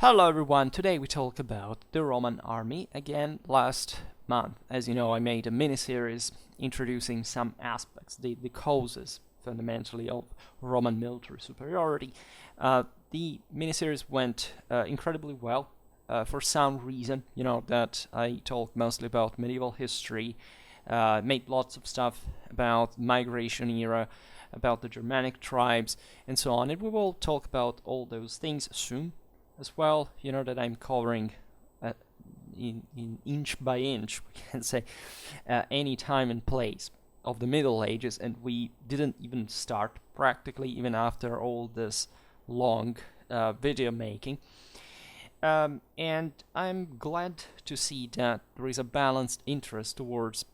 Hello everyone, today we talk about the Roman army. Again, last month, as you know, I made a mini-series introducing some aspects, the causes fundamentally of Roman military superiority. The mini-series went incredibly well for some reason, that I talked mostly about medieval history, made lots of stuff about migration era, about the Germanic tribes, and so on. And we will talk about all those things soon as well, that I'm covering in inch by inch, we can say, any time and place of the Middle Ages, and we didn't even start practically even after all this long video making. And I'm glad to see that there is a balanced interest towards,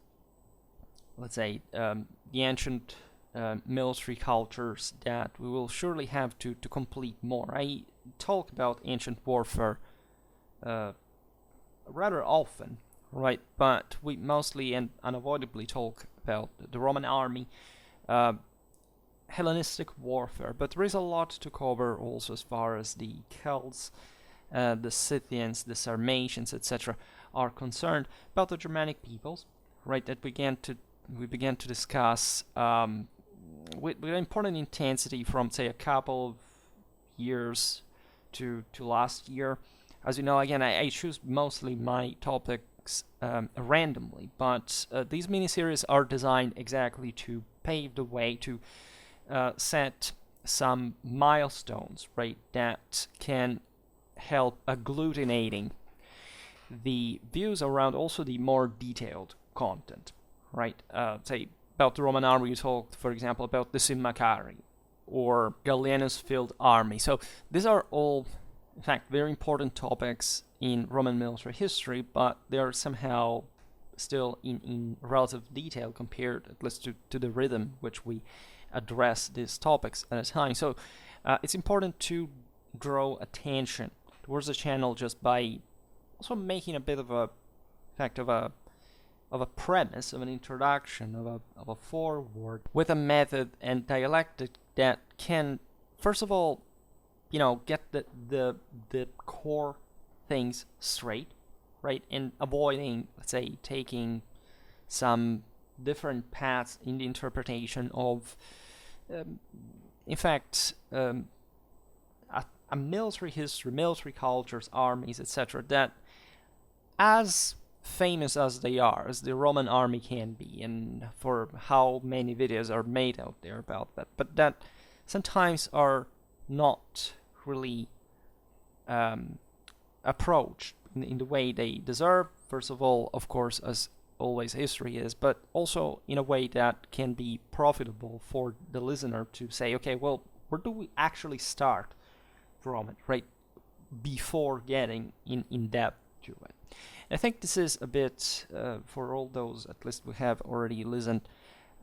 let's say, the ancient military cultures that we will surely have to complete more. I talk about ancient warfare rather often, right? But we mostly and unavoidably talk about the Roman army, Hellenistic warfare, but there is a lot to cover also as far as the Celts, the Scythians, the Sarmatians, etc. are concerned, about the Germanic peoples, right? That we began to discuss with important intensity from, say, a couple of years to last year. As you know, again, I choose mostly my topics randomly, but these miniseries are designed exactly to pave the way, to set some milestones, right, that can help agglutinating the views around also the more detailed content, right? Say, about the Roman army, you talked, for example, about the Symmachari or Gallienus field army. So these are all, in fact, very important topics in Roman military history, but they are somehow still in relative detail compared, at least, to the rhythm which we address these topics at a time. So it's important to draw attention towards the channel just by also making a bit of a, in fact, of a premise, of an introduction, of a foreword, with a method and dialectic that can, first of all, get the core things straight, right, and avoiding, let's say, taking some different paths in the interpretation of, in fact, a military history, military cultures, armies, etc., that, as famous as they are, as the Roman army can be, and for how many videos are made out there about that, but that sometimes are not really approached in the way they deserve. First of all, of course, as always history is, but also in a way that can be profitable for the listener to say, okay, well, where do we actually start from it, right, before getting in depth to it. I think this is a bit for all those, at least, who have already listened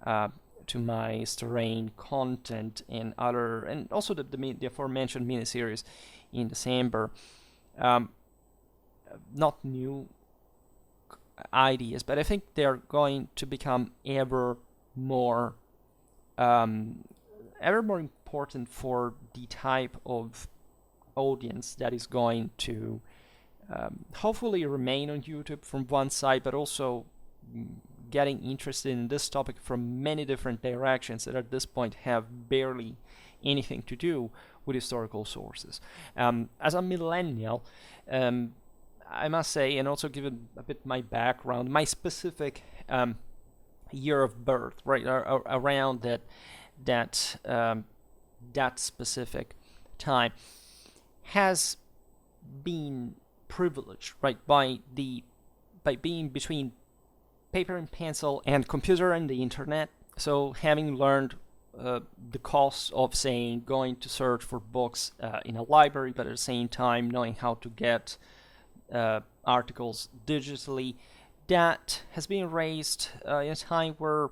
to my Strain content and other, and also the aforementioned miniseries in December. Not new ideas, but I think they are going to become ever more important for the type of audience that is going to hopefully remain on YouTube from one side, but also getting interested in this topic from many different directions that at this point have barely anything to do with historical sources. As a millennial, I must say, and also given a bit my background, my specific year of birth, right, around that specific time, has been privileged, right, by being between paper and pencil and computer and the internet. So having learned the cost of, saying, going to search for books in a library, but at the same time knowing how to get articles digitally, that has been raised in a time where,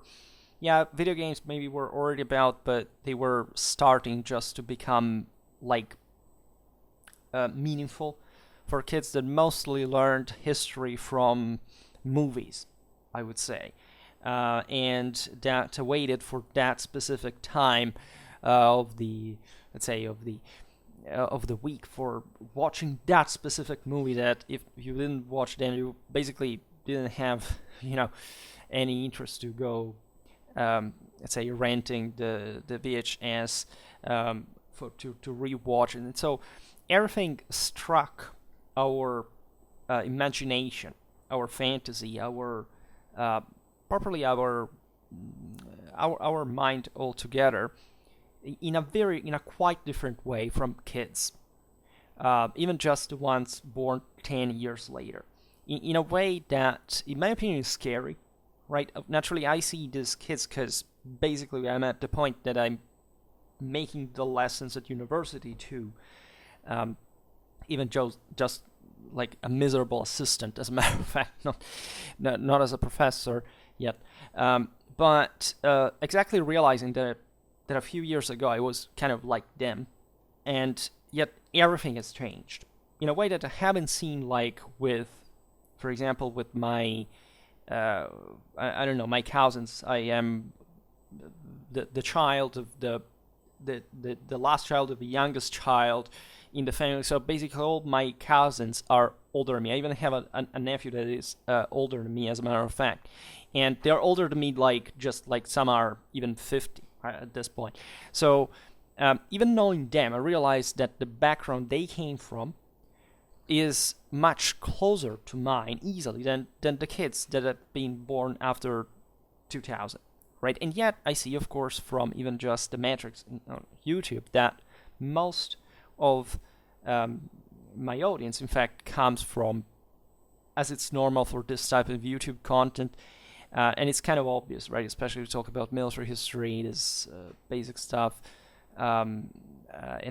video games maybe were already about, but they were starting just to become like meaningful for kids that mostly learned history from movies, I would say, and that waited for that specific time of the, let's say, of the of the week for watching that specific movie that if you didn't watch, then you basically didn't have any interest to go, let's say, renting the VHS to rewatch it. And so everything struck our imagination, our fantasy, our properly our mind altogether in a quite different way from kids, even just the ones born 10 years later, in a way that, in my opinion, is scary, right? Naturally, I see these kids because basically I'm at the point that I'm making the lessons at university too, even just like a miserable assistant, as a matter of fact, not as a professor yet, but exactly realizing that a few years ago I was kind of like them, and yet everything has changed in a way that I haven't seen, like with, for example, with my I don't know, my cousins. I am the child of the last child of the youngest child in the family, so basically all my cousins are older than me. I even have a nephew that is older than me, as a matter of fact, and they're older than me, like just like some are even 50 at this point. So even knowing them, I realized that the background they came from is much closer to mine easily than the kids that have been born after 2000, right? And yet I see, of course, from even just the metrics on YouTube, that most of my audience, in fact, comes from, as it's normal for this type of YouTube content, and it's kind of obvious, right? Especially to talk about military history, this basic stuff, and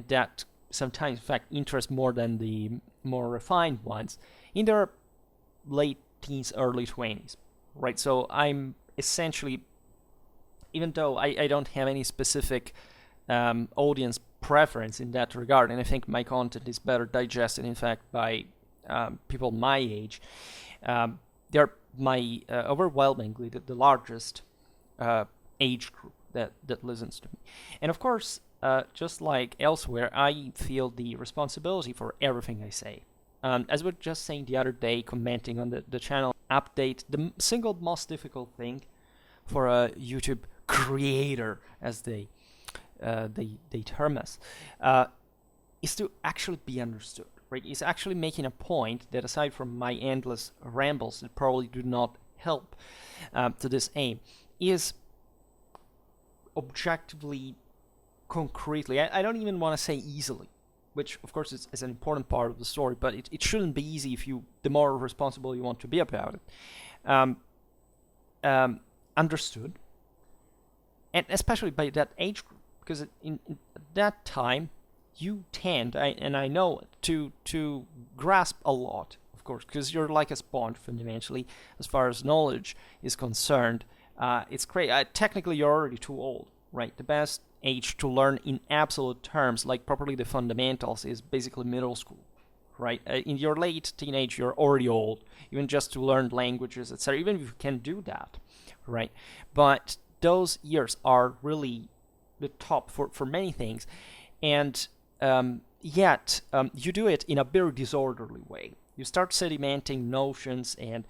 that sometimes, in fact, interests more than the more refined ones in their late teens, early 20s, right? So I'm essentially, even though I don't have any specific audience preference in that regard, and I think my content is better digested, in fact, by people my age, they're my overwhelmingly the largest age group that listens to me. And of course, just like elsewhere, I feel the responsibility for everything I say. As we were just saying the other day, commenting on the channel update, the single most difficult thing for a YouTube creator, as they term us, is to actually be understood, right? Is actually making a point that, aside from my endless rambles that probably do not help to this aim, is objectively, concretely, I don't even want to say easily, which of course is an important part of the story, but it shouldn't be easy if the more responsible you want to be about it, understood, and especially by that age group, because in that time you tend, and I know it, to grasp a lot, of course, because you're like a sponge fundamentally as far as knowledge is concerned. It's great. Technically, you're already too old, right? The best age to learn in absolute terms, like properly the fundamentals, is basically middle school, right? In your late teenage, you're already old, even just to learn languages, etc. Even if you can do that, right? But those years are really the top for many things, and yet you do it in a very disorderly way. You start sedimenting notions and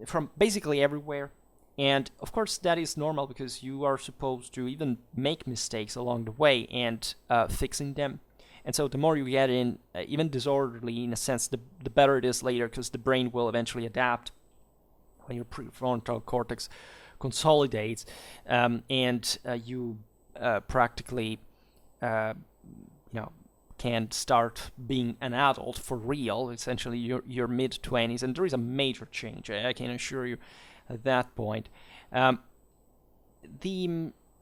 from basically everywhere. And of course that is normal, because you are supposed to even make mistakes along the way and fixing them. And so the more you get in, even disorderly in a sense, the better it is later, because the brain will eventually adapt when your prefrontal cortex consolidates, and you practically can start being an adult for real, essentially your mid-20s, and there is a major change, I can assure you at that point.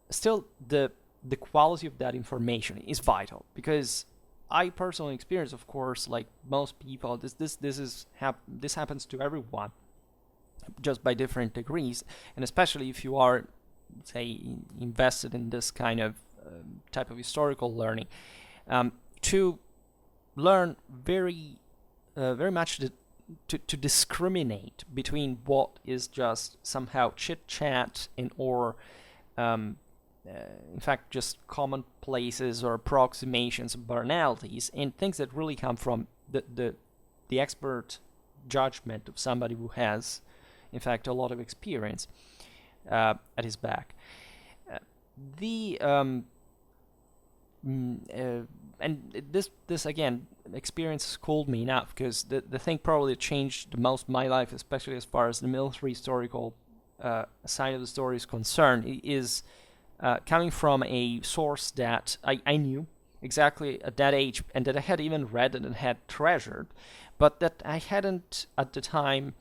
Still the quality of that information is vital, because I personally experience, of course, like most people, this happens to everyone, just by different degrees, and especially if you are, say, invested in this kind of type of historical learning, to learn very much to discriminate between what is just somehow chit chat and or in fact, just commonplaces or approximations of banalities, and things that really come from the expert judgment of somebody who has, in fact, a lot of experience at his back. The and this again, experience schooled me enough, because the thing probably that changed the most my life, especially as far as the military historical side of the story is concerned, is coming from a source that I knew exactly at that age, and that I had even read and had treasured, but that I hadn't at the time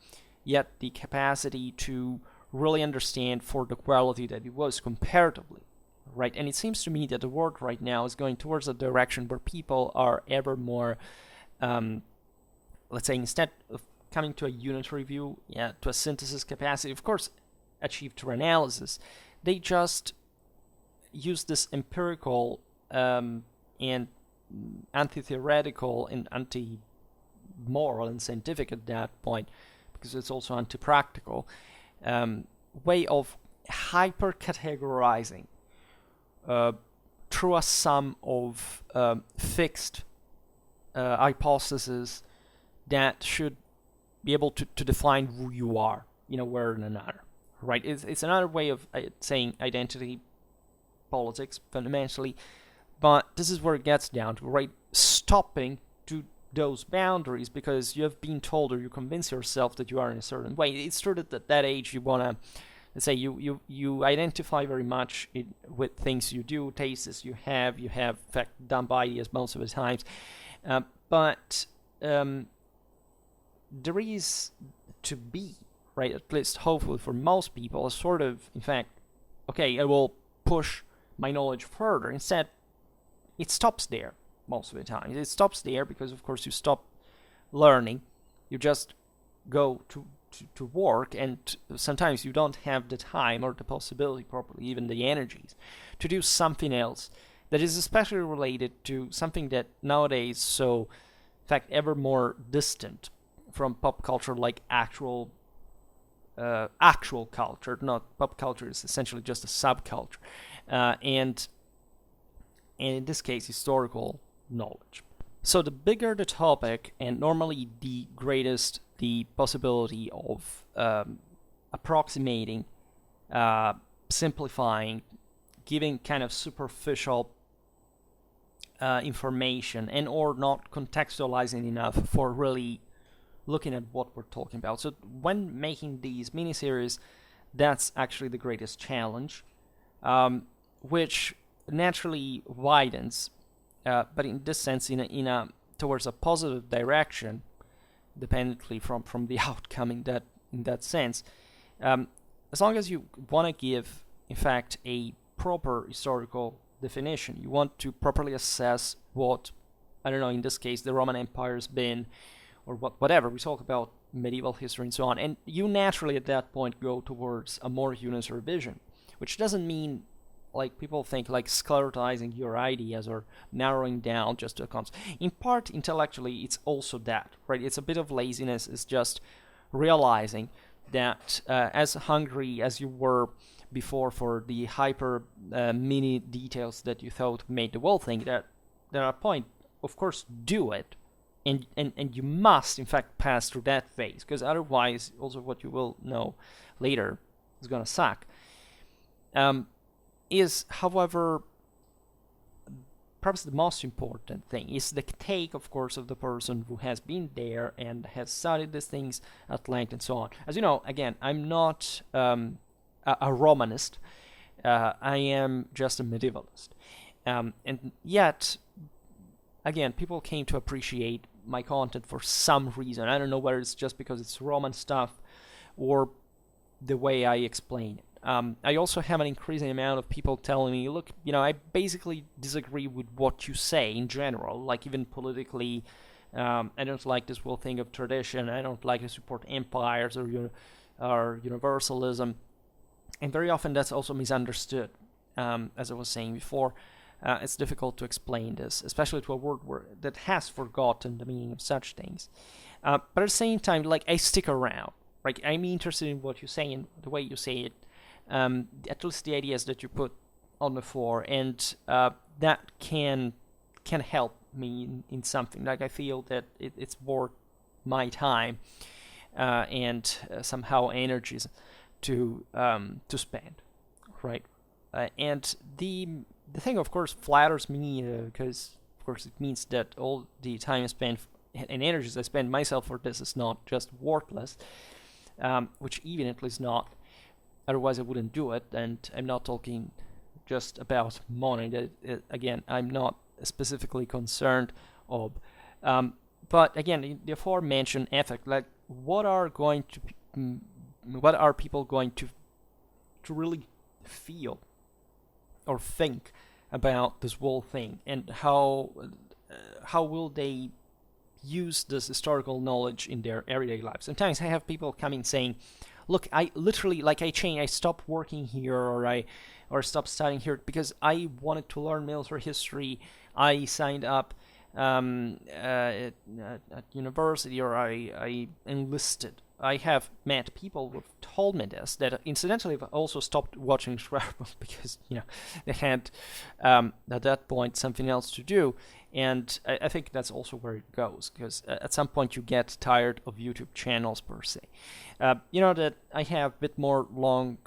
yet the capacity to really understand for the quality that it was comparatively. Right, and it seems to me that the world right now is going towards a direction where people are ever more, let's say, instead of coming to a unitary view, to a synthesis capacity, of course, achieved through analysis, they just use this empirical and anti-theoretical and anti-moral and scientific at that point, because it's also anti-practical, way of hyper-categorizing through a sum of fixed hypotheses that should be able to define who you are in a way or in another. Right? It's another way of saying identity politics, fundamentally, but this is where it gets down to, right? Stopping to those boundaries because you have been told, or you convince yourself that you are in a certain way. It's true that at that age you want to, let's say, you identify very much with things you do, tastes you have, in fact, dumb ideas most of the times. But there is to be, right, at least hopefully for most people, a sort of, in fact, okay, I will push my knowledge further. Instead, it stops there most of the time. It stops there because, of course, you stop learning. You just go to work, and sometimes you don't have the time or the possibility, probably even the energies, to do something else that is especially related to something that nowadays so, in fact, ever more distant from pop culture, like actual culture. Not pop culture is essentially just a subculture, and in this case, historical knowledge. So the bigger the topic, and normally the greatest the possibility of approximating, simplifying, giving kind of superficial information, and or not contextualizing enough for really looking at what we're talking about. So when making these miniseries, that's actually the greatest challenge, which naturally widens, but in this sense, in a towards a positive direction, dependently from the outcome in that sense. As long as you want to give, in fact, a proper historical definition, you want to properly assess what, I don't know, in this case, the Roman Empire's been, or whatever. We talk about medieval history and so on, and you naturally at that point go towards a more unitary vision, which doesn't mean, like people think, like sclerotizing your ideas or narrowing down just to a concept. In part, intellectually, it's also that, right? It's a bit of laziness. It's just realizing that as hungry as you were before for the hyper mini details that you thought made the whole thing, that at a point, of course, do it. And you must, in fact, pass through that phase, because otherwise, also what you will know later is going to suck. Is, however, perhaps the most important thing is the take, of course, of the person who has been there and has studied these things at length and so on. As you know, again, I'm not a Romanist. I am just a medievalist. And yet, again, people came to appreciate my content for some reason. I don't know whether it's just because it's Roman stuff or the way I explain it. I also have an increasing amount of people telling me, look, I basically disagree with what you say in general, like even politically. I don't like this whole thing of tradition. I don't like to support empires or universalism. And very often that's also misunderstood, as I was saying before. It's difficult to explain this, especially to a world that has forgotten the meaning of such things. But at the same time, like, I stick around. Like, I'm interested in what you say and the way you say it. At least the ideas that you put on the floor, and that can help me in something. Like I feel that it's worth my time and somehow energies to spend, right? And the thing, of course, flatters me because, of course, it means that all the time I spend and energies I spend myself for this is not just worthless, which evidently is not. Otherwise, I wouldn't do it. And I'm not talking just about money. That again, I'm not specifically concerned of. But again, the aforementioned effect, like what are people going to really feel or think about this whole thing, and how will they use this historical knowledge in their everyday lives? Sometimes I have people coming saying, look, I literally, like, I stopped working here, or stopped studying here because I wanted to learn military history. I signed up at university, or I enlisted. I have met people who've told me this, that incidentally have also stopped watching Schwerpunkt because, they had at that point something else to do. And I think that's also where it goes, because at some point you get tired of YouTube channels per se. That I have a bit longer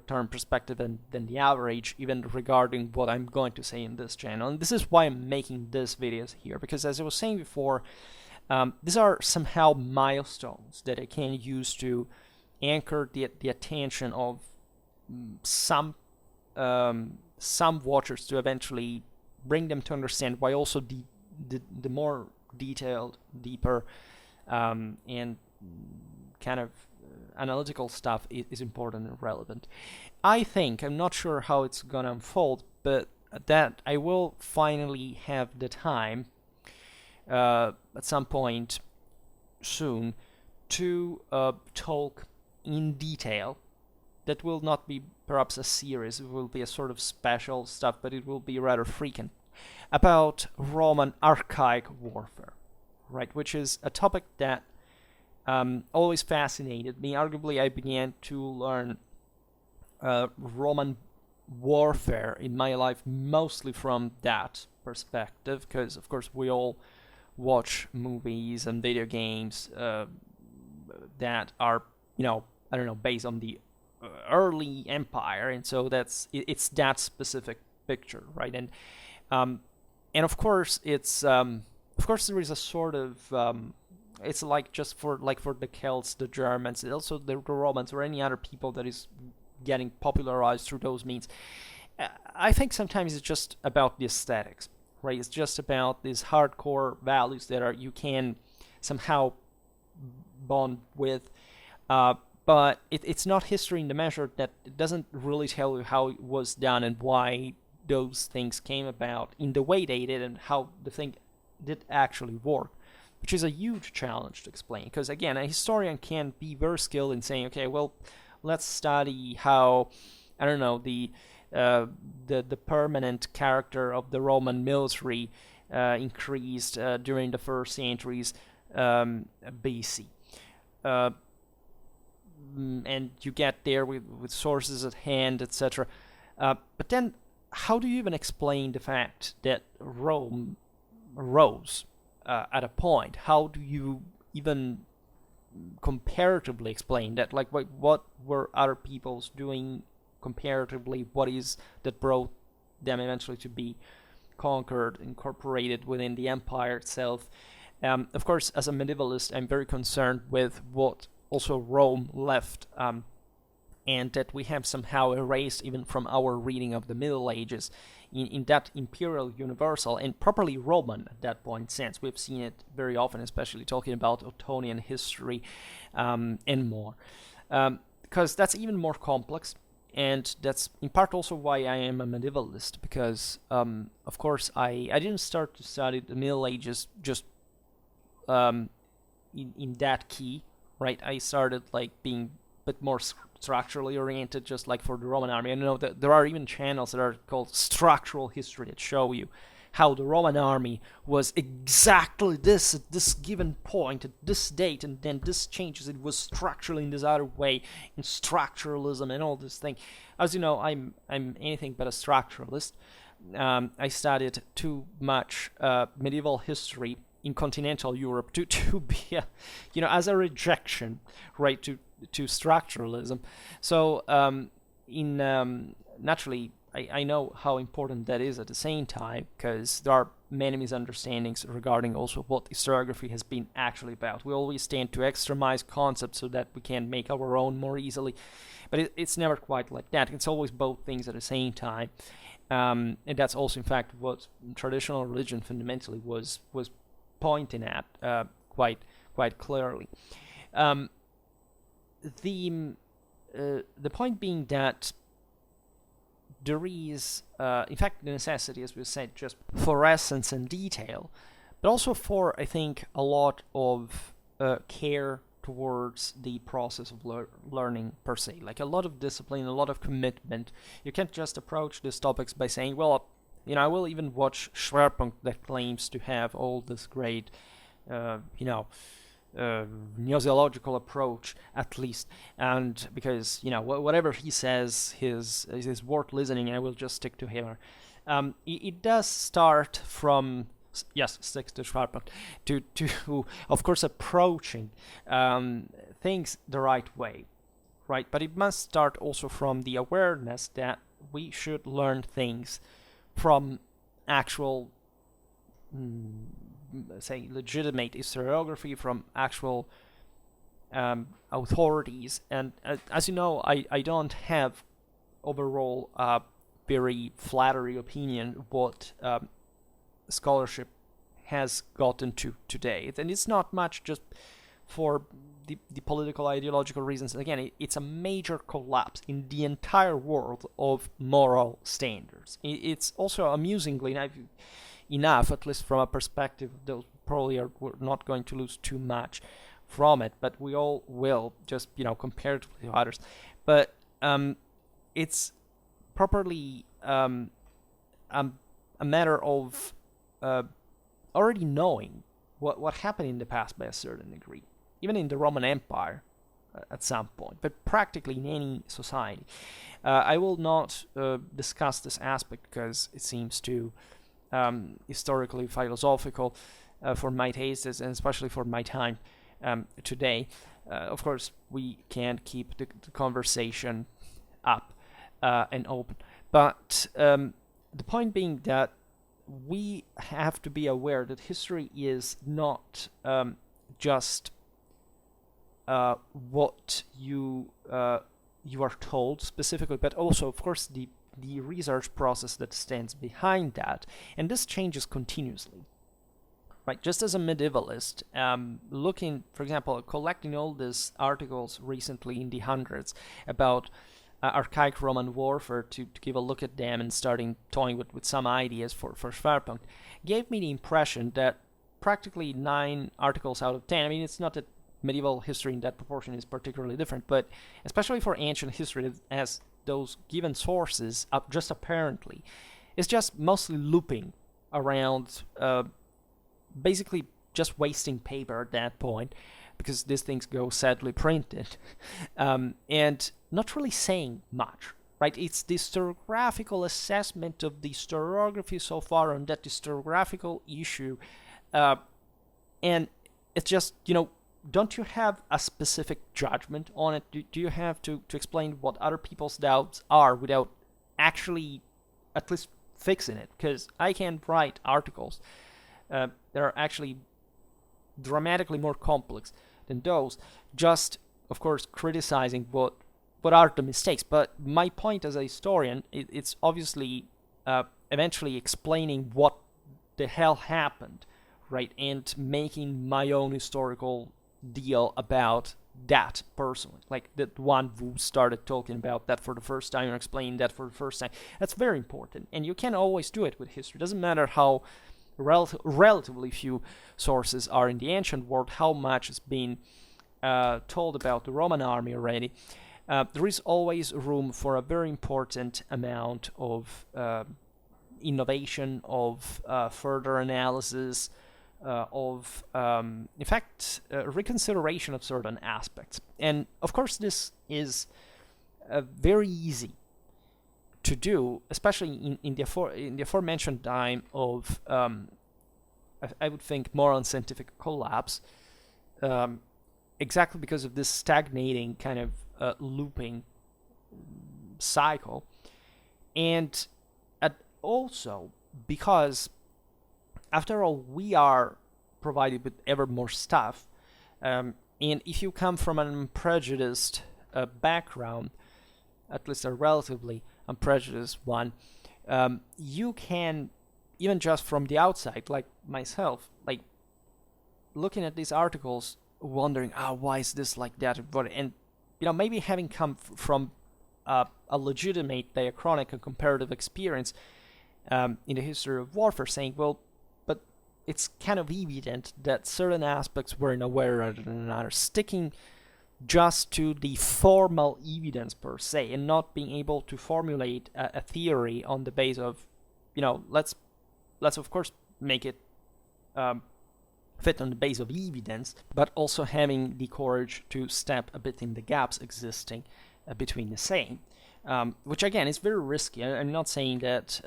term perspective than the average, even regarding what I'm going to say in this channel. And this is why I'm making these videos here, because as I was saying before, these are somehow milestones that I can use to anchor the attention of some watchers, to eventually bring them to understand why also the more detailed, deeper, and kind of analytical stuff is important and relevant. I'm not sure how it's gonna unfold, but that I will finally have the time at some point soon to talk in detail. That will not be perhaps a series, it will be a sort of special stuff, but it will be rather frequent, about Roman archaic warfare, right? Which is a topic that always fascinated me. Arguably, I began to learn Roman warfare in my life mostly from that perspective, because of course we all watch movies and video games that are, I don't know, based on the early empire, and so it's that specific picture, right? And of course there is a sort of it's like just for the Celts, the Germans, and also the Romans, or any other people that is getting popularized through those means. I think sometimes it's just about the aesthetics, right? It's just about these hardcore values that you can somehow bond with, but it's not history in the measure that it doesn't really tell you how it was done and why those things came about in the way they did, and how the thing did actually work, which is a huge challenge to explain. Because again, a historian can be very skilled in saying, okay, well, let's study how, I don't know, the permanent character of the Roman military increased during the first centuries BC. And you get there with sources at hand, etc. But then, how do you even explain the fact that Rome rose at a point? How do you even comparatively explain that? Like, what were other peoples doing comparatively? What is that brought them eventually to be conquered, incorporated within the empire itself? Of course, as a medievalist, I'm very concerned with what also Rome left, and that we have somehow erased even from our reading of the Middle Ages in that imperial, universal, and properly Roman at that point sense. We've seen it very often, especially talking about Ottonian history and more, because that's even more complex. And that's in part also why I am a medievalist, because of course I didn't start to study the Middle Ages just in that key, right? I started being a bit more structurally oriented, just like for the Roman army. I know that there are even channels that are called structural history that show you how the Roman army was exactly this at this given point, at this date, and then this changes, it was structurally in this other way, in structuralism and all this thing. As you know, I'm anything but a structuralist. I studied too much medieval history in continental Europe to be, as a rejection, right, to structuralism. So naturally, I know how important that is at the same time, because there are many misunderstandings regarding also what historiography has been actually about. We always tend to extremize concepts so that we can make our own more easily, but it's never quite like that. It's always both things at the same time. And that's also, in fact, what traditional religion fundamentally was pointing at quite clearly. The point being that there is, in fact, the necessity, as we said, just for essence and detail, but also for, I think, a lot of care towards the process of learning per se, like a lot of discipline, a lot of commitment. You can't just approach these topics by saying, well, I will even watch Schwerpunkt that claims to have all this great, gnoseological approach, at least, and because whatever he says is worth listening, and I will just stick to him. It does start from stick to Schwerpunkt to of course approaching things the right way, right? But it must start also from the awareness that we should learn things from actual say legitimate historiography, from actual authorities. And as you know, I don't have overall very flattering opinion what scholarship has gotten to today, and it's not much just for the political ideological reasons. Again, it's a major collapse in the entire world of moral standards. It's also amusingly enough, at least from a perspective, those probably we're not going to lose too much from it, but we all will, just comparatively to others. But it's properly a matter of already knowing what happened in the past by a certain degree, even in the Roman Empire at some point, but practically in any society. I will not discuss this aspect because it seems too historically philosophical for my tastes, and especially for my time today. Of course, we can't keep the conversation up and open, but the point being that we have to be aware that history is not just what you are told specifically, but also, of course, the research process that stands behind that, and this changes continuously. Right, just as a medievalist, looking, for example, collecting all these articles recently in the hundreds about archaic Roman warfare to give a look at them and starting toying with some ideas for Schwerpunkt, gave me the impression that practically 9 articles out of 10, I mean, it's not that medieval history in that proportion is particularly different, but especially for ancient history, as those given sources, just apparently, is just mostly looping around basically just wasting paper at that point, because these things go sadly printed, and not really saying much, right? It's the historiographical assessment of the historiography so far on that historiographical issue, and it's just, don't you have a specific judgment on it? Do you have to explain what other people's doubts are without actually at least fixing it? Because I can write articles that are actually dramatically more complex than those, just, of course, criticizing what are the mistakes. But my point as a historian, it's obviously eventually explaining what the hell happened, right, and making my own historical deal about that personally, like that one who started talking about that for the first time or explaining that for the first time. That's very important, and you can always do it with history. It doesn't matter how relatively few sources are in the ancient world, how much has been told about the Roman army already. There is always room for a very important amount of innovation, of further analysis, of, in fact, reconsideration of certain aspects. And of course, this is very easy to do, especially in the aforementioned time of, I would think, moral scientific collapse, exactly because of this stagnating kind of looping cycle, and also because, after all, we are provided with ever more stuff, and if you come from an unprejudiced background, at least a relatively unprejudiced one, you can, even just from the outside, like myself, like looking at these articles, wondering, why is this like that? And maybe having come from a legitimate diachronic and comparative experience in the history of warfare, saying, well, but it's kind of evident that certain aspects were in a way rather than another, sticking just to the formal evidence per se, and not being able to formulate a theory on the base of, let's of course make it fit on the base of evidence, but also having the courage to step a bit in the gaps existing between the same, which again is very risky. I'm not saying that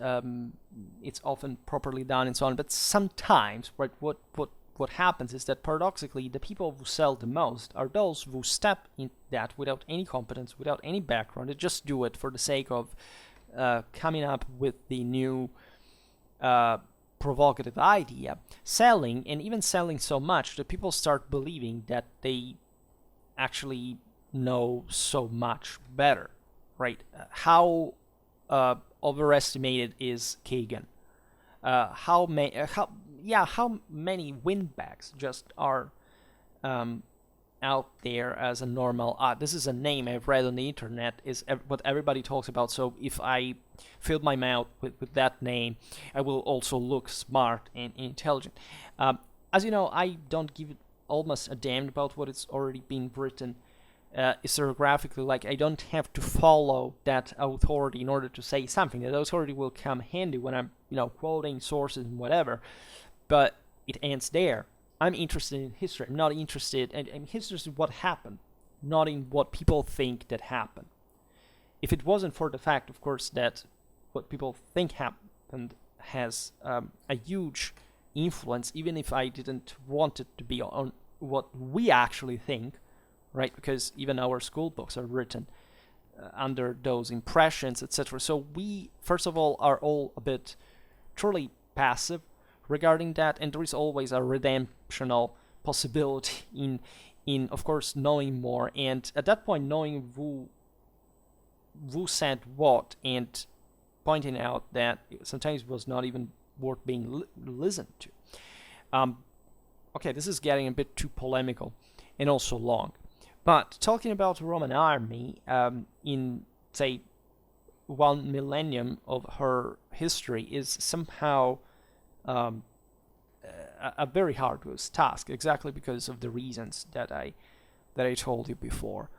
it's often properly done and so on, but sometimes, right, what happens is that paradoxically the people who sell the most are those who step in that without any competence, without any background. They just do it for the sake of coming up with the new provocative idea, selling, and even selling so much that people start believing that they actually know so much better, right? How overestimated is Kagan? How many windbags just are out there as a normal, this is a name I've read on the internet, is what everybody talks about, so if I fill my mouth with that name, I will also look smart and intelligent. As you know, I don't give it almost a damn about what it's already been written historiographically. Like, I don't have to follow that authority in order to say something. That authority will come handy when I'm, quoting sources and whatever, but it ends there. I'm interested in history. I'm not interested, and I'm interested in what happened, not in what people think that happened. If it wasn't for the fact, of course, that what people think happened has a huge influence, even if I didn't want it to be on what we actually think, right? Because even our school books are written under those impressions, etc. So we, first of all, are all a bit truly passive regarding that, and there is always a redemptional possibility in of course knowing more, and at that point knowing who said what, and pointing out that sometimes it was not even worth being listened to. Okay, this is getting a bit too polemical and also long, but talking about the Roman army in, say, 1 millennium of her history is somehow a very arduous task, exactly because of the reasons that I told you before.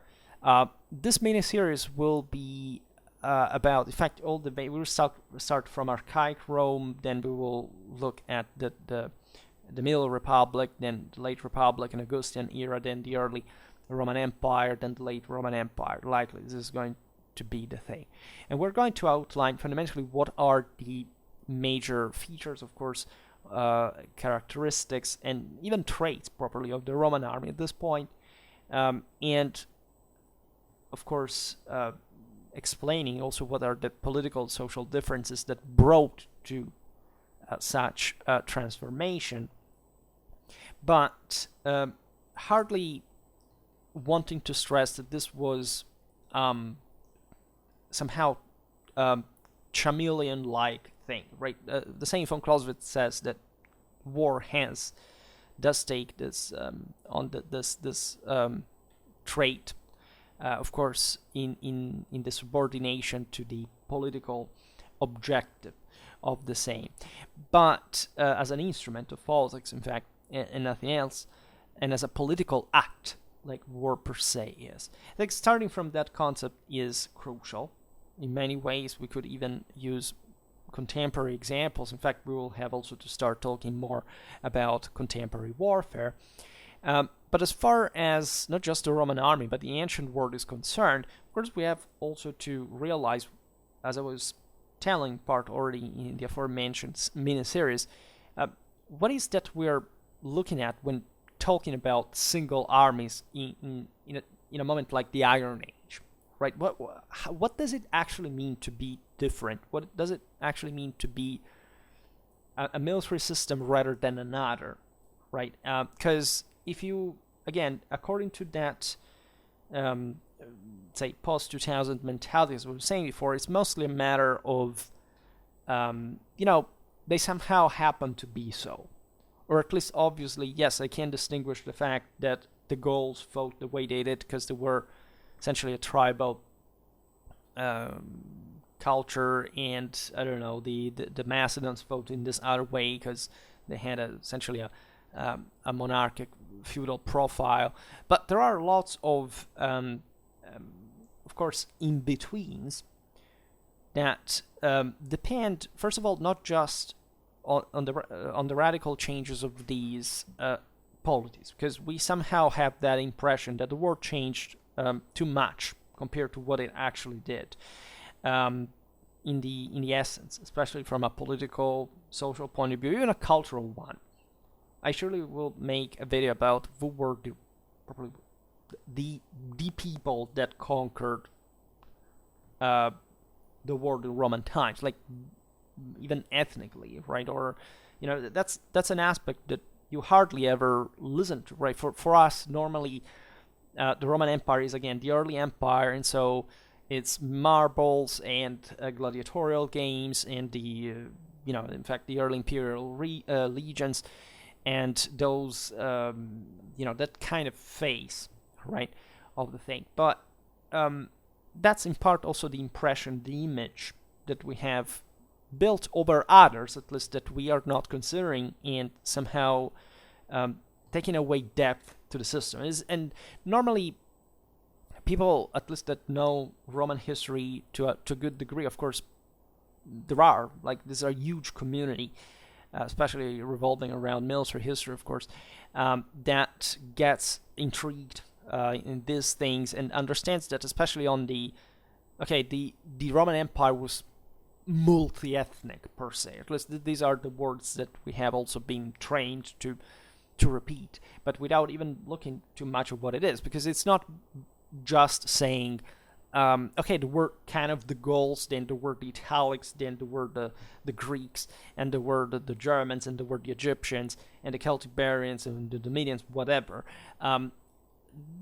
This mini-series will be about, in fact, all the we'll start from archaic Rome, then we will look at the Middle Republic, then the Late Republic and Augustan era, then the early Roman Empire, then the Late Roman Empire. Likely, this is going to be the thing, and we're going to outline fundamentally what are the major features, of course, characteristics and even traits properly of the Roman army at this point, and of course explaining also what are the political social differences that brought to such transformation, but hardly wanting to stress that this was somehow chameleon-like thing, right? The saying von Clausewitz says that war does take this this trait, of course, in the subordination to the political objective of the same, but as an instrument of politics, in fact, and nothing else, and as a political act, like war per se is. I think starting from that concept is crucial. In many ways, we could even use contemporary examples. In fact, we will have also to start talking more about contemporary warfare. But as far as not just the Roman army, but the ancient world is concerned, of course, we have also to realize, as I was telling part already in the aforementioned mini-series, what is that we're looking at when talking about single armies in a moment like the Iron Age, right? What does it actually mean to be different? What does it actually mean to be a military system rather than another, right? Because if you, again, according to that, say, post-2000 mentality, as we were saying before, it's mostly a matter of, they somehow happen to be so. Or at least, obviously, yes, I can distinguish the fact that the Gauls fought the way they did because they were essentially a tribal culture, and I don't know, the Macedons fought in this other way because they had essentially a monarchic feudal profile. But there are lots of course, in-betweens that depend, first of all, not just on the radical changes of these polities, because we somehow have that impression that the world changed too much compared to what it actually did in the essence, especially from a political, social point of view, even a cultural one. I surely will make a video about who were the people that conquered the world in Roman times, like even ethnically, right? Or that's an aspect that you hardly ever listen to, right? For us, normally, the Roman Empire is again the early empire, and so it's marbles and gladiatorial games and the in fact the early imperial legions and those that kind of phase, right, of the thing. But that's in part also the impression, the image that we have built over others, at least that we are not considering, and somehow taking away depth to the system. And normally people, at least that know Roman history to a good degree, of course, there are, like, this is a huge community, especially revolving around military history, of course, that gets intrigued in these things and understands that, especially on the Roman Empire was multi-ethnic per se. At least these are the words that we have also been trained to repeat, but without even looking too much of what it is, because it's not just saying there were kind of the Gauls, then there were the Italics, then there were the Greeks, and there were the Germans, and there were the Egyptians, and the Celtiberians, and the Numidians, whatever.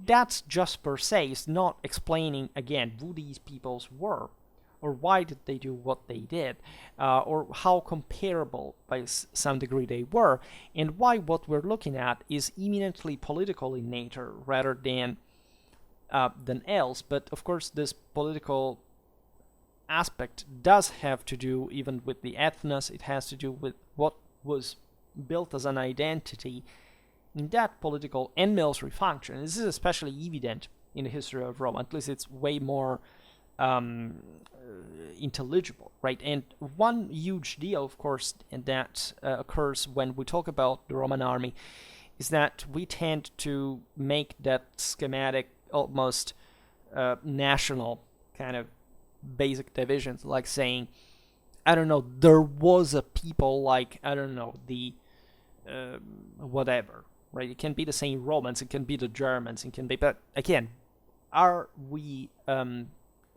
That's just per se is not explaining, again, who these peoples were, or why did they do what they did, or how comparable by some degree they were, and why what we're looking at is eminently political in nature rather than else. But of course, this political aspect does have to do even with the ethnos. It has to do with what was built as an identity in that political and military function. This is especially evident in the history of Rome. At least it's way more intelligible, right? And one huge deal, of course, that occurs when we talk about the Roman army is that we tend to make that schematic almost national kind of basic divisions, like saying, I don't know, there was a people like, I don't know, the whatever, right? It can be the same Romans, it can be the Germans, it can be, but again, are we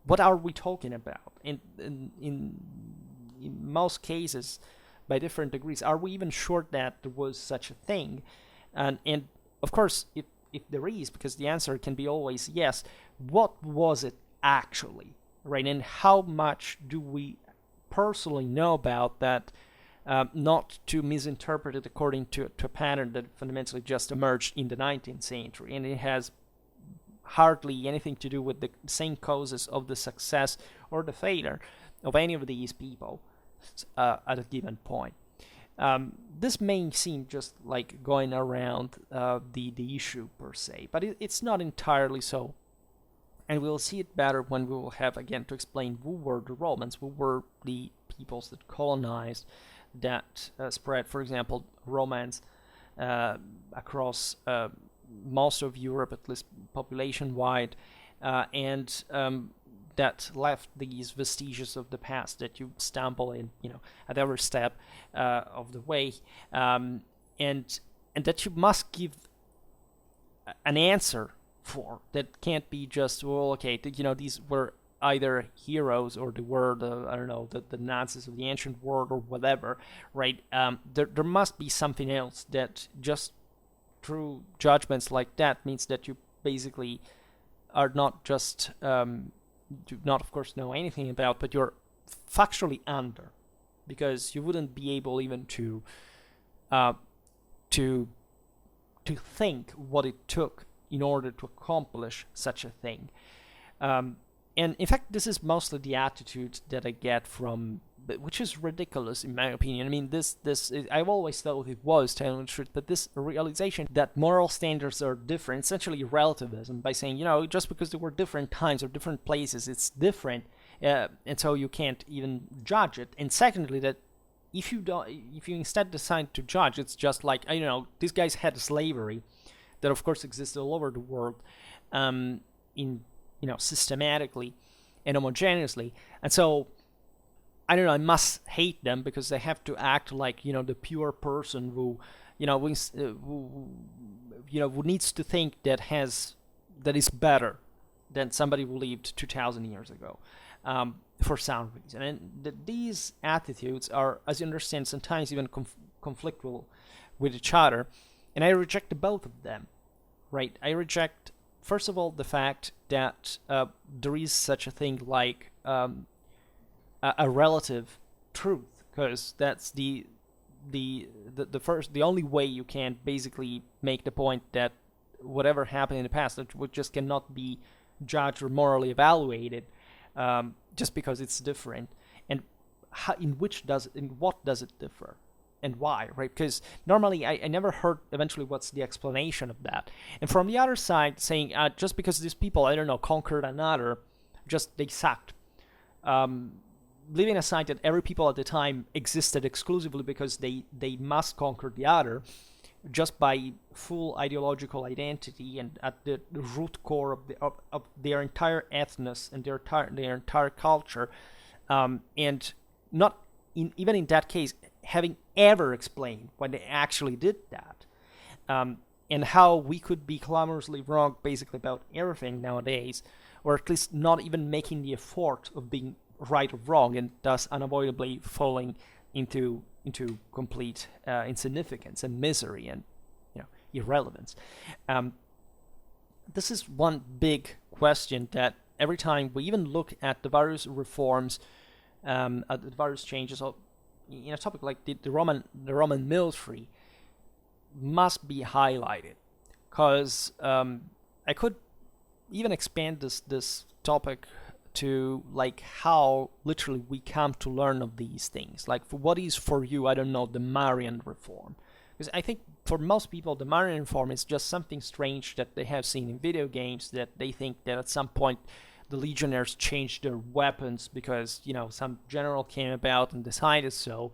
what are we talking about? In most cases, by different degrees, are we even sure that there was such a thing? And of course, if there is, because the answer can be always yes, what was it actually, right? And how much do we personally know about that, not to misinterpret it according to a pattern that fundamentally just emerged in the 19th century, and it has hardly anything to do with the same causes of the success or the failure of any of these people at a given point. This may seem just like going around the issue per se, but it's not entirely so. And we'll see it better when we will have, again, to explain who were the Romans, who were the peoples that colonized, that spread, for example, Romance across most of Europe, at least population-wide, and that left these vestiges of the past that you stumble in, at every step of the way, and that you must give an answer for. That can't be just, well, okay, these were either heroes or they were the Nazis of the ancient world or whatever, right? There must be something else that just through judgments like that means that you basically are not just do not, of course, know anything about, but you're factually under, because you wouldn't be able even to think what it took in order to accomplish such a thing. And in fact, this is mostly the attitude that I get from, which is ridiculous in my opinion. I mean, this I've always thought it was telling the truth, but this realization that moral standards are different, essentially relativism, by saying, just because there were different times or different places, it's different, and so you can't even judge it. And secondly, that if you instead decide to judge, it's just like, these guys had slavery that of course exists all over the world, in systematically and homogeneously, and so I must hate them because they have to act like the pure person who who needs to think that is better than somebody who lived 2,000 years ago, for some reason. And these attitudes are, as you understand, sometimes even conflictual with each other. And I reject both of them, right? I reject, first of all, the fact that there is such a thing like a relative truth, because that's the only way you can basically make the point that whatever happened in the past, that just cannot be judged or morally evaluated, just because it's different. And in what does it differ? And why, right? Because normally I never heard eventually what's the explanation of that. And from the other side, saying just because these people, conquered another, just they sucked. Leaving aside that every people at the time existed exclusively because they must conquer the other, just by full ideological identity and at the root core of their entire ethnos and their entire culture, and not even in that case having ever explained why they actually did that, and how we could be clamorously wrong basically about everything nowadays, or at least not even making the effort of being right or wrong, and thus unavoidably falling into complete insignificance and misery and irrelevance. This is one big question that every time we even look at the various reforms, at the various changes of, in a topic like the Roman military, must be highlighted, because I could even expand this topic to like how literally we come to learn of these things. Like, for what is for you, I don't know, the Marian reform, because I think for most people the Marian reform is just something strange that they have seen in video games, that they think that at some point the legionnaires changed their weapons because some general came about and decided so,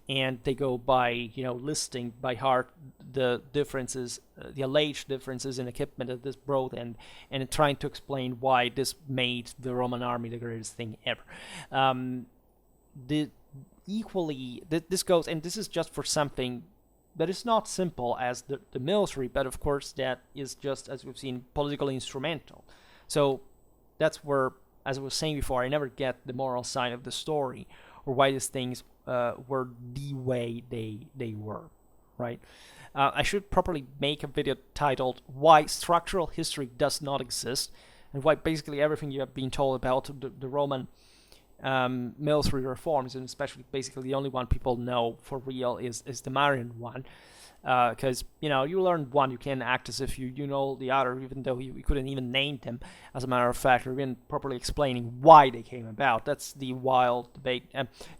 and they go by listing by heart the differences, the alleged differences in equipment that this brought, and trying to explain why this made the Roman army the greatest thing ever. This goes, and this is just for something that is not simple as the military, but of course that is just, as we've seen, politically instrumental. So that's where, as I was saying before, I never get the moral side of the story, or why these things were the way they were, right? I should probably make a video titled "Why Structural History Does Not Exist," and why basically everything you have been told about the Roman military reforms, and especially basically the only one people know for real is the Marian one. Because you learn one, you can act as if you know the other, even though you couldn't even name them, as a matter of fact, or even properly explaining why they came about. That's the wild debate.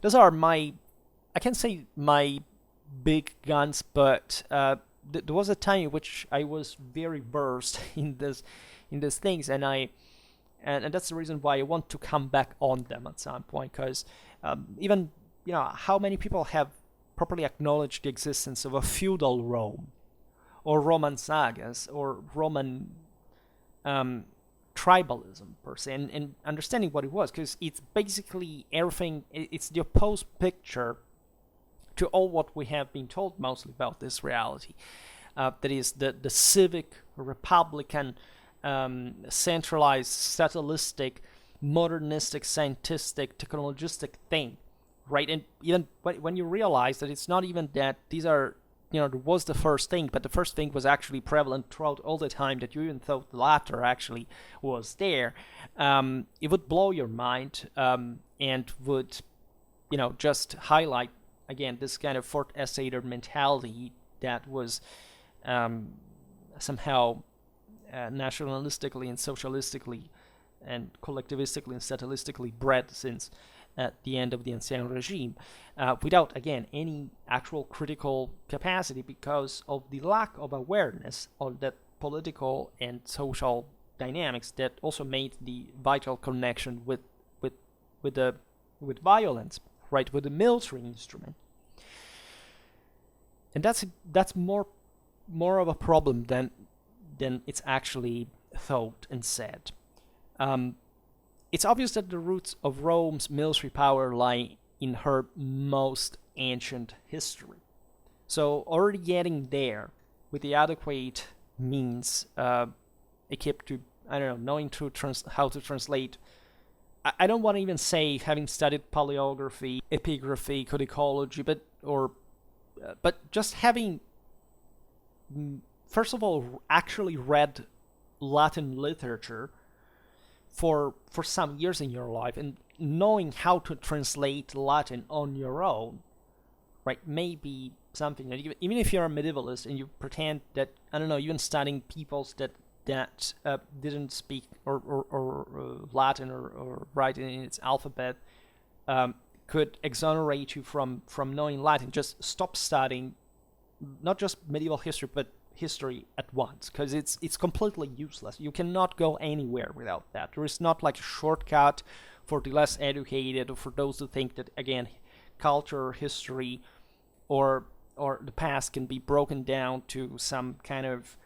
Those are I can't say my big guns, but there was a time in which I was very versed in these things, and and that's the reason why I want to come back on them at some point, because even how many people have properly acknowledged the existence of a feudal Rome, or Roman sagas, or Roman tribalism per se, and understanding what it was, because it's basically everything. It's the opposed picture to all what we have been told mostly about this reality. That is the civic, republican, centralized, statalistic, modernistic, scientific, technologistic thing, right? And even when you realize that it's not even that these are, there was the first thing, but the first thing was actually prevalent throughout all the time, that you even thought the latter actually was there, it would blow your mind, and would, just highlight, again, this kind of Fort Essayer mentality that was somehow nationalistically and socialistically and collectivistically and statalistically bred since at the end of the Ancien regime, without, again, any actual critical capacity, because of the lack of awareness of that political and social dynamics that also made the vital connection with violence, right, with the military instrument. And that's more of a problem than it's actually thought and said. It's obvious that the roots of Rome's military power lie in her most ancient history. So already getting there with the adequate means equipped to, knowing how to translate. I don't want to even say having studied paleography, epigraphy, codicology, but just having, first of all, actually read Latin literature for some years in your life, and knowing how to translate Latin on your own, right, may be something that even if you're a medievalist and you pretend that, even studying peoples that didn't speak or Latin or write in its alphabet could exonerate you from knowing Latin, just stop studying not just medieval history but history at once, because it's completely useless. You cannot go anywhere without that. There is not like a shortcut for the less educated, or for those who think that, again, culture, history, or the past can be broken down to some kind of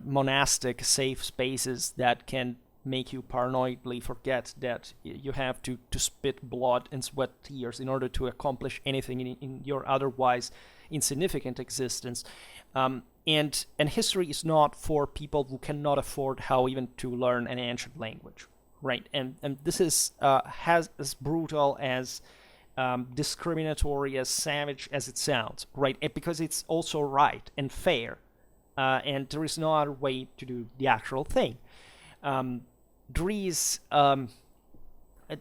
monastic safe spaces that can make you paranoidly forget that you have to spit blood and sweat tears in order to accomplish anything in your otherwise insignificant existence. And history is not for people who cannot afford how even to learn an ancient language, right? And this is as brutal, as discriminatory, as savage as it sounds, right? Because it's also right and fair, and there is no other way to do the actual thing.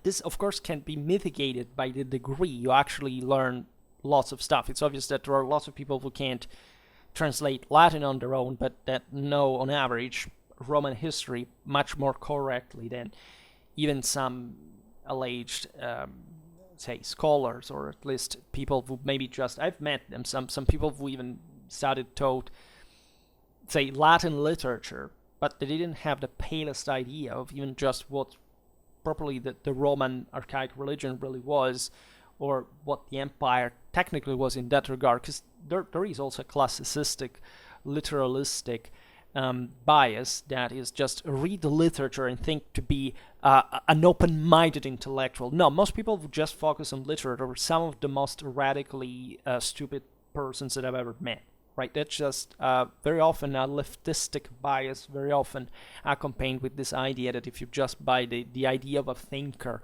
This, of course, can be mitigated by the degree you actually learn lots of stuff. It's obvious that there are lots of people who can't translate Latin on their own, but that know, on average, Roman history much more correctly than even some alleged, say, scholars, or at least people who maybe just, I've met them, some people who even taught, say, Latin literature, but they didn't have the palest idea of even just what properly the Roman archaic religion really was, or what the empire technically was in that regard, because there is also a classicistic, literalistic bias that is just read the literature and think to be an open-minded intellectual. No, most people who just focus on literature are some of the most radically stupid persons that I've ever met. Right, that's just very often a leftistic bias, very often accompanied with this idea that if you just buy the idea of a thinker,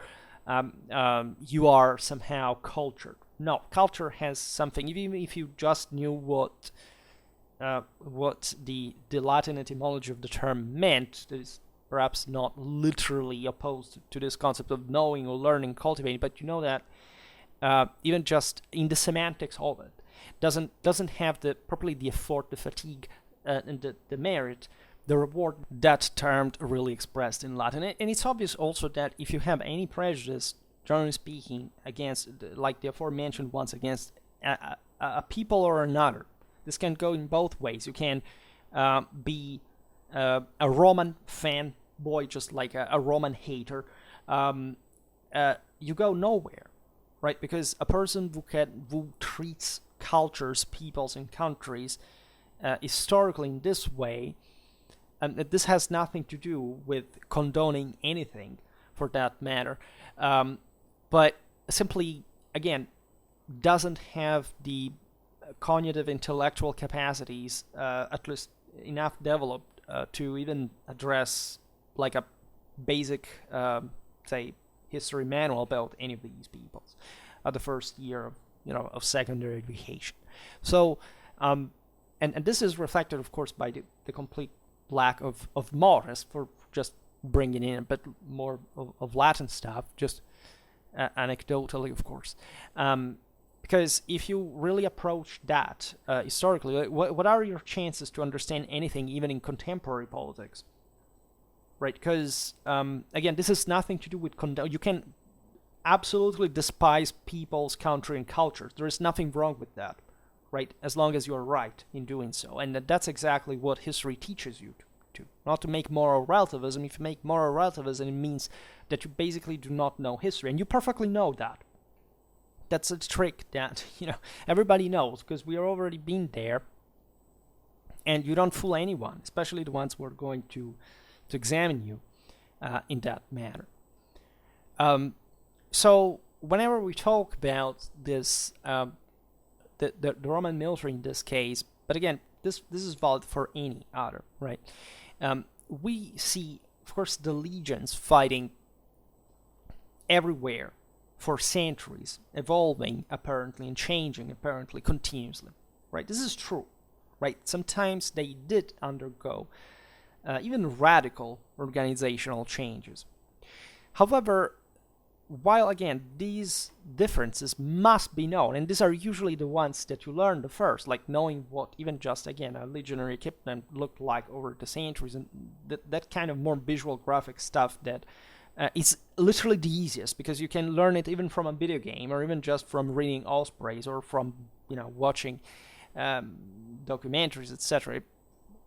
you are somehow cultured. No, culture has something. Even if you just knew what the Latin etymology of the term meant, that is perhaps not literally opposed to this concept of knowing or learning, cultivating, but you know that even just in the semantics of it, doesn't have properly the effort, the fatigue, and the merit, the reward that term really expressed in Latin. And it's obvious also that if you have any prejudice, generally speaking, against, like the aforementioned ones, against a people or another, this can go in both ways. You can be a Roman fan boy, just like a Roman hater, you go nowhere, right? Because a person who treats cultures, peoples, and countries historically in this way, and this has nothing to do with condoning anything for that matter, but simply, again, doesn't have the cognitive intellectual capacities, at least enough developed, to even address like a basic, say, history manual about any of these peoples at the first year of secondary education. So, and this is reflected, of course, by the complete lack of modest for just bringing in a bit more of Latin stuff, just anecdotally, of course. Because if you really approach that historically, what are your chances to understand anything, even in contemporary politics? Right? Because, again, this has nothing to do with you can absolutely despise people's country and culture. There is nothing wrong with that, right? As long as you're right in doing so. And that's exactly what history teaches you to. Not to make moral relativism. If you make moral relativism, it means that you basically do not know history. And you perfectly know that. That's a trick that, everybody knows, because we are already been there. And you don't fool anyone, especially the ones who are going to examine you in that manner. So whenever we talk about this, the Roman military in this case, but again, this is valid for any other, right? We see, of course, the legions fighting everywhere for centuries, evolving apparently and changing apparently continuously, right? This is true, right? Sometimes they did undergo even radical organizational changes. However, while again these differences must be known, and these are usually the ones that you learn the first, like knowing what even just again a legionary equipment looked like over the centuries, and that kind of more visual graphic stuff that is literally the easiest, because you can learn it even from a video game, or even just from reading Ospreys, or from watching documentaries, etc.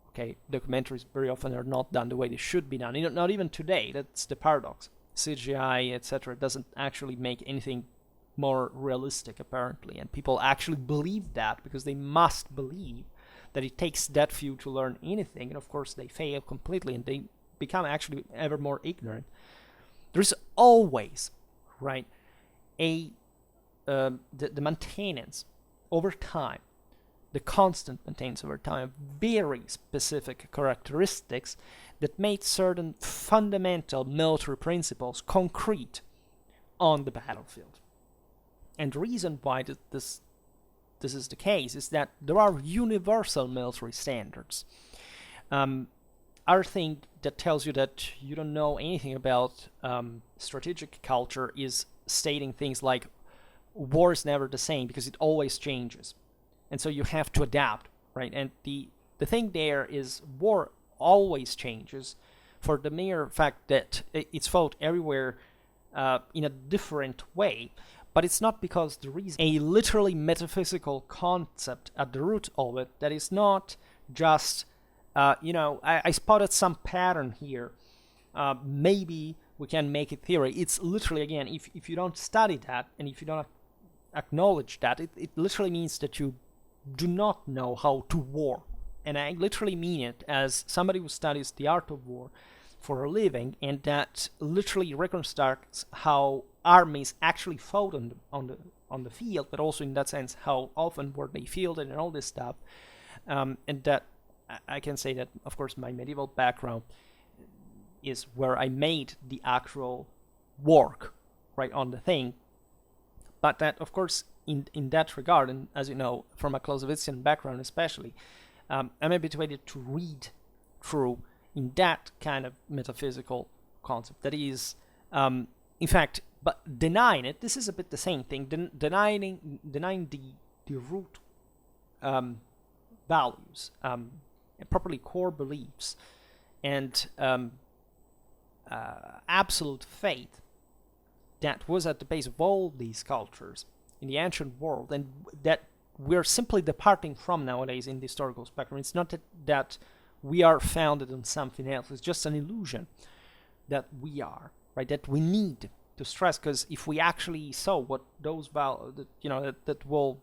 Okay, documentaries very often are not done the way they should be done. Not even today. That's the paradox. CGI, etc., doesn't actually make anything more realistic, apparently. And people actually believe that because they must believe that it takes that few to learn anything. And of course, they fail completely and they become actually ever more ignorant. There's always, right, the maintenance over time, the constant maintenance over time of very specific characteristics that made certain fundamental military principles concrete on the battlefield. And the reason why this is the case is that there are universal military standards. Other thing that tells you that you don't know anything about strategic culture is stating things like war is never the same because it always changes. And so you have to adapt, right? And the thing there is war always changes for the mere fact that it's fought everywhere in a different way. But it's not because there is a literally metaphysical concept at the root of it that is not just, I spotted some pattern here. Maybe we can make it theory. It's literally, again, if you don't study that and if you don't acknowledge that, it literally means that you do not know how to war. And I literally mean it as somebody who studies the art of war for a living, and that literally reconstructs how armies actually fought on the field, but also in that sense how often were they fielded and all this stuff. And that I can say that, of course, my medieval background is where I made the actual work right on the thing. But that, of course, in that regard, and as you know, from a Clausewitzian background especially, I'm habituated to read through in that kind of metaphysical concept. That is, in fact, but denying it, this is a bit the same thing, denying the root values, and properly core beliefs, and absolute faith that was at the base of all these cultures in the ancient world, and that we're simply departing from nowadays in the historical spectrum. It's not that we are founded on something else, it's just an illusion. that we are, right? That we need to stress, because if we actually saw what those that will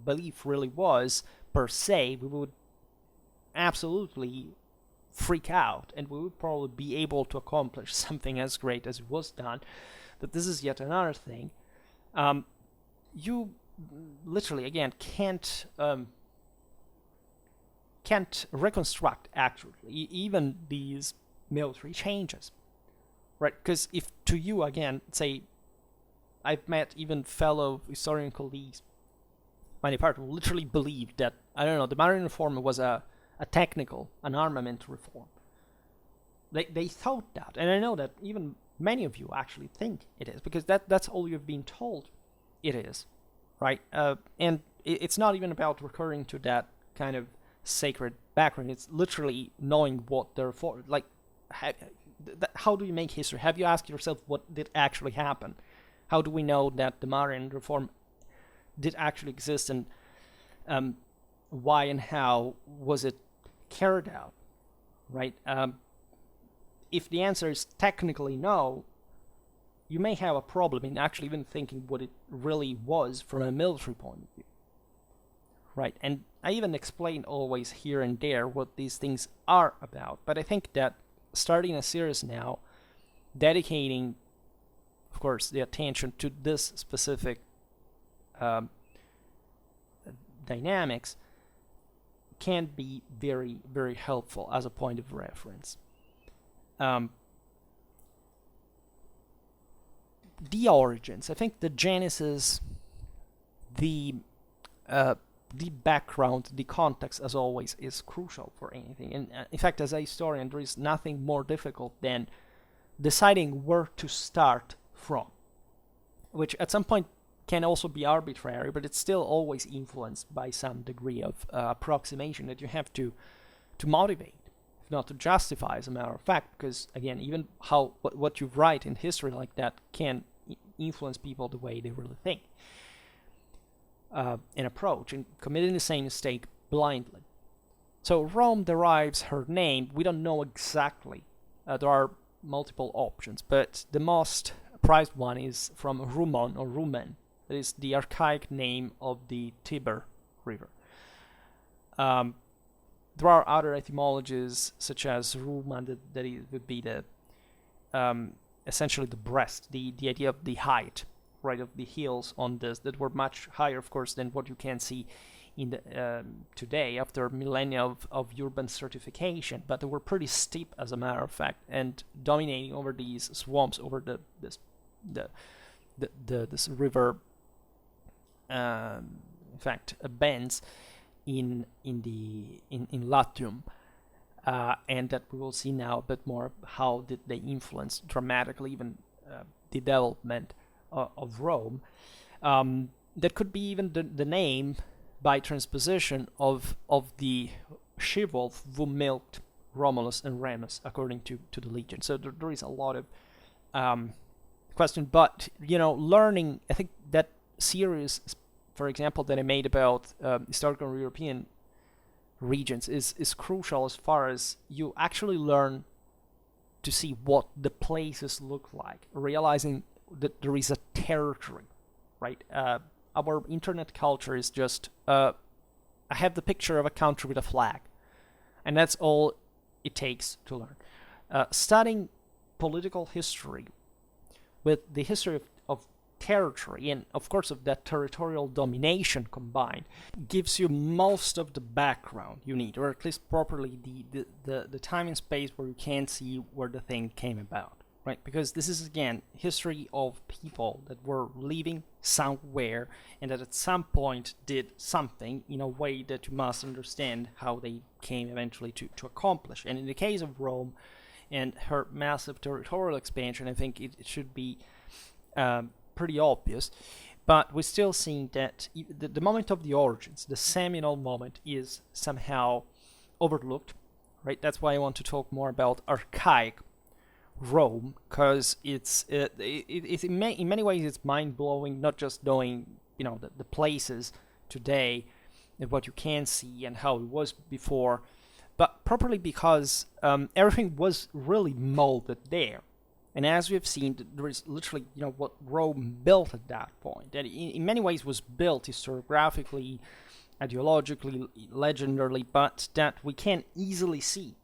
belief really was per se, we would absolutely freak out, and we would probably be able to accomplish something as great as it was done. But this is yet another thing. You literally, again, can't reconstruct accurately even these military changes, right? Because if to you, again, say, I've met even fellow historian colleagues, my department literally believed that, I don't know, the Marian reform was an armament reform. They thought that, and I know that even many of you actually think it is, because that's all you've been told it is, right? And it's not even about recurring to that kind of sacred background. It's literally knowing what the reform, like, how do you make history? Have you asked yourself what did actually happen? How do we know that the Marian reform did actually exist, and why and how was it carried out, right? If the answer is technically no, you may have a problem in actually even thinking what it really was from a military point of view, right? And I even explain always here and there what these things are about, but I think that starting a series now, dedicating, of course, the attention to this specific dynamics can be very, very helpful as a point of reference. The origins, I think the genesis, the background, the context, as always, is crucial for anything. And in fact, as a historian, there is nothing more difficult than deciding where to start from, which at some point can also be arbitrary, but it's still always influenced by some degree of approximation that you have to motivate, if not to justify, as a matter of fact, because again, even what you write in history like that can influence people the way they really think and approach, and committing the same mistake blindly. So Rome derives her name. We don't know exactly. There are multiple options, but the most prized one is from Rumon or Rumen. That is the archaic name of the Tiber River. There are other etymologies, such as Ruman, that it would be the essentially the breast, the idea of the height, right, of the hills on this, that were much higher, of course, than what you can see in the today after millennia of urban certification, but they were pretty steep, as a matter of fact, and dominating over these swamps, over this river. In fact, bends in Latium, and that we will see now a bit more how did they influence dramatically even the development of Rome. That could be even the name by transposition of the she-wolf who milked Romulus and Remus, according to the legend. So there is a lot of question, but learning, I think that series, for example, that I made about historical European regions is crucial, as far as you actually learn to see what the places look like, realizing that there is a territory, right? Our internet culture is just, I have the picture of a country with a flag, and that's all it takes to learn. Studying political history with the history of territory, and of course of that territorial domination combined, gives you most of the background you need, or at least properly the time and space where you can see where the thing came about, right? Because this is, again, history of people that were living somewhere and that at some point did something in a way that you must understand how they came eventually to accomplish. And in the case of Rome and her massive territorial expansion, I think it should be pretty obvious, but we're still seeing that the moment of the origins, the seminal moment, is somehow overlooked, right? That's why I want to talk more about archaic Rome, because it's in many ways it's mind-blowing, not just knowing the places today and what you can see and how it was before, but properly because everything was really molded there. And as we have seen, there is literally, what Rome built at that point. And in many ways was built historiographically, ideologically, legendarily, but that we can easily see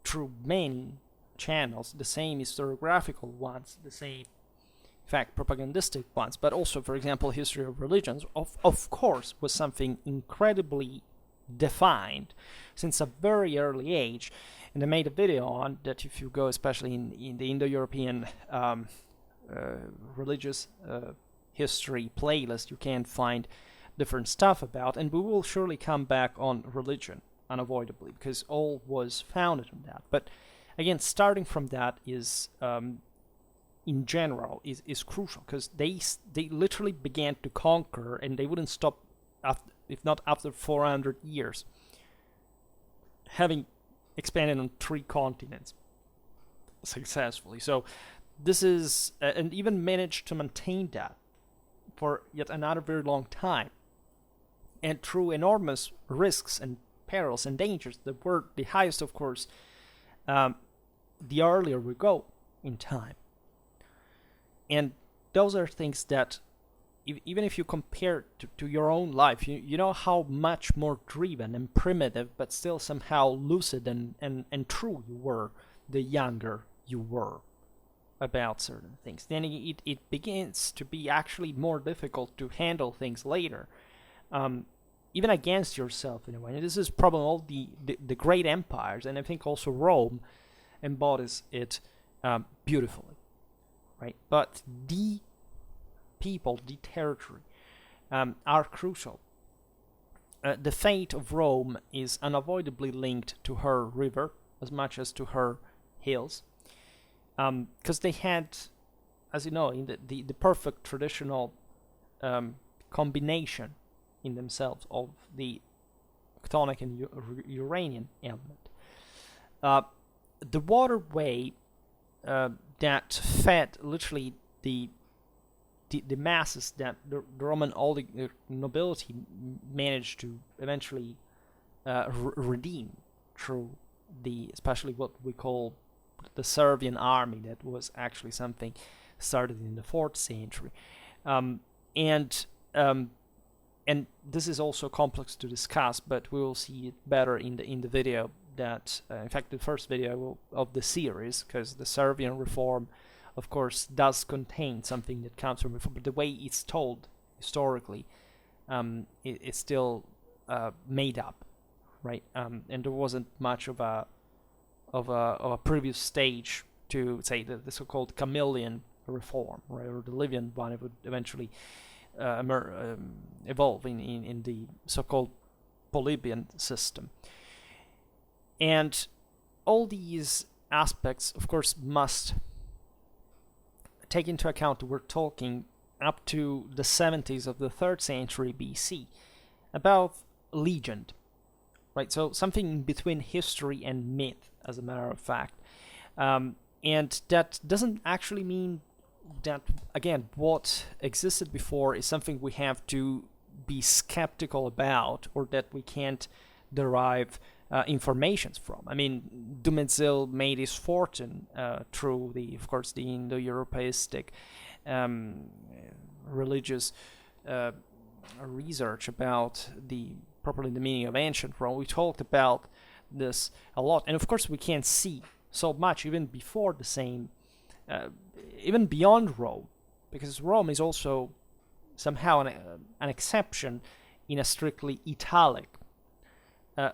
through many channels, the same historiographical ones, the same, in fact, propagandistic ones, but also, for example, history of religions, of course, was something incredibly defined since a very early age. And I made a video on that. If you go especially in the Indo-European religious history playlist, you can find different stuff about, and we will surely come back on religion unavoidably, because all was founded on that. But again, starting from that is in general is crucial, because they literally began to conquer, and they wouldn't stop if not after 400 years, having expanded on 3 continents successfully. So this is and even managed to maintain that for yet another very long time, and through enormous risks and perils and dangers that were the highest, of course, the earlier we go in time. And those are things that even if you compare to your own life, you know how much more driven and primitive, but still somehow lucid and true you were the younger you were about certain things. Then it begins to be actually more difficult to handle things later, even against yourself in a way. And this is probably all the great empires, and I think also Rome embodies it beautifully, right? But the people, the territory, are crucial. The fate of Rome is unavoidably linked to her river as much as to her hills, because they had, as you know, in the perfect traditional combination in themselves of the Chthonic and Uranian element. The waterway that fed literally the masses that the Roman nobility managed to eventually redeem through especially what we call the Servian army, that was actually something started in the 4th century. And this is also complex to discuss, but we will see it better in the video that, in fact, the first video of the series, because the Servian reform, of course, does contain something that comes from reform, but the way it's told historically, it's still made up, right? And there wasn't much of a previous stage to say the so-called Camillian reform, right, or the Livian one. It would eventually evolve in the so-called Polybian system. And all these aspects, of course, must take into account that we're talking up to the 70s of the 3rd century BC about legend, right? So something between history and myth, as a matter of fact. And that doesn't actually mean that, again, what existed before is something we have to be skeptical about, or that we can't derive informations from. I mean, Dumézil made his fortune through of course, the Indo-Europeistic religious research about properly the meaning of ancient Rome. We talked about this a lot, and of course we can't see so much even before the same, even beyond Rome, because Rome is also somehow an exception in a strictly Italic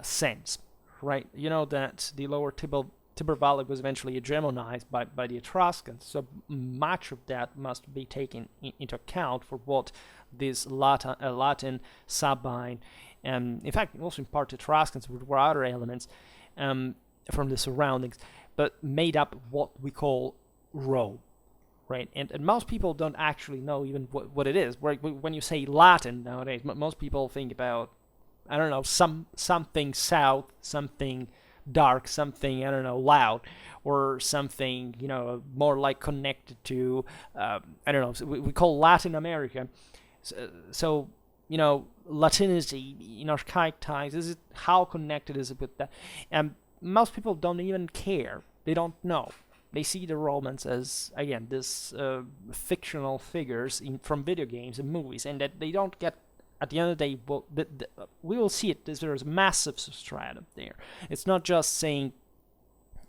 sense, right? You know that the lower Tiber Valley was eventually hegemonized by the Etruscans, so much of that must be taken into account for what this Latin, Sabine, and in fact also in part Etruscans were other elements from the surroundings, but made up what we call Rome, right? And most people don't actually know even what it is. When you say Latin nowadays, most people think about, I don't know, something south, something dark, something, I don't know, loud, or something, more like connected to, I don't know, so we call Latin America. So Latinity in archaic times, how connected is it with that? most people don't even care. They don't know. They see the Romans as, again, this fictional figures from video games and movies, and that they don't get, at the end of the day, well, we will see it. There's a massive substratum there. It's not just saying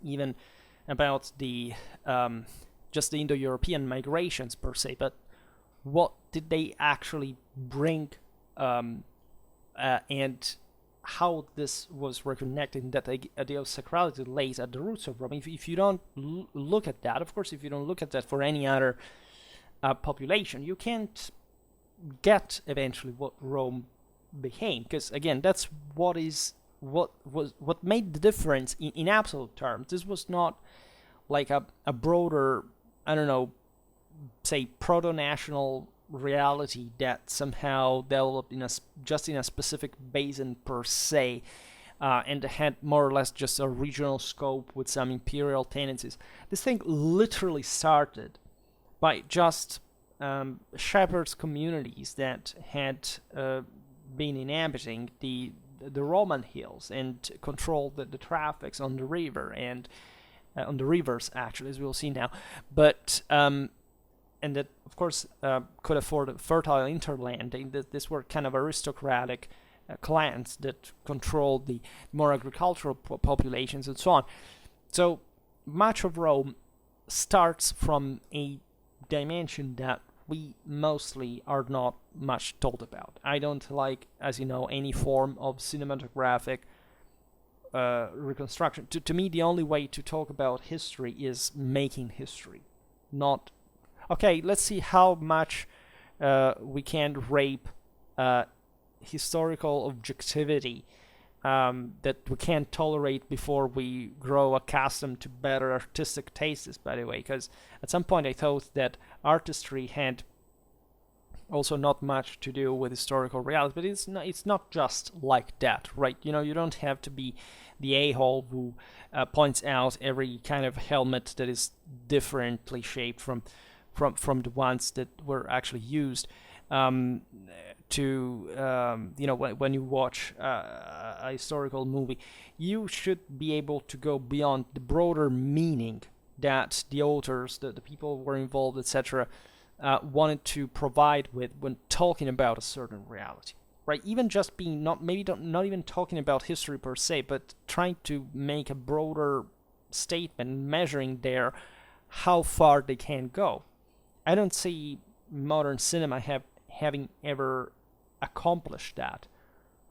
even about the just the Indo-European migrations per se, but what did they actually bring, and how this was reconnected, and that the idea of sacrality lays at the roots of Rome. If you don't look at that, of course, if you don't look at that for any other population, you can't get eventually what Rome became, because again, that's what made the difference in absolute terms. This was not like a broader, I don't know, say proto-national reality that somehow developed just in a specific basin per se, and had more or less just a regional scope with some imperial tendencies. This thing literally started by just shepherds communities that had been inhabiting the Roman hills and controlled the traffics on the river and on the rivers, actually, as we'll see now. But and that, of course, could afford a fertile hinterland. These were kind of aristocratic clans that controlled the more agricultural populations and so on. So much of Rome starts from a dimension that we mostly are not much told about. I don't like, as you know, any form of cinematographic reconstruction. To me, the only way to talk about history is making history, not okay, let's see how much we can rape historical objectivity that we can't tolerate before we grow accustomed to better artistic tastes, by the way, because at some point I thought that artistry had also not much to do with historical reality, but it's not just like that, right? You know, you don't have to be the a-hole who points out every kind of helmet that is differently shaped from the ones that were actually used, to when you watch a historical movie, you should be able to go beyond the broader meaning that the authors, the people who were involved, etc., wanted to provide with when talking about a certain reality, right? Even just being not even talking about history per se, but trying to make a broader statement, measuring there how far they can go. I don't see modern cinema having ever accomplished that,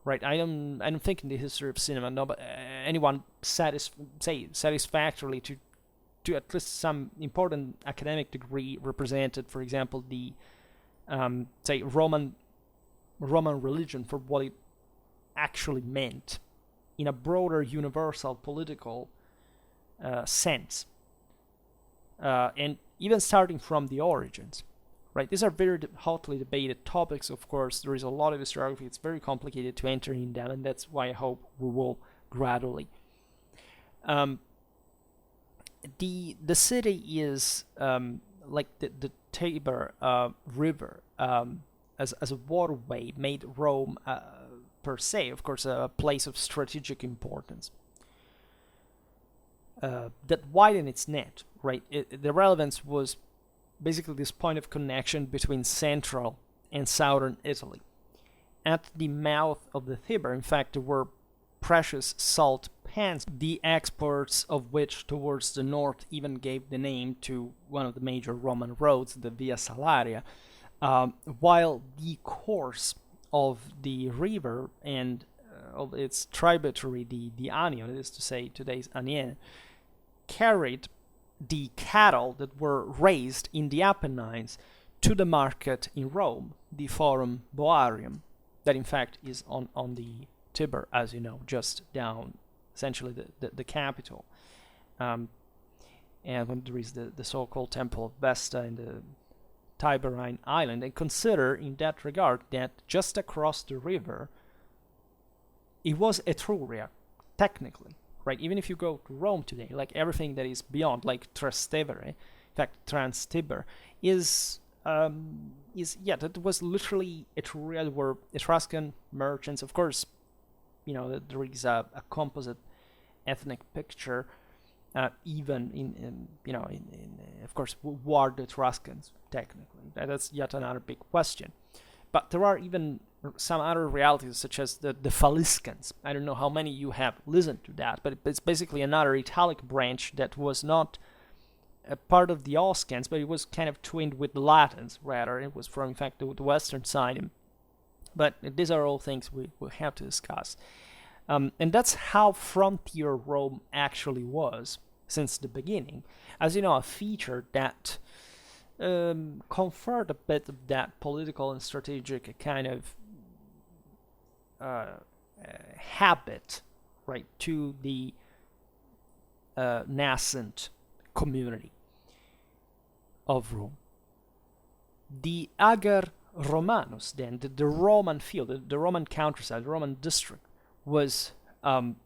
right? I don't think in the history of cinema, anyone satisfactorily to at least some important academic degree represented, for example, the say Roman religion for what it actually meant in a broader universal political sense, and even starting from the origins, right? These are very hotly debated topics, of course. There is a lot of historiography. It's very complicated to enter in them, and that's why I hope we will gradually. The city is like the Tiber River as a waterway made Rome per se, of course, a place of strategic importance. That widened its net, right? The relevance was basically this point of connection between central and southern Italy. At the mouth of the Tiber, in fact, there were precious salt pans, the exports of which towards the north even gave the name to one of the major Roman roads, the Via Salaria, while the course of the river and of its tributary, the Anio, that is to say today's Aniene, carried the cattle that were raised in the Apennines to the market in Rome, the Forum Boarium, that in fact is on the Tiber, as you know, just down essentially the capital. And when there is the so-called Temple of Vesta in the Tiberine island, and consider in that regard that just across the river it was Etruria, technically, right? Even if you go to Rome today, like everything that is beyond, like Trastevere, in fact Trans-Tiber, that was literally Etruria. There were Etruscan merchants, of course. You know, there is a composite ethnic picture, even in of course, who are the Etruscans technically? That's yet another big question. But there are even some other realities, such as the Faliscans. I don't know how many you have listened to that, but it's basically another Italic branch that was not a part of the Oscans, but it was kind of twinned with the Latins, rather. It was from, in fact, the western side. But these are all things we will have to discuss. And that's how frontier Rome actually was since the beginning. As you know, a feature that conferred a bit of that political and strategic kind of habit, right, to the nascent community of Rome. The Ager Romanus, then, the Roman field, the Roman countryside, the Roman district, was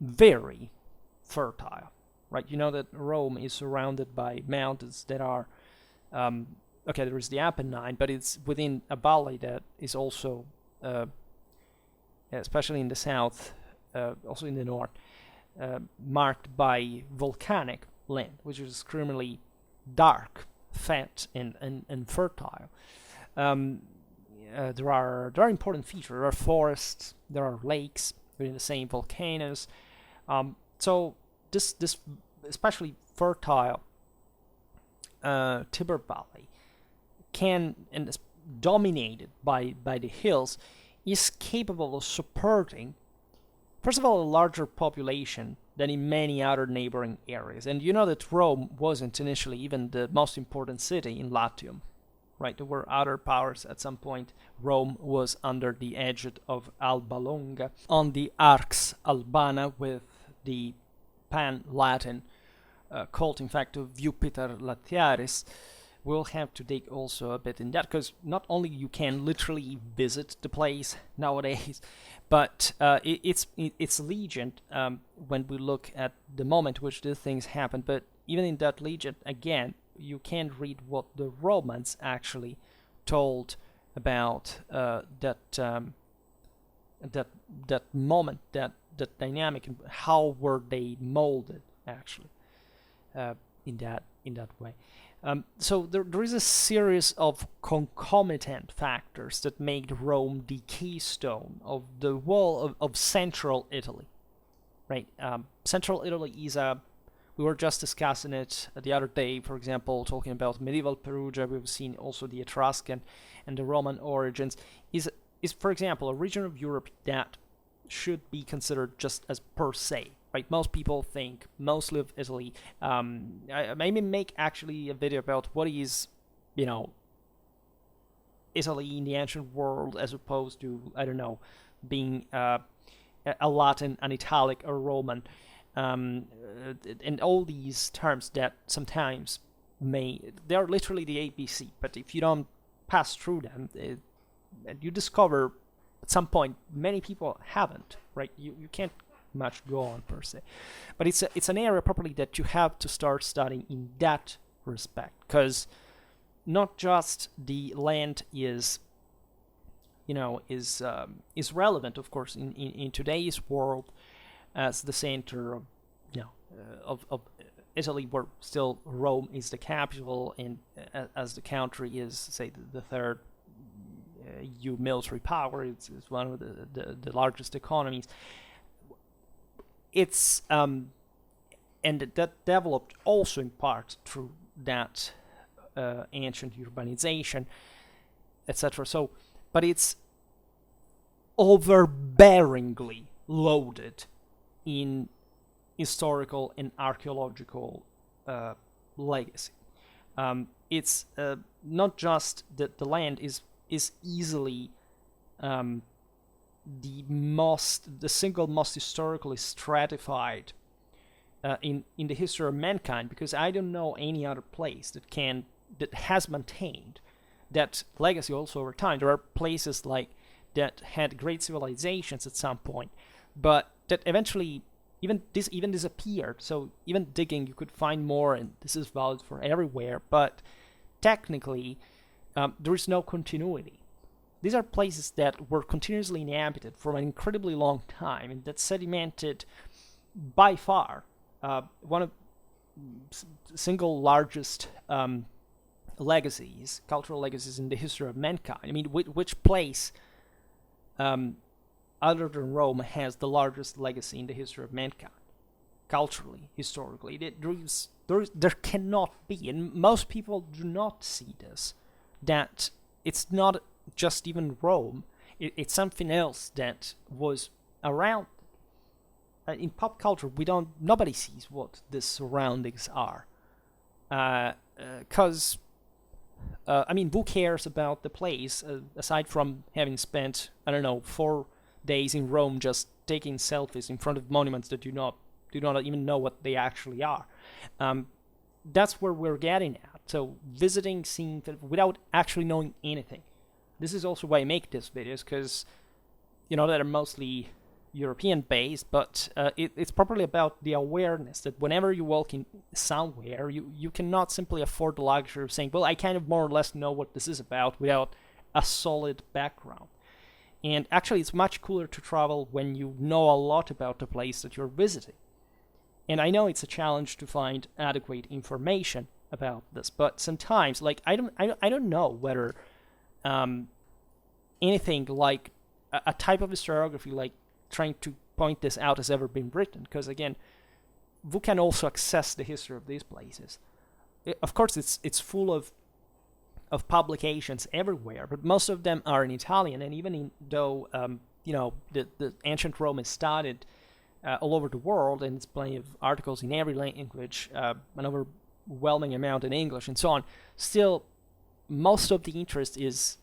very fertile, right? You know that Rome is surrounded by mountains that are, okay, there is the Apennine, but it's within a valley that is also, especially in the south, also in the north, marked by volcanic land, which is extremely dark, fat, and fertile. There are important features. There are forests, there are lakes within the same volcanoes. So this especially fertile Tiber Valley and is dominated by the hills, is capable of supporting, first of all, a larger population than in many other neighboring areas. And you know that Rome wasn't initially even the most important city in Latium, right? There were other powers at some point. Rome was under the aegis of Alba Longa on the Arx Albana, with the Pan-Latin cult, in fact, of Jupiter Latiaris. We'll have to dig also a bit in that, because not only you can literally visit the place nowadays, but it's legend when we look at the moment which these things happen. But even in that legend, again, you can read what the Romans actually told about that moment, that dynamic, and how were they molded actually in that way. So there is a series of concomitant factors that made Rome the keystone of the wall of central Italy, right? Central Italy is we were just discussing it the other day, for example, talking about medieval Perugia. We've seen also the Etruscan and the Roman origins. Is for example, a region of Europe that should be considered just as per se, right? Most people think mostly of Italy. I maybe make actually a video about what is, Italy in the ancient world, as opposed to, I don't know, being a Latin, an Italic, or Roman, and all these terms that sometimes they are literally the ABC, but if you don't pass through them, you discover at some point many people haven't, right? You can't much go on per se, but it's an area properly that you have to start studying in that respect, because not just the land is relevant, of course, in today's world as the center of Italy, where still Rome is the capital, and as the country is, say, the third EU military power. It's one of the largest economies. It's and that developed also in part through that ancient urbanization, etc. So, but it's overbearingly loaded in historical and archaeological legacy. It's not just that the land is easily the single most historically stratified in the history of mankind, because I don't know any other place that has maintained that legacy also over time. There are places like that had great civilizations at some point, but that eventually even disappeared. So even digging, you could find more, and this is valid for everywhere, but technically there is no continuity. These are places that were continuously inhabited for an incredibly long time, and that sedimented by far one of single largest legacies, cultural legacies in the history of mankind. I mean, which place other than Rome has the largest legacy in the history of mankind, culturally, historically? There cannot be, and most people do not see this, that it's not just even Rome, it's something else that was around. In pop culture, nobody sees what the surroundings are. Because, I mean, who cares about the place, aside from having spent, I don't know, 4 days in Rome just taking selfies in front of monuments that do not even know what they actually are. That's where we're getting at. So visiting, seeing, without actually knowing anything. This is also why I make these videos, because, they're mostly European based, but it's probably about the awareness that whenever you walk in somewhere, you cannot simply afford the luxury of saying, well, I kind of more or less know what this is about without a solid background. And actually, it's much cooler to travel when you know a lot about the place that you're visiting. And I know it's a challenge to find adequate information about this, but sometimes, like, I don't know whether anything like a type of historiography, like trying to point this out, has ever been written. Because again, who can also access the history of these places? Of course, it's full of publications everywhere, but most of them are in Italian. And even though the ancient Rome is studied all over the world, and it's plenty of articles in every language, an overwhelming amount in English, and so on, still most of the interest is,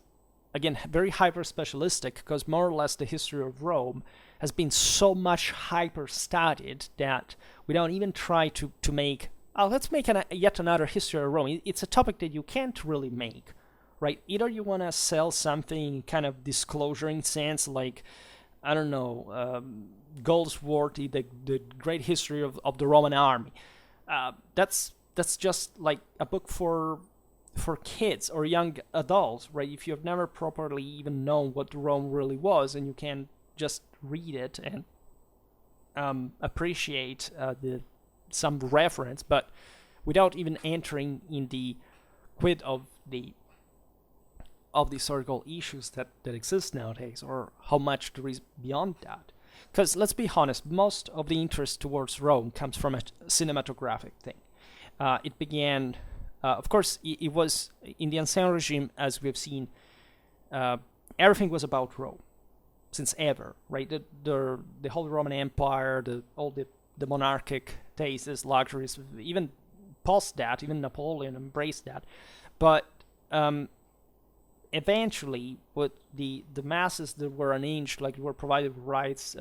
again, very hyper-specialistic, because more or less the history of Rome has been so much hyper-studied that we don't even try to make, let's make yet another history of Rome. It's a topic that you can't really make, right? Either you want to sell something kind of disclosure sense, like, I don't know, Goldsworthy, the great history of the Roman army. That's just like a book for kids or young adults, right? If you have never properly even known what Rome really was, and you can just read it and appreciate some reference, but without even entering in the quid of the historical issues that exist nowadays, or how much there is beyond that. Because let's be honest, most of the interest towards Rome comes from a cinematographic thing. It began, of course, it was in the Ancien regime, as we've seen. Everything was about Rome since ever, right? The whole Roman Empire, all the monarchic tastes, luxuries, even post that, even Napoleon embraced that. But eventually, what the masses that were unhinged, like, were provided with rights,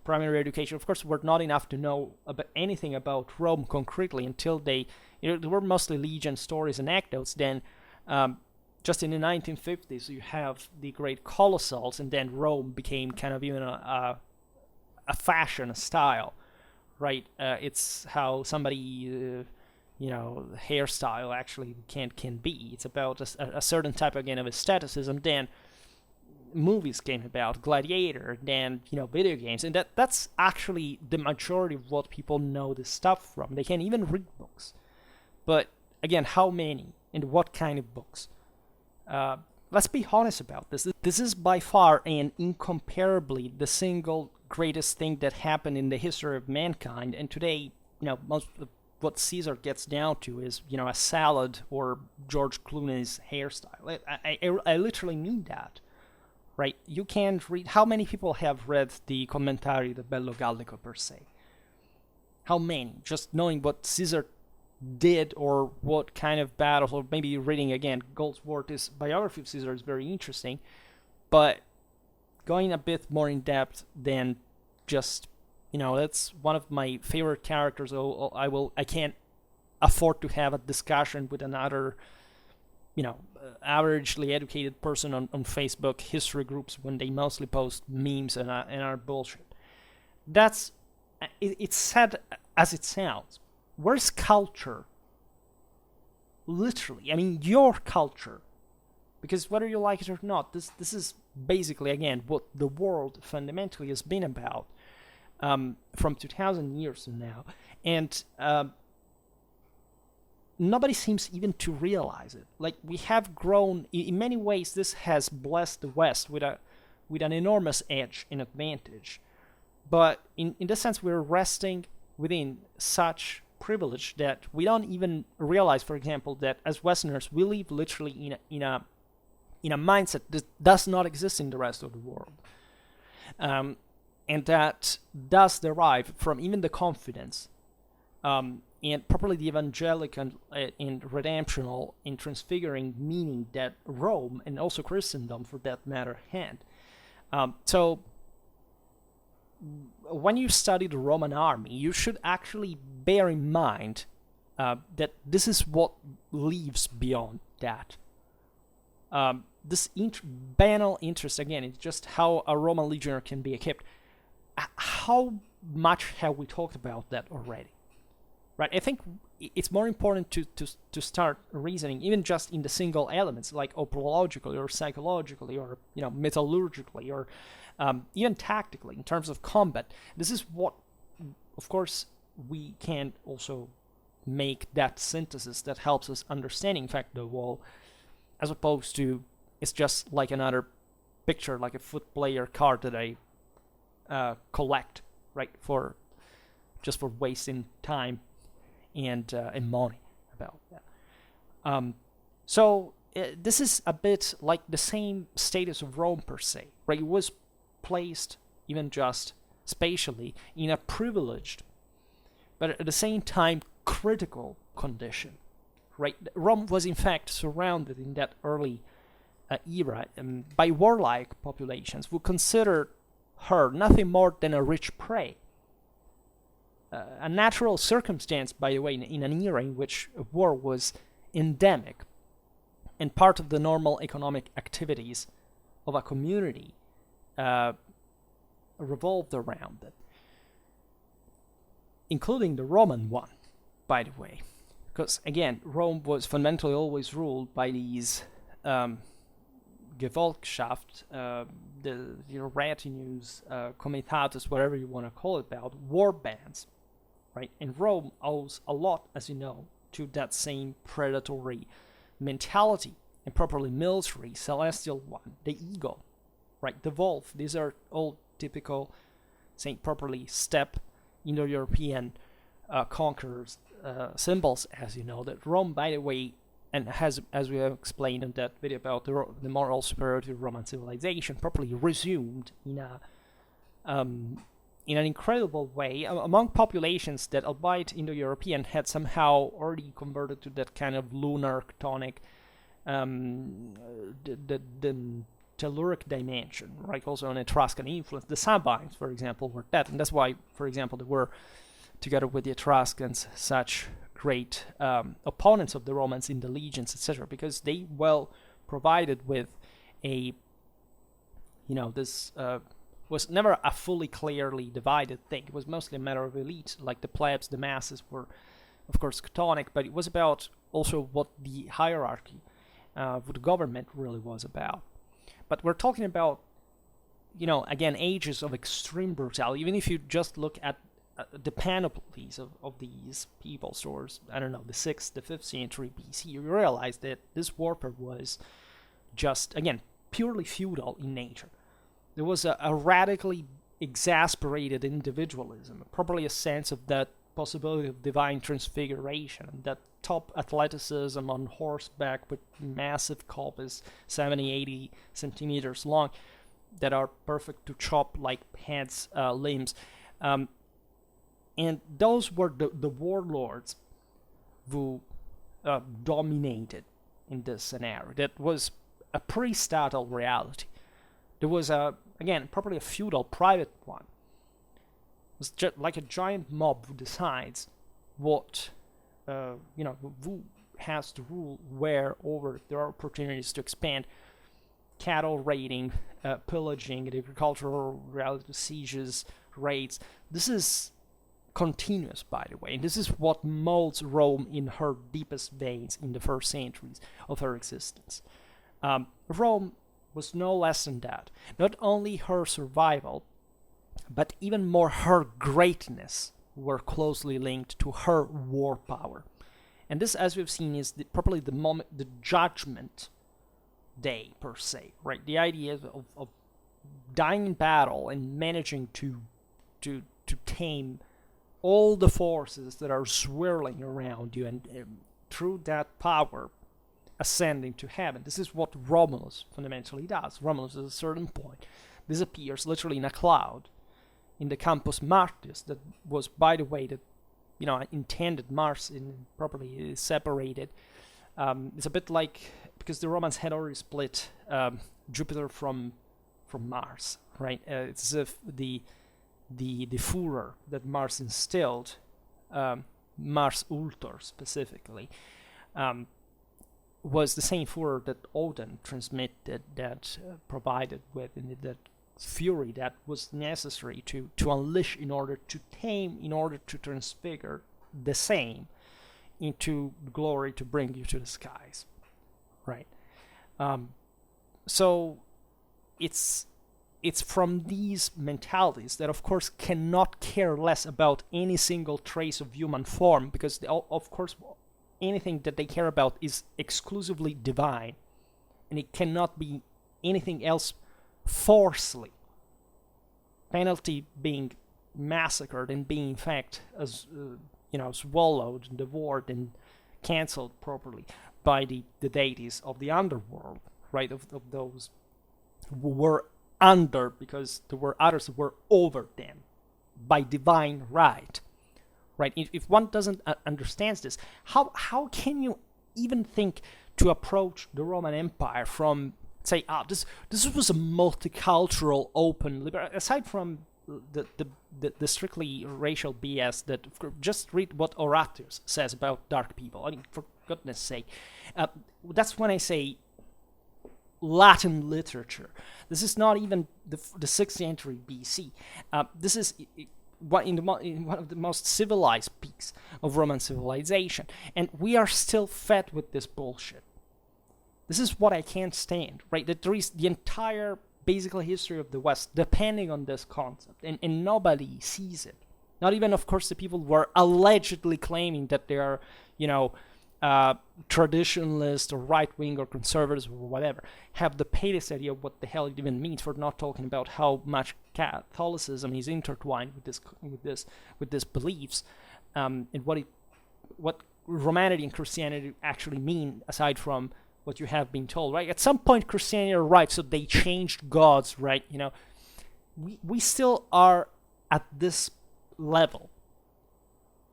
primary education, of course, were not enough to know about anything about Rome concretely until there were mostly legend stories and anecdotes. Then, just in the 1950s, you have the great colossals, and then Rome became kind of even a fashion, a style, right? It's how somebody hairstyle actually can be. It's about a certain type, again, of aestheticism. Then movies came about, Gladiator, then video games, and that's actually the majority of what people know this stuff from. They can even read books, but again, how many and what kind of books? Let's be honest about this. This is by far and incomparably the single greatest thing that happened in the history of mankind. And today, most of what Caesar gets down to is, a salad or George Clooney's hairstyle. I literally mean that, right? You can't read. How many people have read the Commentari del Bello Gallico per se? How many? Just knowing what Caesar did, or what kind of battles, or maybe reading, again, Goldsworthy's biography of Caesar is very interesting, but going a bit more in depth than just, that's one of my favorite characters. I can't afford to have a discussion with another, averagely educated person on Facebook history groups when they mostly post memes and are bullshit. It's sad as it sounds. Where's culture? Literally, I mean, your culture. Because whether you like it or not, this is basically, again, what the world fundamentally has been about. from 2,000 years to now, and nobody seems even to realize it. Like, we have grown in many ways. This has blessed the West with an enormous edge and advantage, but in this sense, we're resting within such privilege that we don't even realize, for example, that as Westerners we live literally in a mindset that does not exist in the rest of the world, and that does derive from even the confidence and properly the evangelical and redemptional and transfiguring meaning that Rome and also Christendom, for that matter, had. So when you study the Roman army, you should actually bear in mind that this is what lives beyond that. This banal interest, again, it's just how a Roman legionary can be equipped. How much have we talked about that already? Right? I think it's more important to start reasoning, even just in the single elements, like opologically or psychologically or metallurgically or even tactically in terms of combat. This is what, of course, we can also make that synthesis that helps us understand, in fact, the wall, as opposed to it's just like another picture, like a foot player card that I collect, right, for wasting time and money about that. So this is a bit like the same status of Rome per se, right? It was placed, even just spatially, in a privileged, but at the same time critical condition, right? Rome was in fact surrounded in that early era by warlike populations who considered her nothing more than a rich prey. A natural circumstance, by the way, in an era in which war was endemic and part of the normal economic activities of a community revolved around it, including the Roman one, by the way. Because, again, Rome was fundamentally always ruled by these Gefolgschaft, the retinues, comitatus, whatever you want to call it, about war bands, right? And Rome owes a lot, as you know, to that same predatory mentality and properly military celestial one, the eagle, right? The wolf. These are all typical, saying properly, steppe Indo-European conquerors symbols, as you know. That Rome, by the way, and has, as we have explained in that video about the moral superiority of Roman civilization, properly resumed in an incredible way among populations that, albeit Indo-European, had somehow already converted to that kind of lunar chthonic, the telluric dimension, right? Also an Etruscan influence. The Sabines, for example, were that, and that's why, for example, they were, together with the Etruscans, such great opponents of the Romans in the legions, etc., because they provided with a, this was never a fully clearly divided thing. It was mostly a matter of elite, like the plebs, the masses were, of course, chthonic, but it was about also what the hierarchy, what the government really was about. But we're talking about, again, ages of extreme brutality. Even if you just look at the panoplies of these peoples towards, I don't know, the 6th, the 5th century BC, you realize that this warfare was just, again, purely feudal in nature. There was a radically exasperated individualism, probably a sense of that possibility of divine transfiguration, that top athleticism on horseback with massive copes, 70, 80 centimeters long, that are perfect to chop like heads, limbs. And those were the warlords who dominated in this scenario. That was a pre-Aristotle reality. There was, again, probably a feudal private one. It was just like a giant mob who decides what, who has to rule where, over. There are opportunities to expand. Cattle raiding, pillaging, agricultural reality, sieges, raids. This is continuous, by the way, and this is what molds Rome in her deepest veins in the first centuries of her existence. Rome was no less than that. Not only her survival but even more her greatness were closely linked to her war power. And this, as we've seen, is probably the moment, the judgment day per se, right? The idea of dying in battle and managing to tame all the forces that are swirling around you, and through that power ascending to heaven. This is what Romulus fundamentally does. Romulus, at a certain point, disappears literally in a cloud in the Campus Martius, that was, by the way, that intended Mars properly separated. It's a bit like, because the Romans had already split Jupiter from Mars, right? It's as if the furor that Mars instilled, Mars Ultor specifically, was the same furor that Odin transmitted, that provided with, and that fury that was necessary to unleash in order to tame, in order to transfigure the same into glory, to bring you to the skies, right? So it's from these mentalities that, of course, cannot care less about any single trace of human form, because of course anything that they care about is exclusively divine, and it cannot be anything else forcefully. Penalty being massacred and being, in fact, as swallowed, devoured, and cancelled properly by the deities of the underworld, right? Of those who were under, because there were others who were over them by divine right, right? If one doesn't understand this, how can you even think to approach the Roman Empire from, say, this was a multicultural, open, liberal, aside from the strictly racial BS that, just read what Horatius says about dark people. I mean, for goodness sake. That's when I say Latin literature. This is not even the 6th century BC. This is in one of the most civilized peaks of Roman civilization. And we are still fed with this bullshit. This is what I can't stand, right? That there is the entire, basically, history of the West depending on this concept, and nobody sees it. Not even, of course, the people who are allegedly claiming that they are, traditionalist or right-wing or conservatives or whatever, have the palest idea of what the hell it even means, for not talking about how much Catholicism is intertwined with this beliefs, and what Romanity and Christianity actually mean, aside from what you have been told, right? At some point, Christianity arrived, so they changed gods, right? We still are at this level,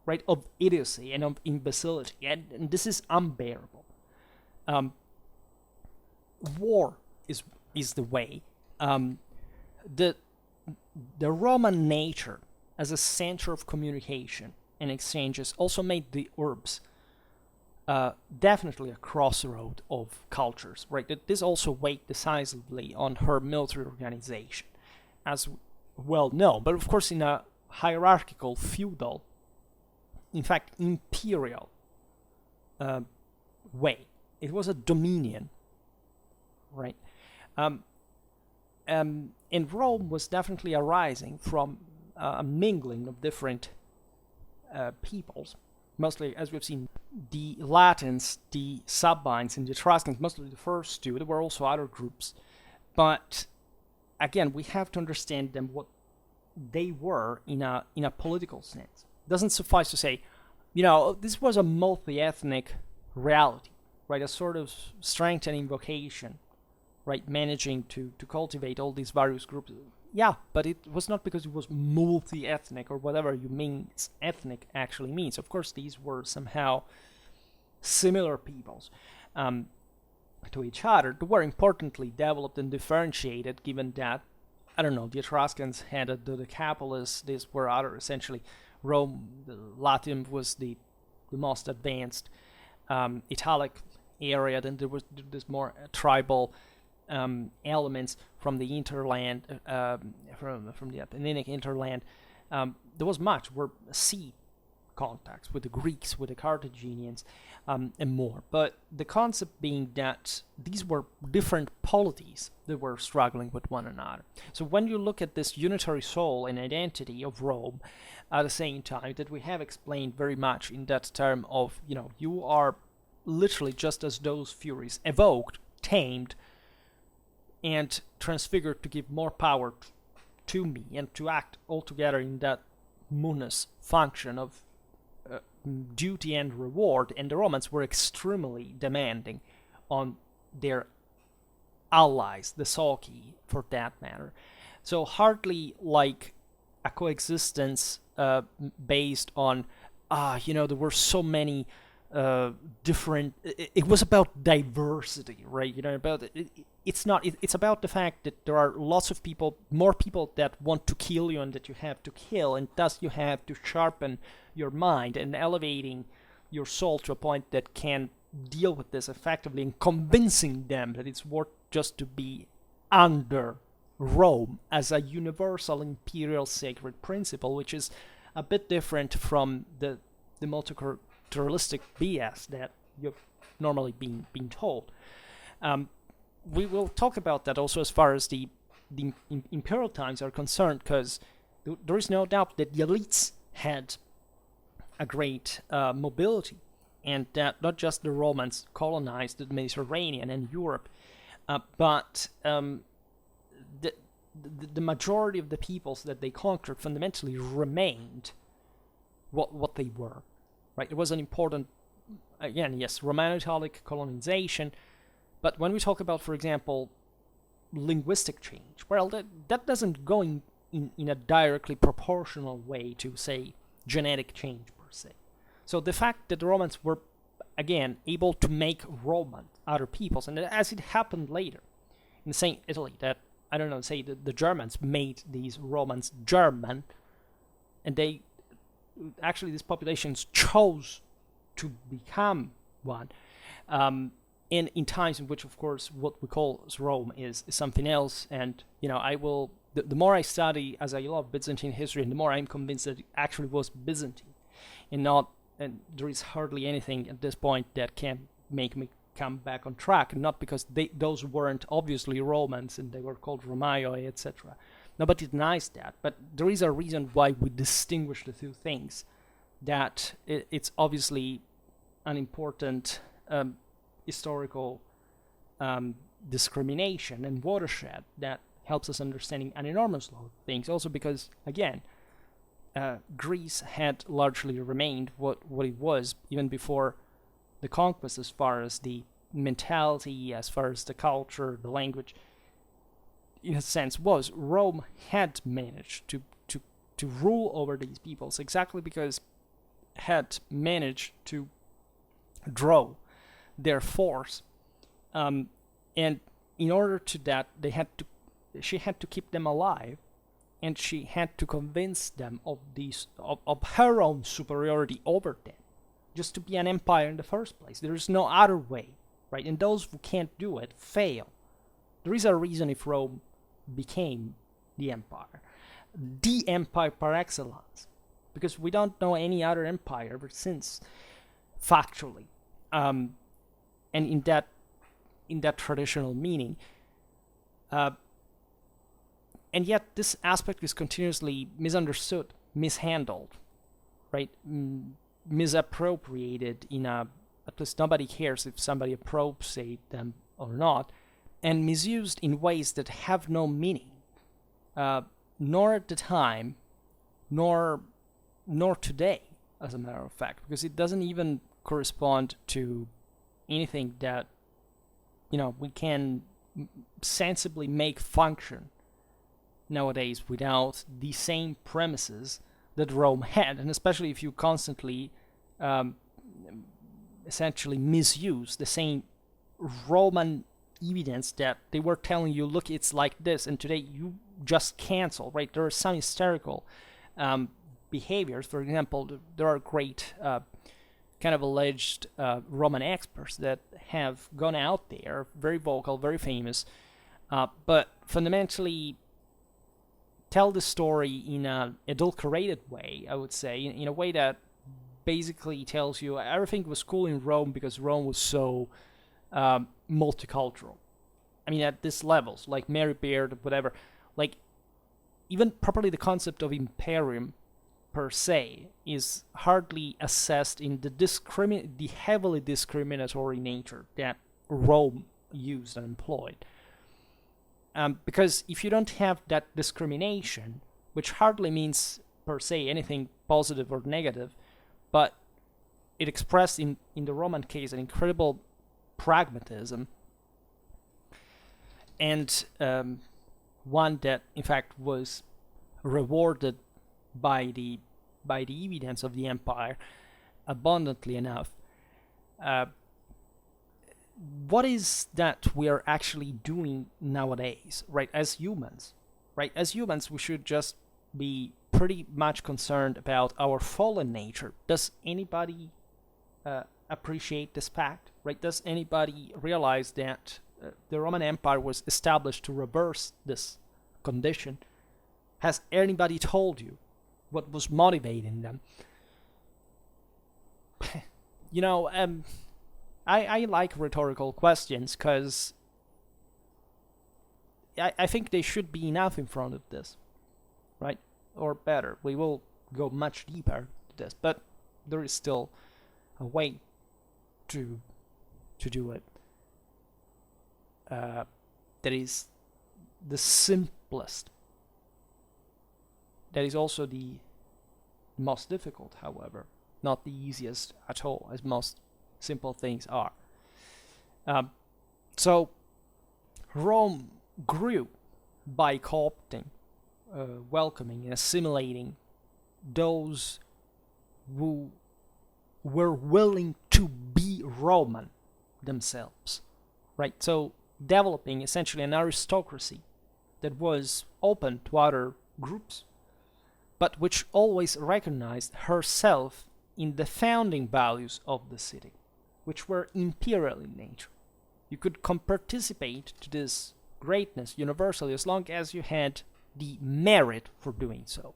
right, of idiocy and of imbecility, and this is unbearable. War is the way. The Roman nature as a center of communication and exchanges also made the urbs definitely a crossroad of cultures, right? This also weighed decisively on her military organization, as well known. But of course, in a hierarchical, feudal, in fact, imperial way. It was a dominion, right? And Rome was definitely arising from a mingling of different peoples. Mostly, as we've seen, the Latins, the Sabines, and the Etruscans, mostly the first two. There were also other groups. But again, we have to understand them, what they were in a political sense. It doesn't suffice to say, this was a multi-ethnic reality, right? A sort of strength and invocation, right? Managing to cultivate all these various groups. Yeah, but it was not because it was multi-ethnic or whatever ethnic actually means. Of course, these were somehow similar peoples to each other. They were importantly developed and differentiated, given that, the Etruscans had the Decapolis. These were other, essentially, Rome, the Latium was the most advanced Italic area. Then there was this more tribal elements from the interland, from the Apenninic interland. There was much where sea contacts with the Greeks, with the Carthaginians, and more. But the concept being that these were different polities that were struggling with one another. So when you look at this unitary soul and identity of Rome, at the same time that we have explained very much in that term of, you are literally just as those furies evoked, tamed, and transfigured to give more power to me and to act altogether in that munus function of duty and reward. And the Romans were extremely demanding on their allies, the Sulci, for that matter. So hardly like a coexistence based on, there were so many different. It was about diversity, right? It's not. It's about the fact that there are lots of people, more people that want to kill you and that you have to kill, and thus you have to sharpen your mind and elevating your soul to a point that can deal with this effectively and convincing them that it's worth just to be under Rome as a universal imperial sacred principle, which is a bit different from the multiculturalistic BS that you've normally been told. We will talk about that also as far as the imperial times are concerned, because there is no doubt that the elites had a great mobility, and that not just the Romans colonized the Mediterranean and Europe, but the majority of the peoples that they conquered fundamentally remained what they were, right? It was an important, again, yes, Romano-Italic colonization, but when we talk about, for example, linguistic change, well, that doesn't go in a directly proportional way to, say, genetic change per se. So the fact that the Romans were, again, able to make Roman other peoples, and as it happened later, in the same Italy, that, I don't know, say the Germans made these Romans German, and they, actually these populations chose to become one, in times in which, of course, what we call Rome is something else, and, I will, the more I study, as I love Byzantine history, and the more I'm convinced that it actually was Byzantine, and there is hardly anything at this point that can make me come back on track, not because those weren't obviously Romans and they were called Romaioi, etc. Nobody denies that, but there is a reason why we distinguish the two things, that it's obviously an important historical discrimination and watershed that helps us understanding an enormous lot of things, also because, again, Greece had largely remained what it was even before the conquest, as far as the mentality, as far as the culture, the language, in a sense, was. Rome had managed to rule over these peoples exactly because had managed to draw their force, and in order to that, she had to keep them alive, and she had to convince them of her own superiority over them, just to be an empire in the first place. There is no other way, right? And those who can't do it fail. There is a reason if Rome became the empire par excellence, because we don't know any other empire ever since, factually, and in that traditional meaning. And yet this aspect is continuously misunderstood, mishandled, right? Misappropriated at least nobody cares if somebody appropriates them or not, and misused in ways that have no meaning, nor at the time, nor today, as a matter of fact, because it doesn't even correspond to anything that, we can sensibly make function nowadays without the same premises that Rome had, and especially if you constantly essentially misuse the same Roman evidence that they were telling you, look, it's like this, and today you just cancel, right? There are some hysterical behaviors. For example, there are great kind of alleged Roman experts that have gone out there, very vocal, very famous, but fundamentally tell the story in an adulterated way, I would say, in a way that basically tells you everything was cool in Rome because Rome was so multicultural. I mean, at these levels, like Mary Beard, whatever, like even properly the concept of imperium per se is hardly assessed in the heavily discriminatory nature that Rome used and employed. Because if you don't have that discrimination, which hardly means per se anything positive or negative, but it expressed in the Roman case an incredible pragmatism, and one that in fact was rewarded by the evidence of the empire abundantly enough. What is that we are actually doing nowadays, right? As humans, right? As humans, we should just be pretty much concerned about our fallen nature. Does anybody appreciate this fact, right? Does anybody realize that the Roman Empire was established to reverse this condition? Has anybody told you what was motivating them? You know, I like rhetorical questions because I think they should be enough in front of this, right? Or better, we will go much deeper to this, but there is still a way to do it that is the simplest. That is also the most difficult, however, not the easiest at all, as most simple things are. So Rome grew by co-opting, welcoming, and assimilating those who were willing to be Roman themselves, right? So developing essentially an aristocracy that was open to other groups, but which always recognized herself in the founding values of the city, which were imperial in nature. You could participate to this greatness universally as long as you had the merit for doing so,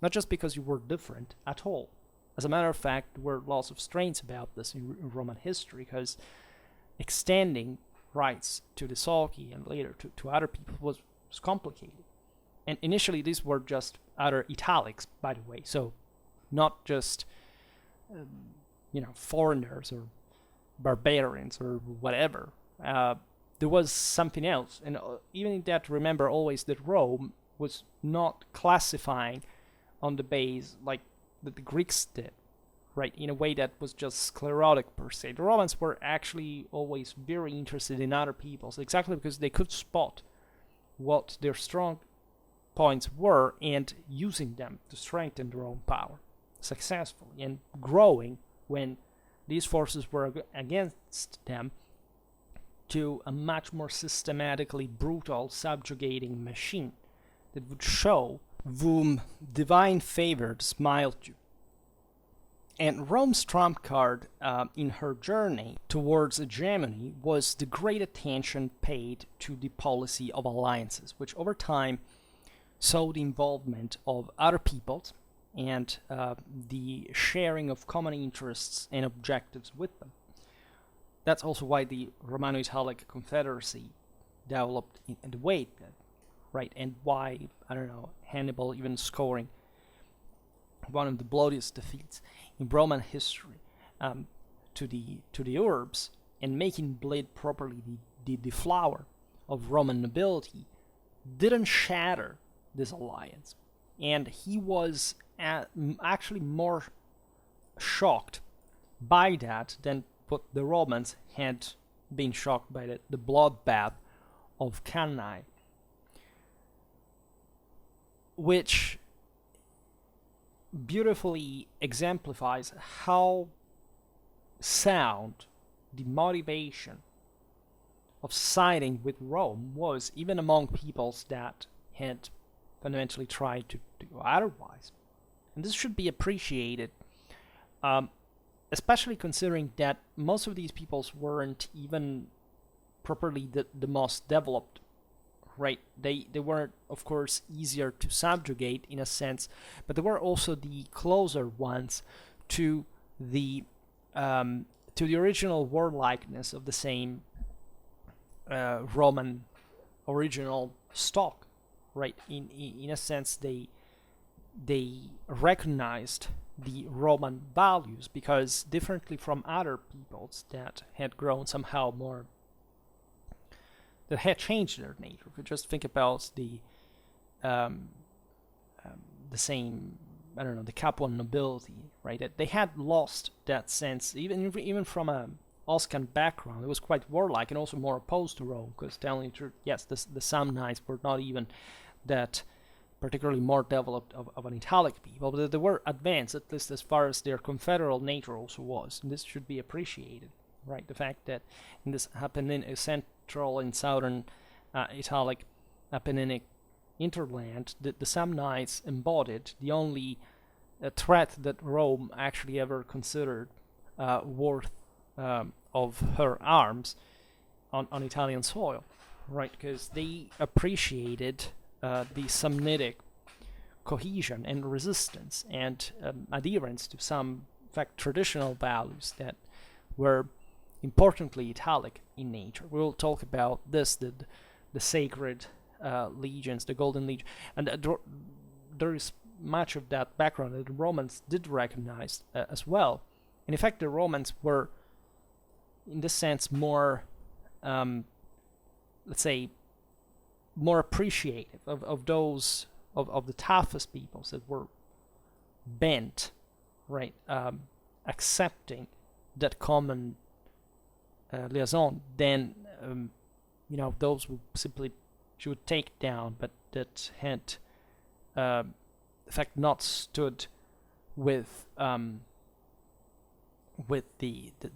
not just because you were different at all. As a matter of fact, there were lots of strains about this in Roman history, because extending rights to the Salci and later to other people was complicated. And initially these were just other italics, by the way, so not just foreigners or barbarians or whatever. There was something else, and even in that, remember always that Rome was not classifying on the base like that the Greeks did, right? In a way that was just sclerotic per se. The Romans were actually always very interested in other peoples, exactly because they could spot what their strong points were and using them to strengthen their own power successfully and growing when these forces were against them to a much more systematically brutal, subjugating machine that would show whom divine favored smiled to. And Rome's trump card in her journey towards hegemony was the great attention paid to the policy of alliances, which over time saw the involvement of other peoples and the sharing of common interests and objectives with them. That's also why the Romano-Italic Confederacy developed in the way it did, right? And why, Hannibal even scoring one of the bloodiest defeats in Roman history to the Urbs and making bleed properly the flower of Roman nobility didn't shatter this alliance. And he was actually more shocked by that than what the Romans had been shocked by the bloodbath of Cannae, which beautifully exemplifies how sound the motivation of siding with Rome was, even among peoples that had fundamentally tried to go otherwise. And this should be appreciated, especially considering that most of these peoples weren't even properly the most developed, right? They weren't, of course, easier to subjugate in a sense, but they were also the closer ones to the to the original warlikeness of the same Roman original stock, right? In a sense, they recognized the Roman values, because differently from other peoples that had grown somehow more, that had changed their nature. If you just think about the same, I don't know, the Capuan nobility, right? That they had lost that sense, even from a Oscan background. It was quite warlike and also more opposed to Rome, because telling the truth, yes, the Samnites were not even that particularly more developed of an Italic people, but they were advanced, at least as far as their confederal nature also was. And this should be appreciated, right? The fact that in this central and southern Italic Apenninic interland, the Samnites embodied the only threat that Rome actually ever considered worth of her arms on Italian soil, right? Because they appreciated the Samnitic cohesion and resistance and adherence to some, in fact, traditional values that were importantly Italic in nature. We'll talk about this, the sacred legions, the Golden Legion, and there is much of that background that the Romans did recognize as well. And in fact, the Romans were, in this sense, more, let's say, more appreciative of those of the toughest peoples that were bent, right, accepting that common liaison than those who simply she would take down, but that had in fact not stood with the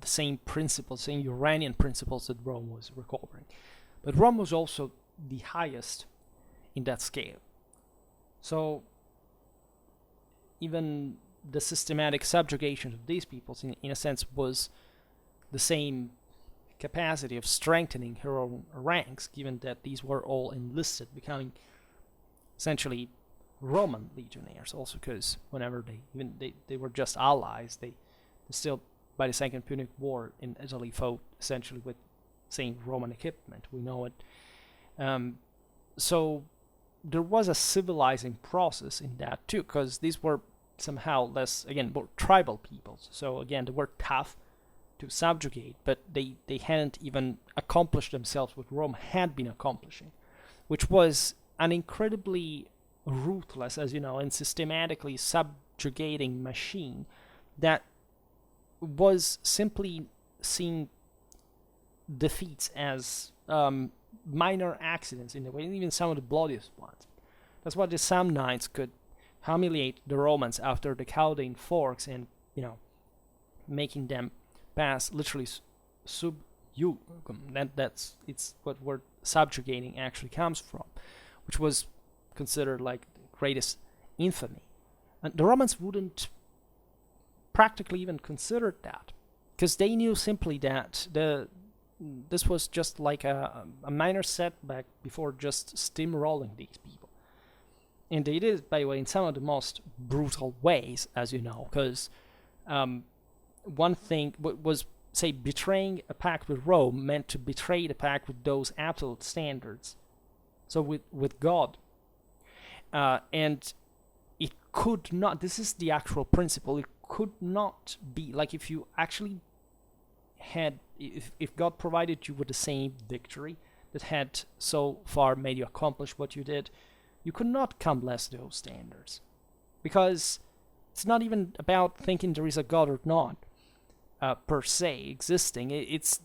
same principles, same Uranian principles that Rome was recovering. But Rome was also the highest in that scale. So even the systematic subjugation of these peoples, in a sense, was the same capacity of strengthening her own ranks, given that these were all enlisted, becoming essentially Roman legionnaires. Also, because whenever they were just allies, they still, by the Second Punic War in Italy, fought essentially with same Roman equipment. We know it. So there was a civilizing process in that too, because these were somehow less, again, more tribal peoples. So again, they were tough to subjugate, but they hadn't even accomplished themselves what Rome had been accomplishing, which was an incredibly ruthless, as you know, and systematically subjugating machine that was simply seeing defeats as minor accidents in a way, even some of the bloodiest ones. That's why the Samnites could humiliate the Romans after the Chaldean forks and, making them pass literally subjugum. It's what word subjugating actually comes from, which was considered like the greatest infamy. And the Romans wouldn't practically even consider that, because they knew simply that this was just like a minor setback before just steamrolling these people. And they did it, by the way, in some of the most brutal ways, as you know, because one thing was, say, betraying a pact with Rome meant to betray the pact with those absolute standards. So with God. And it could not, this is the actual principle, it could not be, like if you actually had, if God provided you with the same victory that had so far made you accomplish what you did, you could not come less to those standards. Because it's not even about thinking there is a God or not, per se, existing. It's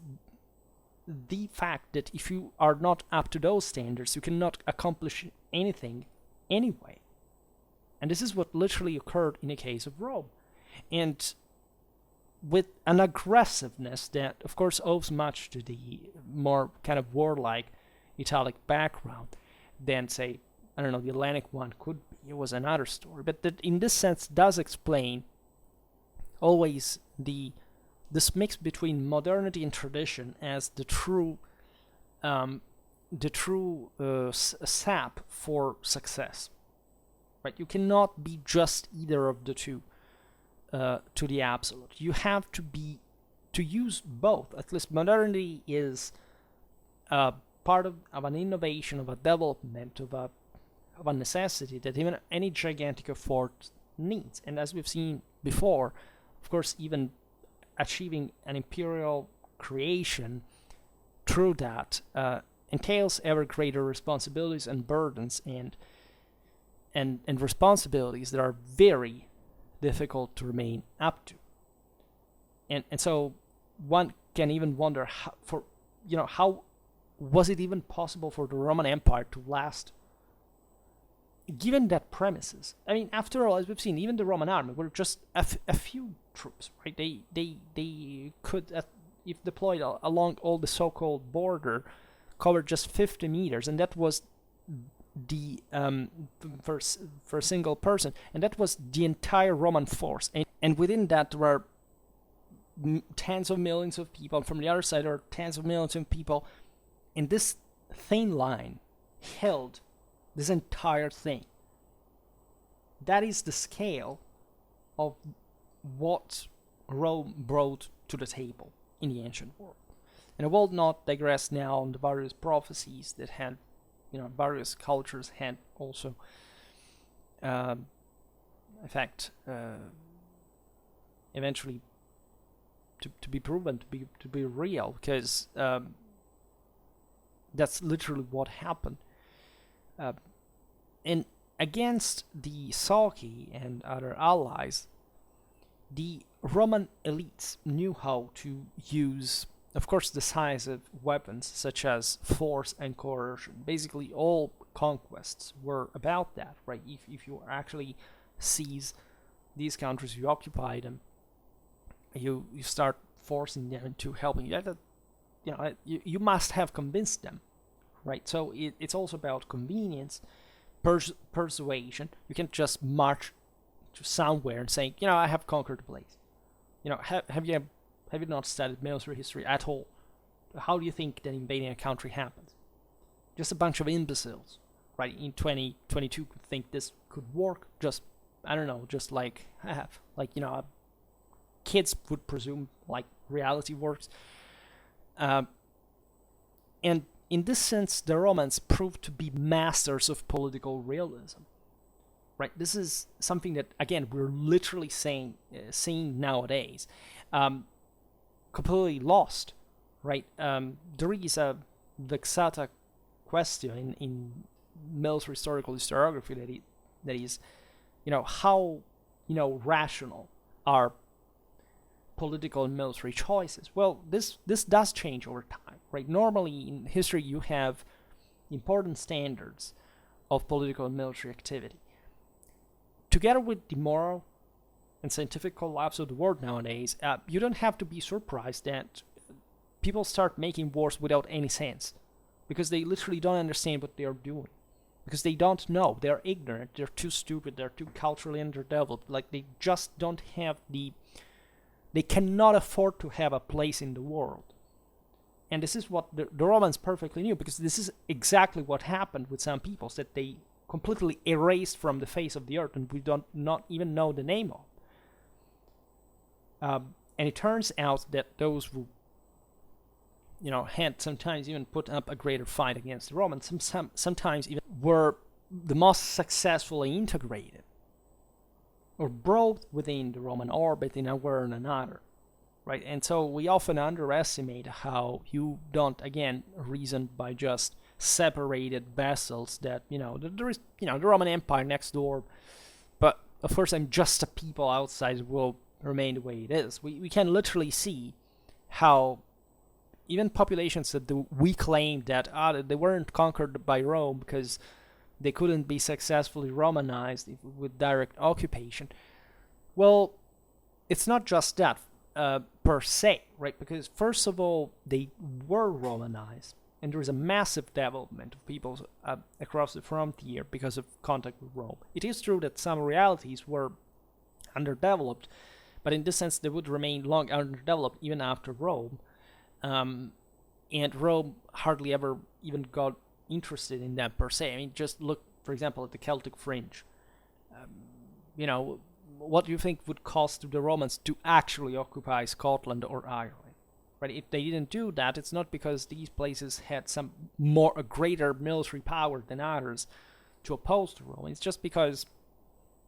the fact that if you are not up to those standards, you cannot accomplish anything anyway. And this is what literally occurred in the case of Rome. And with an aggressiveness that, of course, owes much to the more kind of warlike Italic background than, say, I don't know, the Hellenic one could be. It was another story. But that, in this sense, does explain always this mix between modernity and tradition as the true sap for success. Right? You cannot be just either of the two. to the absolute. You have to use both. At least modernity is part of an innovation, of a development, of a necessity that even any gigantic effort needs. And as we've seen before, of course, even achieving an imperial creation through that entails ever greater responsibilities and burdens and responsibilities that are very difficult to remain up to. And so one can even wonder how was it even possible for the Roman Empire to last given that premises? I mean, after all, as we've seen, even the Roman army were just a few troops, right? They could, if deployed along all the so-called border, cover just 50 meters, and that was the for a single person, and that was the entire Roman force. And within that, there were tens of millions of people. From the other side, there are tens of millions of people, and this thin line held this entire thing. That is the scale of what Rome brought to the table in the ancient world. And I will not digress now on the various prophecies that had, various cultures had also, eventually to be proven to be real, because that's literally what happened. And against the Selki and other allies, the Roman elites knew how to use, of course, decisive weapons such as force and coercion. Basically, all conquests were about that, right? If you actually seize these countries, you occupy them, you start forcing them into helping you. You must have convinced them, right? So it's also about convenience, persuasion. You can't just march to somewhere and say, I have conquered the place. Have you not studied military history at all? How do you think that invading a country happens? Just a bunch of imbeciles, right? In 2022 could think this could work. Just like kids would presume like reality works. And in this sense, the Romans proved to be masters of political realism, right? This is something that, again, we're literally seeing nowadays, completely lost, right? There is a vexata question in military historical historiography that is, how, rational are political and military choices. Well, this does change over time, right? Normally in history you have important standards of political and military activity. Together with the moral and scientific collapse of the world nowadays, you don't have to be surprised that people start making wars without any sense, because they literally don't understand what they are doing, because they don't know, they're ignorant, they're too stupid, they're too culturally underdeveloped, like they just don't have they cannot afford to have a place in the world. And this is what the Romans perfectly knew, because this is exactly what happened with some peoples that they completely erased from the face of the earth, and we don't not even know the name of. And it turns out that those who, had sometimes even put up a greater fight against the Romans, sometimes even were the most successfully integrated or brought within the Roman orbit in a way or another, right? And so we often underestimate how you don't, again, reason by just separated vessels that, there is, the Roman Empire next door, but of course I'm just a people outside will remain the way it is. We can literally see how even populations that we claim that they weren't conquered by Rome because they couldn't be successfully Romanized with direct occupation. Well, it's not just that per se, right? Because first of all, they were Romanized, and there is a massive development of peoples across the frontier because of contact with Rome. It is true that some realities were underdeveloped, but in this sense, they would remain long underdeveloped even after Rome. And Rome hardly ever even got interested in that per se. I mean, just look, for example, at the Celtic fringe. what do you think would cost the Romans to actually occupy Scotland or Ireland? Right? If they didn't do that, it's not because these places had a greater military power than others to oppose the Romans. It's just because,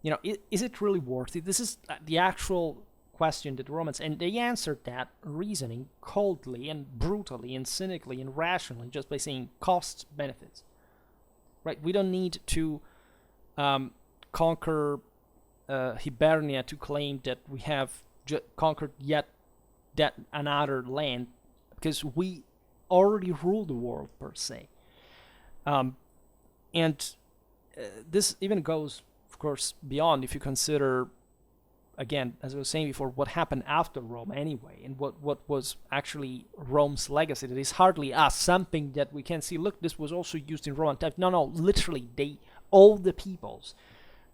is it really worth it? This is the actual question that the Romans, and they answered that reasoning coldly and brutally and cynically and rationally, just by saying costs, benefits. Right? We don't need to conquer Hibernia to claim that we have conquered yet that another land, because we already rule the world per se. And this even goes, of course, beyond, if you consider, again, as I was saying before, what happened after Rome anyway, and what was actually Rome's legacy. That is hardly something that we can see. Look, this was also used in Roman times. No, literally, all the peoples.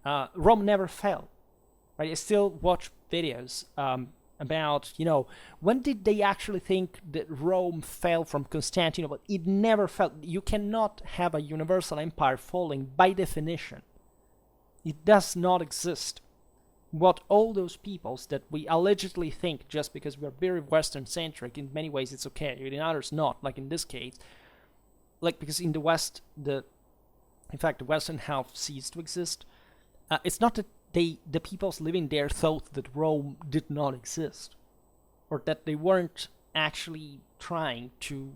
Rome never fell. Right? I still watch videos about, when did they actually think that Rome fell from Constantinople? It never fell. You cannot have a universal empire falling by definition. It does not exist. What all those peoples that we allegedly think, just because we are very Western-centric, in many ways it's okay, in others not, like in this case, because in the West, the Western half ceased to exist. It's not that the peoples living there thought that Rome did not exist, or that they weren't actually trying to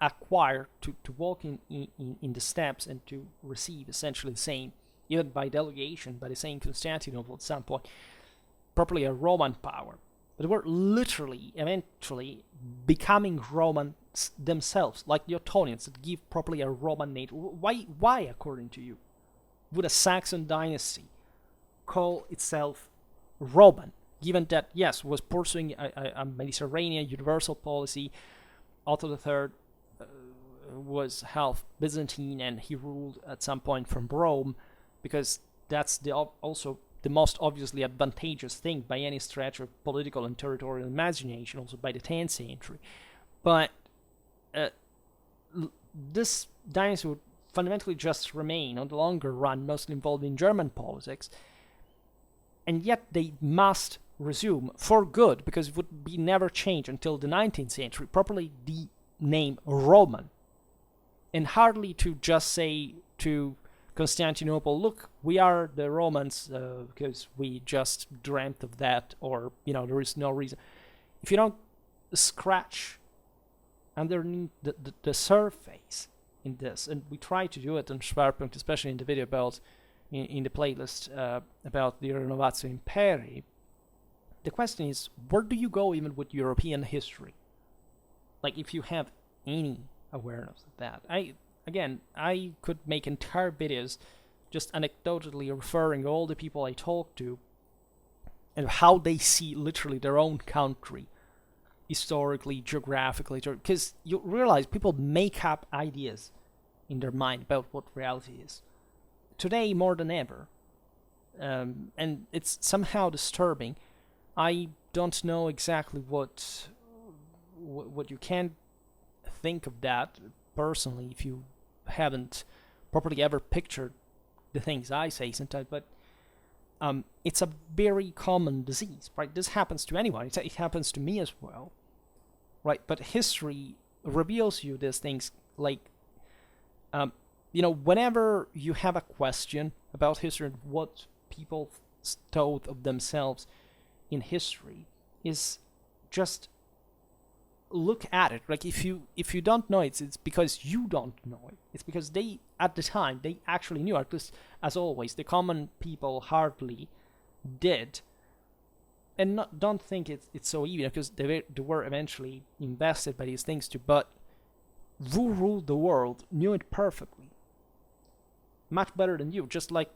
acquire, to walk in the steps and to receive essentially the same, even by delegation, by the same Constantinople at some point, properly a Roman power. But they were literally, eventually, becoming Romans themselves, like the Ottonians, that give properly a Roman name. Why, according to you, would a Saxon dynasty call itself Roman, given that, yes, was pursuing a Mediterranean universal policy? Otto III was half Byzantine, and he ruled at some point from Rome, because that's also the most obviously advantageous thing by any stretch of political and territorial imagination, also by the 10th century. But this dynasty would fundamentally just remain, on the longer run, mostly involved in German politics, and yet they must resume, for good, because it would be never changed until the 19th century, properly the name Roman, and hardly to just say to Constantinople, look, we are the Romans because we just dreamt of that, or, there is no reason. If you don't scratch underneath the surface in this, and we try to do it on Schwerpunkt, especially in the video about, in the playlist about the Renovatio Imperii, the question is, where do you go even with European history? Like, if you have any awareness of that. I could make entire videos just anecdotally referring all the people I talk to and how they see literally their own country, historically, geographically, because you realize people make up ideas in their mind about what reality is. Today, more than ever. And it's somehow disturbing. I don't know exactly what you can think of that personally, if you haven't properly ever pictured the things I say sometimes, but it's a very common disease, right? This happens to anyone. It happens to me as well, right? But history reveals you these things, like, whenever you have a question about history and what people thought of themselves in history, is just look at it. Like, if you don't know it, it's because you don't know it. It's because they, at the time, they actually knew. At least, as always, the common people hardly did. And don't think it's so easy, because they were eventually invested by these things too. But who ruled the world knew it perfectly, much better than you, just like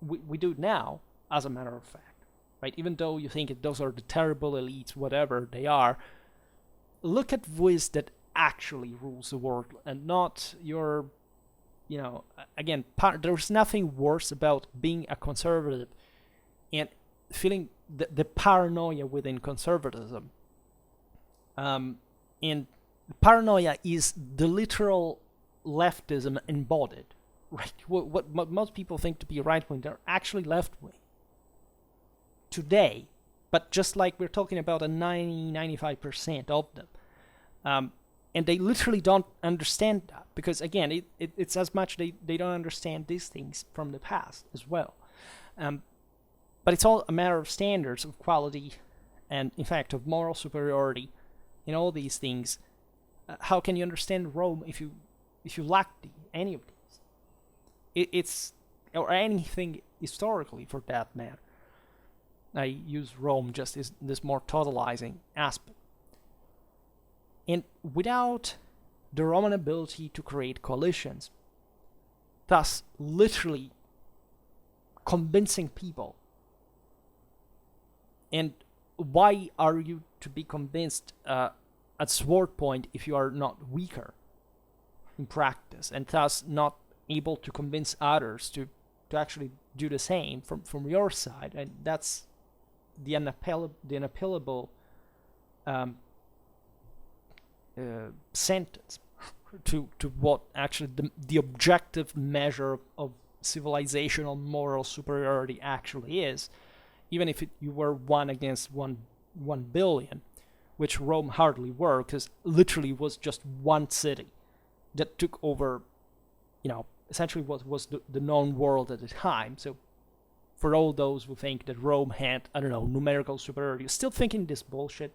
we do now, as a matter of fact, right? Even though you think those are the terrible elites, whatever they are, look at who is that actually rules the world, and not your, again, there's nothing worse about being a conservative and feeling the paranoia within conservatism. And paranoia is the literal leftism embodied, right? What most people think to be right-wing, they're actually left-wing. today, but just like we're talking about a 90-95% of them. And they literally don't understand that, because again, it's as much they don't understand these things from the past as well. But it's all a matter of standards, of quality, and in fact of moral superiority in all these things. How can you understand Rome if you lack any of these? It's or anything historically for that matter. I use Rome just as this more totalizing aspect. And without the Roman ability to create coalitions, thus literally convincing people. And why are you to be convinced at sword point if you are not weaker in practice, and thus not able to convince others to actually do the same from your side? And that's the unappealable sentence to what actually the objective measure of civilizational moral superiority actually is, even if you were 1 against 1 billion, which Rome hardly were, because literally was just one city that took over, essentially what was the known world at the time. So for all those who think that Rome had, numerical superiority, still thinking this bullshit.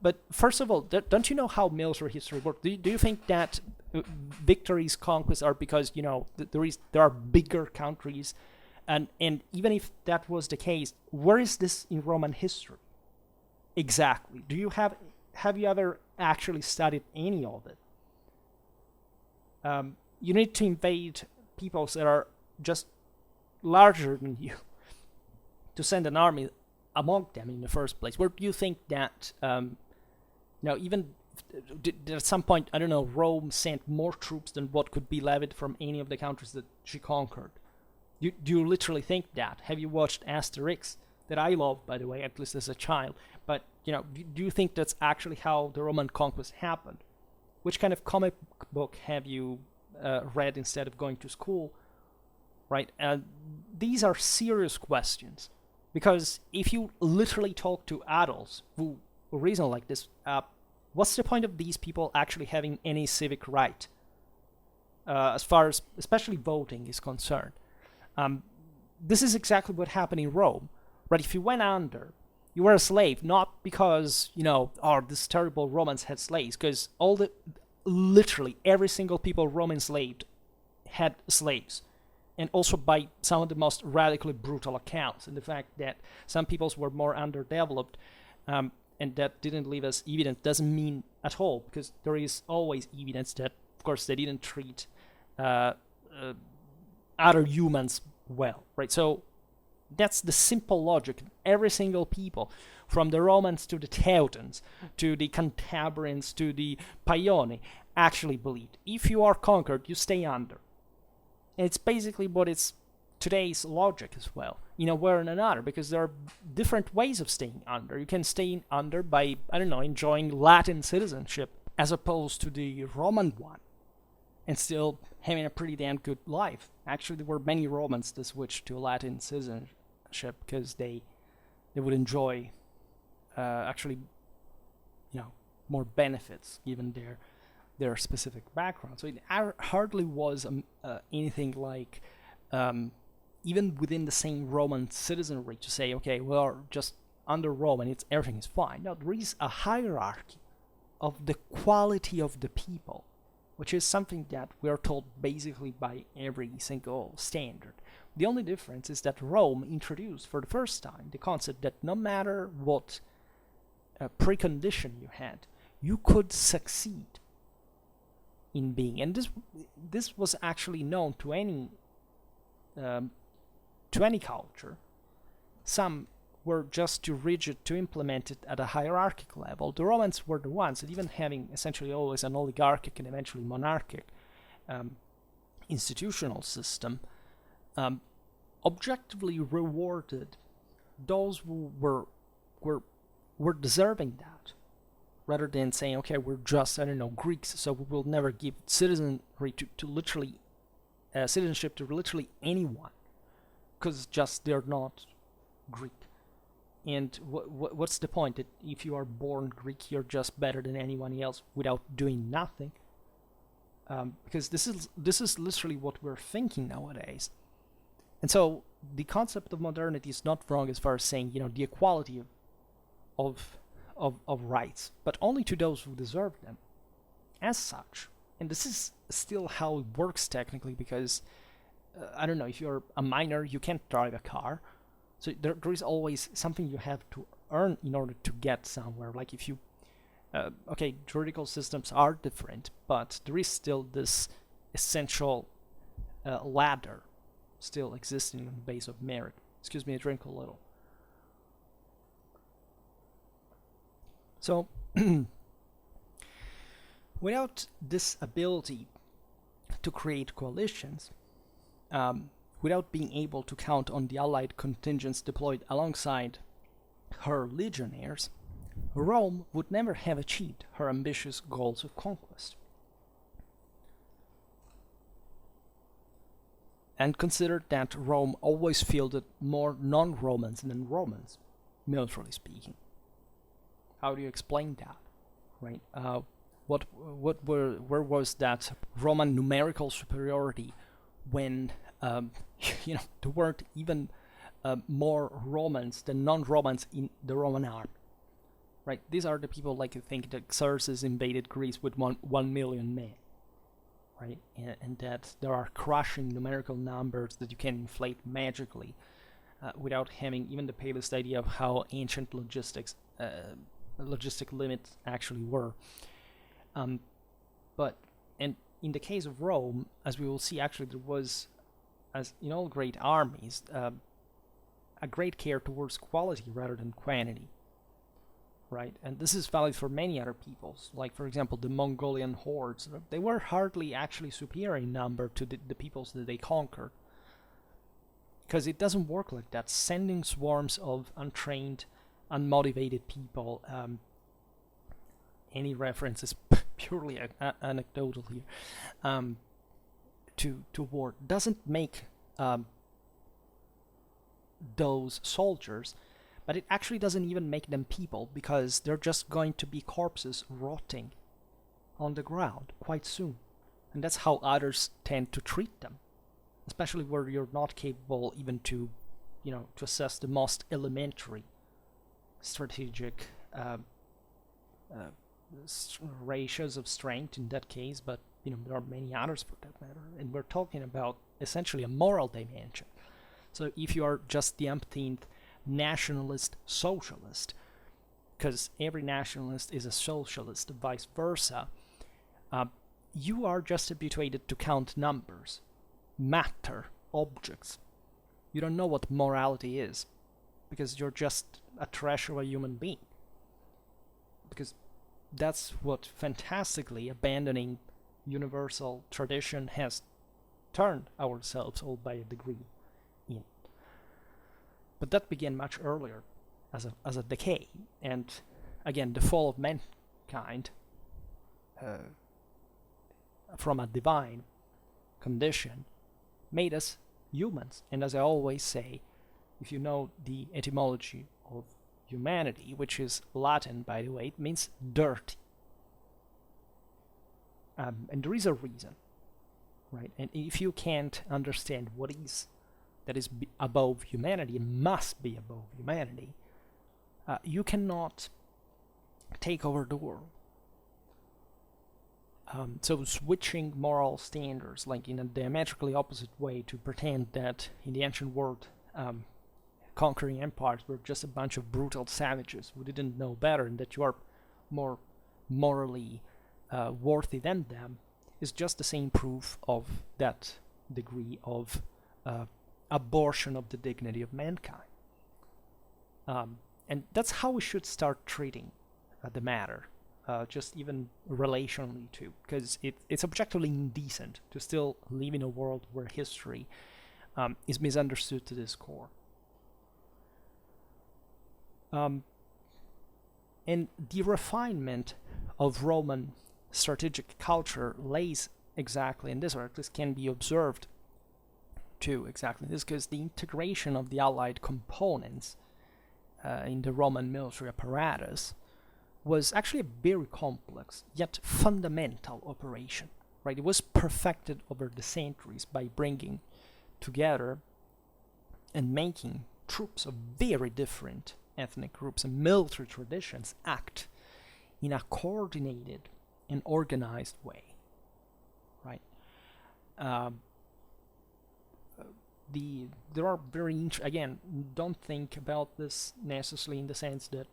But first of all, don't you know how military history works? Do you think that victories, conquests are because, there are bigger countries? And even if that was the case, where is this in Roman history? Exactly. Have you ever actually studied any of it? You need to invade peoples that are just larger than you to send an army among them in the first place. Where do you think that, even at some point, Rome sent more troops than what could be levied from any of the countries that she conquered? Do you literally think that? Have you watched Asterix, that I loved, by the way, at least as a child? But, do you think that's actually how the Roman conquest happened? Which kind of comic book have you read instead of going to school? Right? These are serious questions. Because if you literally talk to adults who reason like this, what's the point of these people actually having any civic right? As far as especially voting is concerned. This is exactly what happened in Rome. Right? If you went under, you were a slave, not because, this terrible Romans had slaves, because literally every single people Rome enslaved had slaves. And also by some of the most radically brutal accounts. And the fact that some peoples were more underdeveloped and that didn't leave us evidence doesn't mean at all, because there is always evidence that, of course, they didn't treat other humans well, right? So that's the simple logic. Every single people, from the Romans to the Teutons, to the Cantabrians, to the Paioni, actually believed if you are conquered, you stay under. It's basically what is today's logic as well, one and another, because there are different ways of staying under. You can stay under by, enjoying Latin citizenship as opposed to the Roman one, and still having a pretty damn good life. Actually, there were many Romans that switched to Latin citizenship because they would enjoy, more benefits given their specific background. So it hardly was anything like, even within the same Roman citizenry, to say, okay, we're just under Rome and everything is fine. No, there is a hierarchy of the quality of the people, which is something that we are told basically by every single standard. The only difference is that Rome introduced for the first time the concept that no matter what precondition you had, you could succeed in being, and this was actually known to any culture. Some were just too rigid to implement it at a hierarchical level. The Romans were the ones that, even having essentially always an oligarchic and eventually monarchic institutional system, objectively rewarded those who were deserving that, rather than saying, okay, we're just, Greeks, so we will never give citizenry to literally, citizenship to literally anyone, because just they're not Greek. And what's the point? That if you are born Greek, you're just better than anyone else without doing nothing? Because this is literally what we're thinking nowadays. And so the concept of modernity is not wrong as far as saying, the equality of rights, but only to those who deserve them as such. And this is still how it works technically, because I don't know, if you're a minor, you can't drive a car. So there is always something you have to earn in order to get somewhere. Like if you, okay, juridical systems are different, but there is still this essential ladder still existing on the base of merit. Excuse me, I drink a little. So, without this ability to create coalitions, without being able to count on the allied contingents deployed alongside her legionnaires, Rome would never have achieved her ambitious goals of conquest. And consider that Rome always fielded more non-Romans than Romans, militarily speaking. How do you explain that, right? Where was that Roman numerical superiority when there weren't even more Romans than non-Romans in the Roman army, right? These are the people, like, you think that Xerxes invaded Greece with 1 million men, right? And that there are crushing numerical numbers that you can inflate magically without having even the palest idea of how ancient logistic limits actually were. But in the case of Rome, as we will see, actually there was, as in all great armies, a great care towards quality rather than quantity, right? And this is valid for many other peoples, like, for example, the Mongolian hordes. They were hardly actually superior in number to the peoples that they conquered, because it doesn't work like that. Sending swarms of untrained, unmotivated people, any reference is purely anecdotal here, to war doesn't make those soldiers, but it actually doesn't even make them people, because they're just going to be corpses rotting on the ground quite soon. And that's how others tend to treat them, especially where you're not capable even to assess the most elementary strategic ratios of strength in that case. But there are many others for that matter, and we're talking about essentially a moral dimension. So if you are just the umpteenth nationalist socialist, because every nationalist is a socialist, vice versa, you are just habituated to count numbers, matter, objects. You don't know what morality is, because you're just a trash of a human being. Because that's what fantastically abandoning universal tradition has turned ourselves all by a degree in. But that began much earlier as a decay, and again the fall of mankind from a divine condition made us humans. And as I always say, if you know the etymology of humanity, which is Latin, by the way, it means dirty. And there is a reason, right? And if you can't understand what is that is above humanity, and must be above humanity, you cannot take over the world. So switching moral standards, like in a diametrically opposite way, to pretend that in the ancient world conquering empires were just a bunch of brutal savages who didn't know better, and that you are more morally worthy than them, is just the same proof of that degree of abortion of the dignity of mankind. And that's how we should start treating the matter, just even relationally too, because it's objectively indecent to still live in a world where history is misunderstood to this core. And the refinement of Roman strategic culture lays exactly in this, or at least can be observed to exactly this, because the integration of the allied components in the Roman military apparatus was actually a very complex yet fundamental operation. Right, it was perfected over the centuries by bringing together and making troops of very different ethnic groups and military traditions act in a coordinated and organized way. Right. There are again, don't think about this necessarily in the sense that,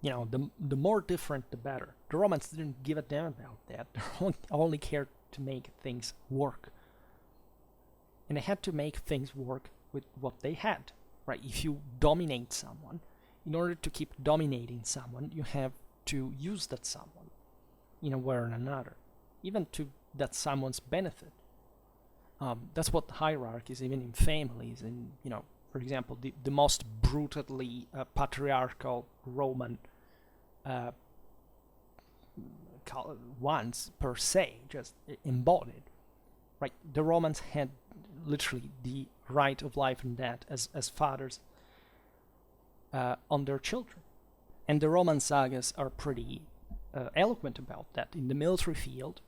you know, the more different the better. The Romans didn't give a damn about that. They only cared to make things work. And they had to make things work with what they had, right? If you dominate someone, in order to keep dominating someone, you have to use that someone in a way or another, even to that someone's benefit. That's what hierarchies, even in families, and, you know, for example, the most brutally patriarchal Roman ones per se, just embodied, right? The Romans had literally the right of life and death as fathers on their children. And the Roman sagas are pretty eloquent about that. In the military field,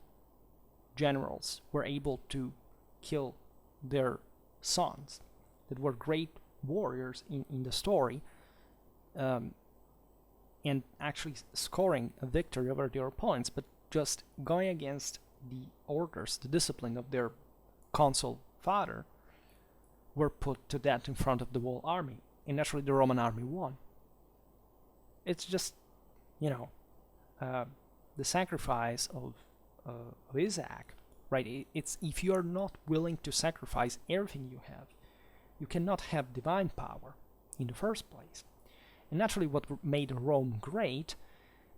generals were able to kill their sons that were great warriors in the story, and actually scoring a victory over their opponents, but just going against the orders, the discipline of their consul father, were put to death in front of the whole army. And naturally the Roman army won. It's just, you know, the sacrifice of Isaac, right? It's if you are not willing to sacrifice everything you have, you cannot have divine power in the first place. And naturally what made Rome great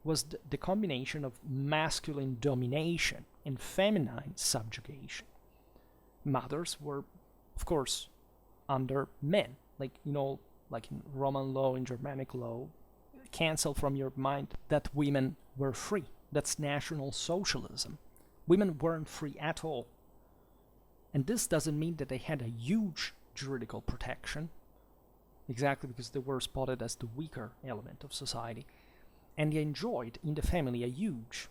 was the combination of masculine domination and feminine subjugation. Mothers were, of course, under men. Like, you know, like in Roman law, in Germanic law, cancel from your mind that women were free. That's National Socialism. Women weren't free at all. And this doesn't mean that they had a huge juridical protection, exactly because they were spotted as the weaker element of society. And they enjoyed in the family a huge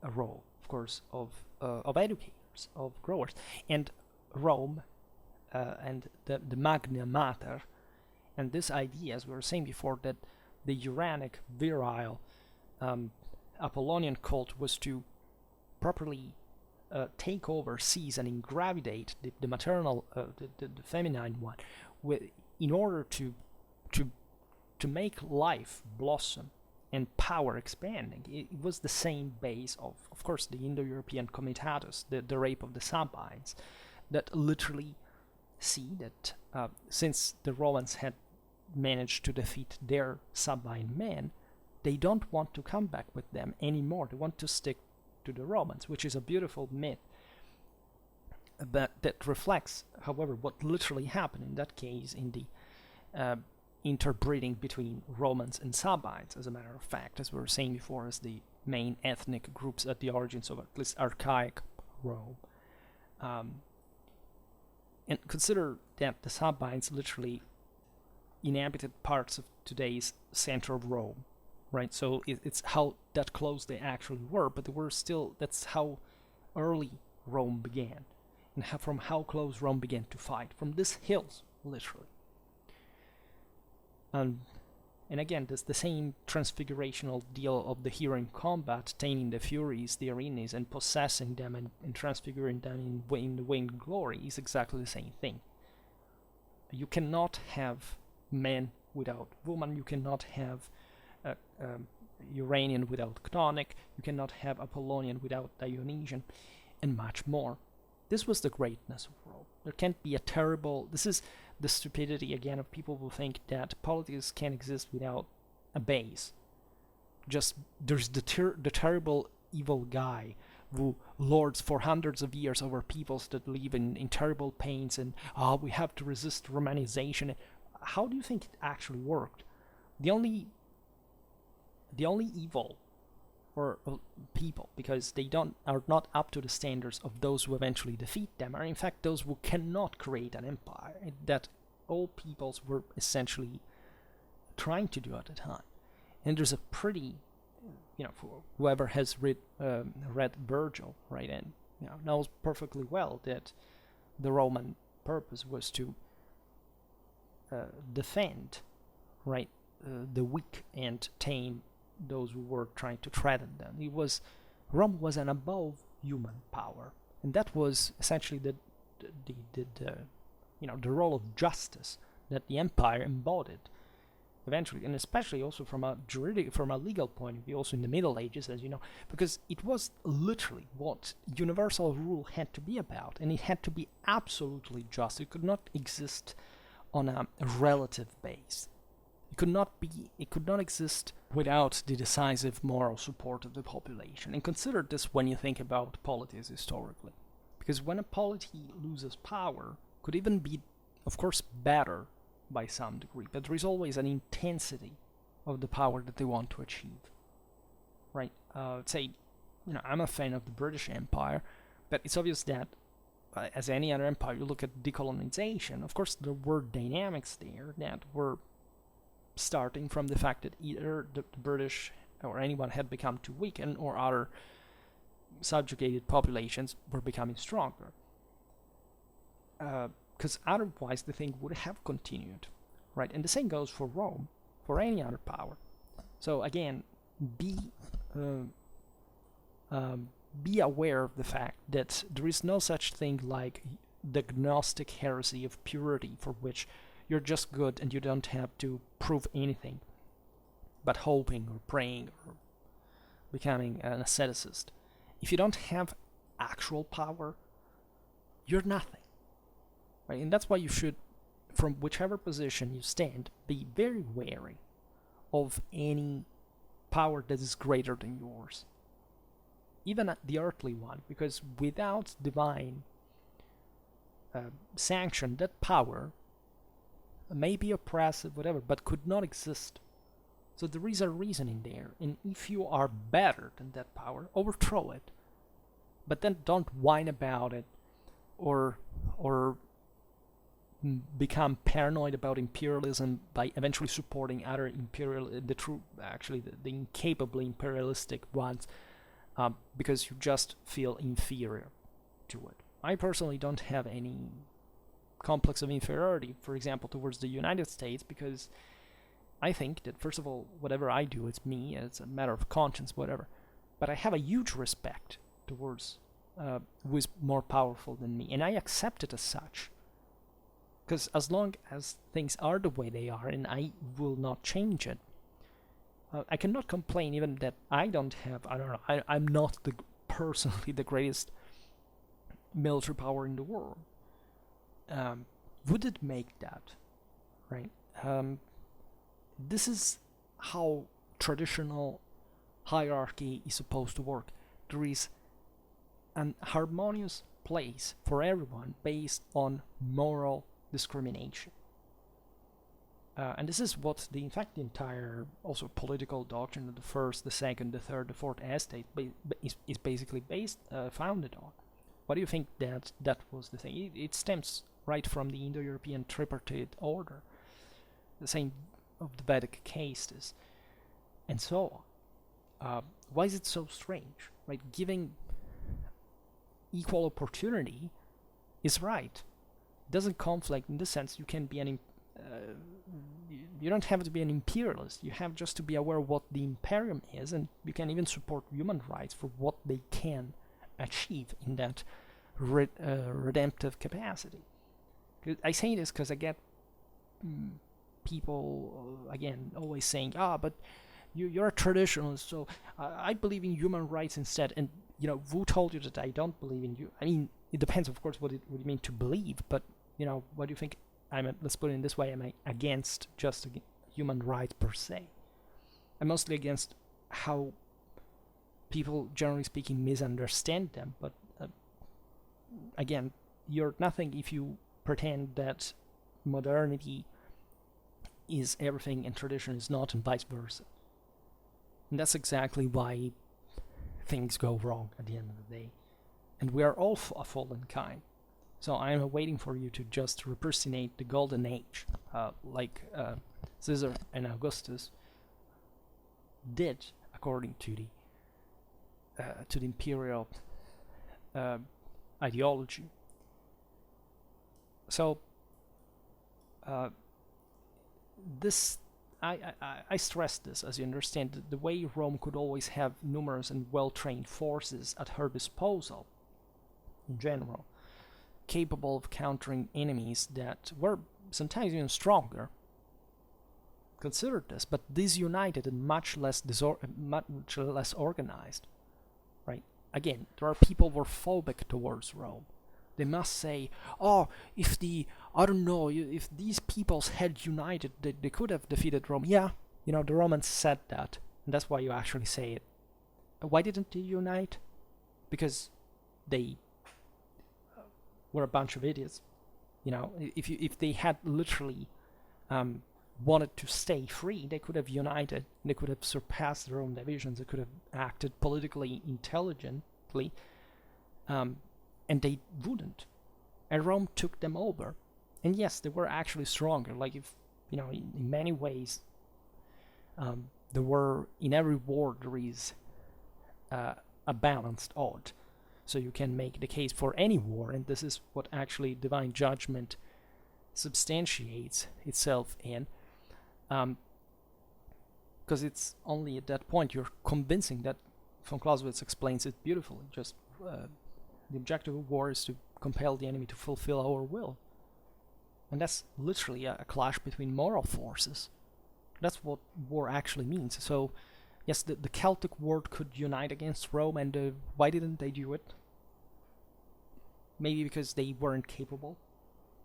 role, of course, of educators, of growers. And Rome and the Magna Mater, and this idea, as we were saying before, that the Uranic, virile, Apollonian cult was to properly take over, seize, and ingravidate the maternal, the feminine one, in order to make life blossom and power expanding. It was the same base of course, the Indo-European comitatus, the rape of the Sabines, that literally see that since the Romans had managed to defeat their Sabine men, they don't want to come back with them anymore. They want to stick to the Romans, which is a beautiful myth that reflects, however, what literally happened in that case in the interbreeding between Romans and Sabines, as a matter of fact, as we were saying before, as the main ethnic groups at the origins of at least archaic Rome. And consider that the Sabines literally inhabited parts of today's center of Rome, right? So it's how that close they actually were, but they were still, that's how early Rome began, and from how close Rome began to fight, from these hills, literally. And again, there's the same transfigurational deal of the hero in combat, taming the Furies, the Erinyes, and possessing them and transfiguring them in the winged glory is exactly the same thing. You cannot have men without woman, you cannot have Uranian without Chthonic, you cannot have Apollonian without Dionysian, and much more. This was the greatness of Rome. There can't be a terrible... This is the stupidity, again, of people who think that politics can exist without a base. Just, there's the terrible evil guy who lords for hundreds of years over peoples that live in terrible pains, and we have to resist Romanization. How do you think it actually worked? The only evil for people, because they are not up to the standards of those who eventually defeat them, are in fact those who cannot create an empire, that all peoples were essentially trying to do at the time. And there's a pretty, for whoever has read Virgil, right, and knows perfectly well that the Roman purpose was to defend, right, the weak and tame those who were trying to threaten them. Rome was an above human power, and that was essentially the role of justice that the empire embodied eventually, and especially also from a legal point of view, also in the Middle Ages, as you know, because it was literally what universal rule had to be about, and it had to be absolutely just. It could not exist on a relative base. It could not exist without the decisive moral support of the population. And consider this when you think about polities historically, because when a polity loses power, could even be, of course, better by some degree, but there is always an intensity of the power that they want to achieve, right? Say, I'm a fan of the British Empire, but it's obvious that as any other empire, you look at decolonization, of course there were dynamics there that were starting from the fact that either the British or anyone had become too weak, or other subjugated populations were becoming stronger. Because otherwise the thing would have continued, right? And the same goes for Rome, for any other power. So again, be aware of the fact that there is no such thing like the Gnostic heresy of purity, for which you're just good and you don't have to prove anything, but hoping or praying or becoming an asceticist. If you don't have actual power, you're nothing. Right? And that's why you should, from whichever position you stand, be very wary of any power that is greater than yours, even the earthly one, because without divine sanction, that power may be oppressive, whatever, but could not exist. So there is a reasoning there, and if you are better than that power, overthrow it, but then don't whine about it, or become paranoid about imperialism by eventually supporting other the incapably imperialistic ones, because you just feel inferior to it. I personally don't have any complex of inferiority, for example, towards the United States, because I think that, first of all, whatever I do, it's me, it's a matter of conscience, whatever. But I have a huge respect towards who is more powerful than me, and I accept it as such. Because as long as things are the way they are, and I will not change it, I cannot complain even that I don't have, I'm not personally the greatest military power in the world. Would it make that, right? This is how traditional hierarchy is supposed to work. There is an harmonious place for everyone based on moral discrimination. And this is what the entire also political doctrine of the first, the second, the third, the fourth estate is basically founded on. Why do you think that was the thing? It stems right from the Indo-European tripartite order, the same of the Vedic castes, and so on. Why is it so strange? Right, giving equal opportunity is right. It doesn't conflict in the sense you can be you don't have to be an imperialist. You have just to be aware of what the imperium is, and you can even support human rights for what they can achieve in that redemptive capacity. I say this because I get people again always saying, but you're a traditionalist, so I believe in human rights instead. And who told you that I don't believe in you? I mean, it depends, of course, what you mean to believe. But what do you think? Let's put it in this way: am I against just human rights per se? I'm mostly against how people, generally speaking, misunderstand them. But again, you're nothing if you pretend that modernity is everything and tradition is not, and vice versa. And that's exactly why things go wrong at the end of the day. And we are all a fallen kind. So I'm waiting for you to just repersonate the golden age, like Caesar and Augustus did according to the imperial ideology. So this I stress this, as you understand, the way Rome could always have numerous and well-trained forces at her disposal in general, capable of countering enemies that were sometimes even stronger. Consider this, but disunited and much less organized, right? Again, there are people who are phobic towards Rome. They must say, "Oh, if these peoples had united, they could have defeated Rome." Yeah, the Romans said that, and that's why you actually say it. Why didn't they unite? Because they were a bunch of idiots. If they had literally wanted to stay free, they could have united. They could have surpassed their own divisions. They could have acted politically intelligently, and they wouldn't. And Rome took them over. And yes, they were actually stronger. Like, if in many ways, there were, in every war there is a balanced odd. So you can make the case for any war, and this is what actually divine judgment substantiates itself in. Because it's only at that point you're convincing that. Von Clausewitz explains it beautifully. Just the objective of war is to compel the enemy to fulfill our will. And that's literally a clash between moral forces. That's what war actually means. So, yes, the Celtic world could unite against Rome, and why didn't they do it? Maybe because they weren't capable,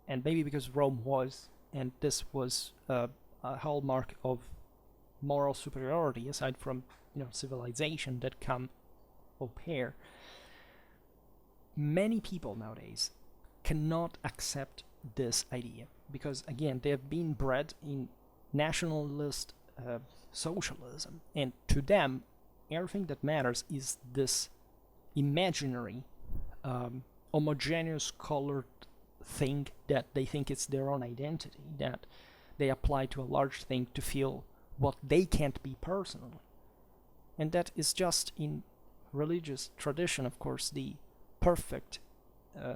and maybe because Rome was, and this was a hallmark of moral superiority, aside from civilization that come au pair. Many people nowadays cannot accept this idea because, again, they have been bred in nationalist socialism, and to them everything that matters is this imaginary homogeneous colored thing that they think it's their own identity, that they apply to a large thing to feel what they can't be personally. And that is just, in religious tradition, of course, the perfect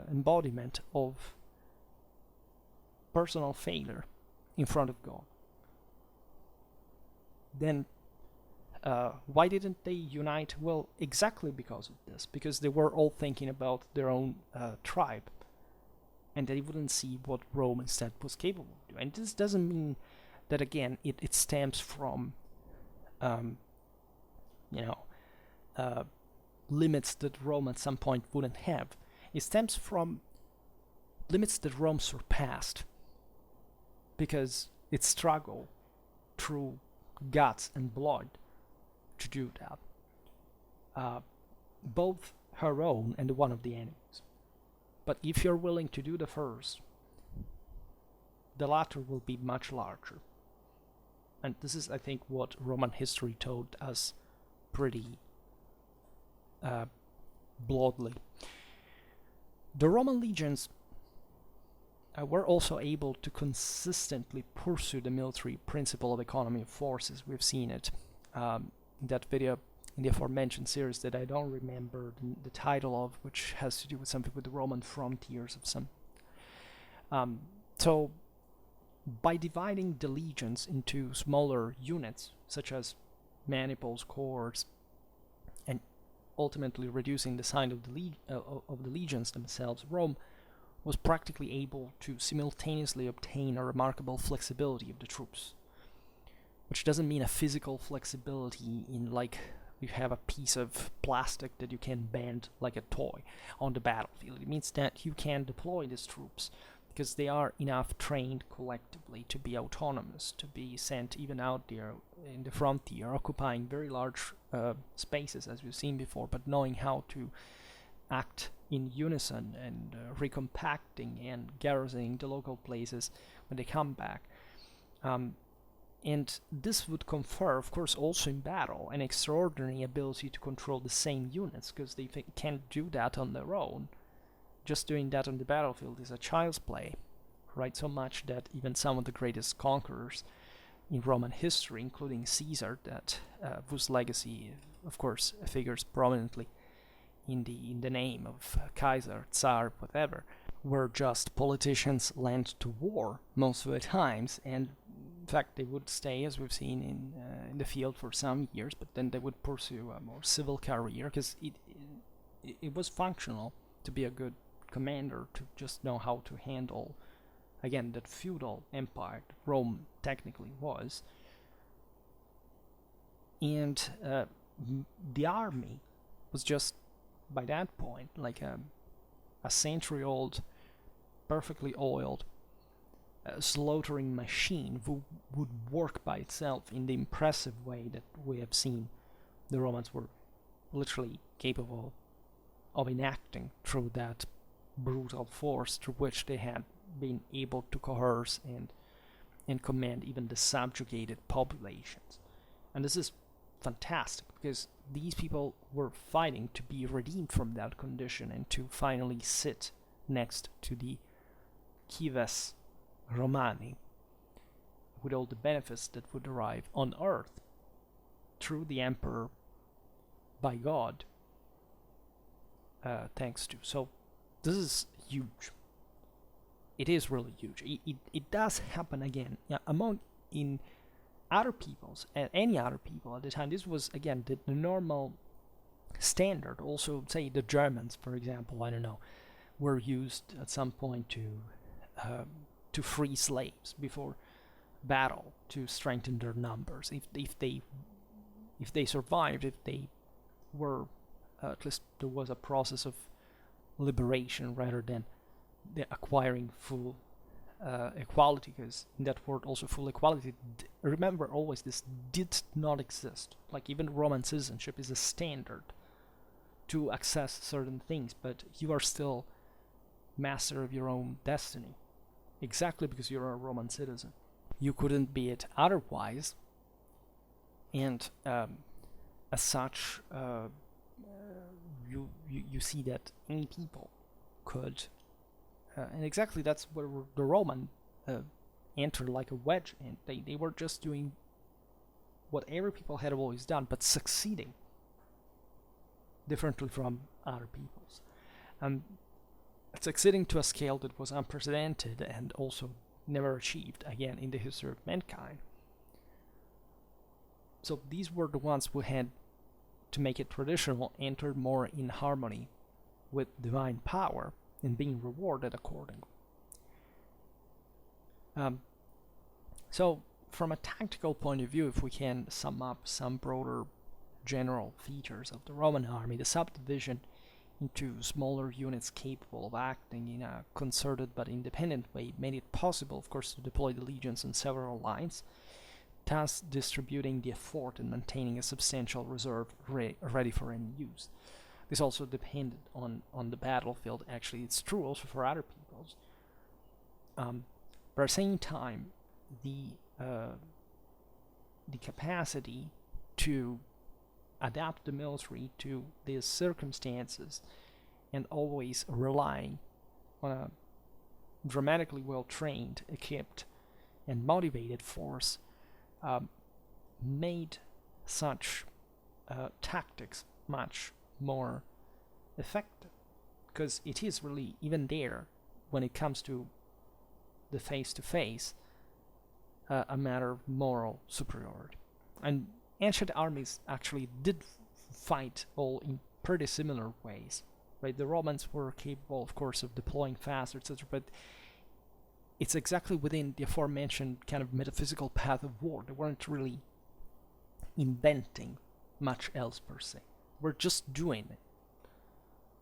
embodiment of personal failure in front of God. Then why didn't they unite? Well, exactly because of this, because they were all thinking about their own tribe, and they wouldn't see what Rome instead was capable of doing. And this doesn't mean that, again, it stems from limits that Rome at some point wouldn't have. It stems from limits that Rome surpassed because it struggled through guts and blood to do that, both her own and the one of the enemies. But if you're willing to do the first, the latter will be much larger. And this is, I think, what Roman history told us pretty broadly. The Roman legions were also able to consistently pursue the military principle of economy of forces. We've seen it in that video in the aforementioned series that I don't remember the title of, which has to do with something with the Roman frontiers of some. So by dividing the legions into smaller units, such as maniples, corps, and ultimately reducing the size of the legions themselves, Rome was practically able to simultaneously obtain a remarkable flexibility of the troops, which doesn't mean a physical flexibility in like you have a piece of plastic that you can bend like a toy on the battlefield. It means that you can deploy these troops because they are enough trained collectively to be autonomous, to be sent even out there in the frontier, occupying very large spaces, as we've seen before, but knowing how to act in unison and recompacting and garrisoning the local places when they come back. And this would confer, of course, also in battle, an extraordinary ability to control the same units, because they can't do that on their own. just doing that on the battlefield is a child's play, right? So much that even some of the greatest conquerors in Roman history, including Caesar, that whose legacy, of course, figures prominently in the name of Kaiser, Tsar, whatever, were just politicians lent to war most of the times, and in fact they would stay, as we've seen, in the field for some years, but then they would pursue a more civil career because it was functional to be a good commander, to just know how to handle, again, that feudal empire that Rome technically was. And the army was just, by that point, like a century-old, perfectly oiled, slaughtering machine who would work by itself in the impressive way that we have seen the Romans were literally capable of enacting through that brutal force through which they had been able to coerce and command even the subjugated populations. And this is fantastic because these people were fighting to be redeemed from that condition and to finally sit next to the cives Romani with all the benefits that would arrive on earth through the emperor by God, thanks to. So this is huge. It is really huge. It does happen again among in other peoples and any other people at the time. This was again the normal standard. Also, say the Germans, for example, I don't know, were used at some point to free slaves before battle to strengthen their numbers. If they survived, if they were at least there was a process of liberation rather than the acquiring full equality, because in that word also full equality, remember always this did not exist. Like even Roman citizenship is a standard to access certain things, but you are still master of your own destiny, exactly because you're a Roman citizen. You couldn't be it otherwise, and as such, you see that any people could, and exactly that's where the Roman entered like a wedge, and they were just doing what every people had always done, but succeeding differently from other peoples, and succeeding to a scale that was unprecedented and also never achieved again in the history of mankind. So these were the ones who had, to make it traditional, entered more in harmony with divine power and being rewarded accordingly. So from a tactical point of view, if we can sum up some broader general features of the Roman army, the subdivision into smaller units capable of acting in a concerted but independent way made it possible, of course, to deploy the legions on several lines, thus distributing the effort and maintaining a substantial reserve ready for any use. This also depended on the battlefield. Actually, it's true also for other peoples. But at the same time, the capacity to adapt the military to these circumstances and always relying on a dramatically well-trained, equipped, and motivated force made such tactics much more effective, because it is really, even there, when it comes to the face-to-face, a matter of moral superiority. And ancient armies actually did fight all in pretty similar ways, right? The Romans were capable, of course, of deploying faster, etc., but it's exactly within the aforementioned kind of metaphysical path of war. They weren't really inventing much else per se. We're just doing it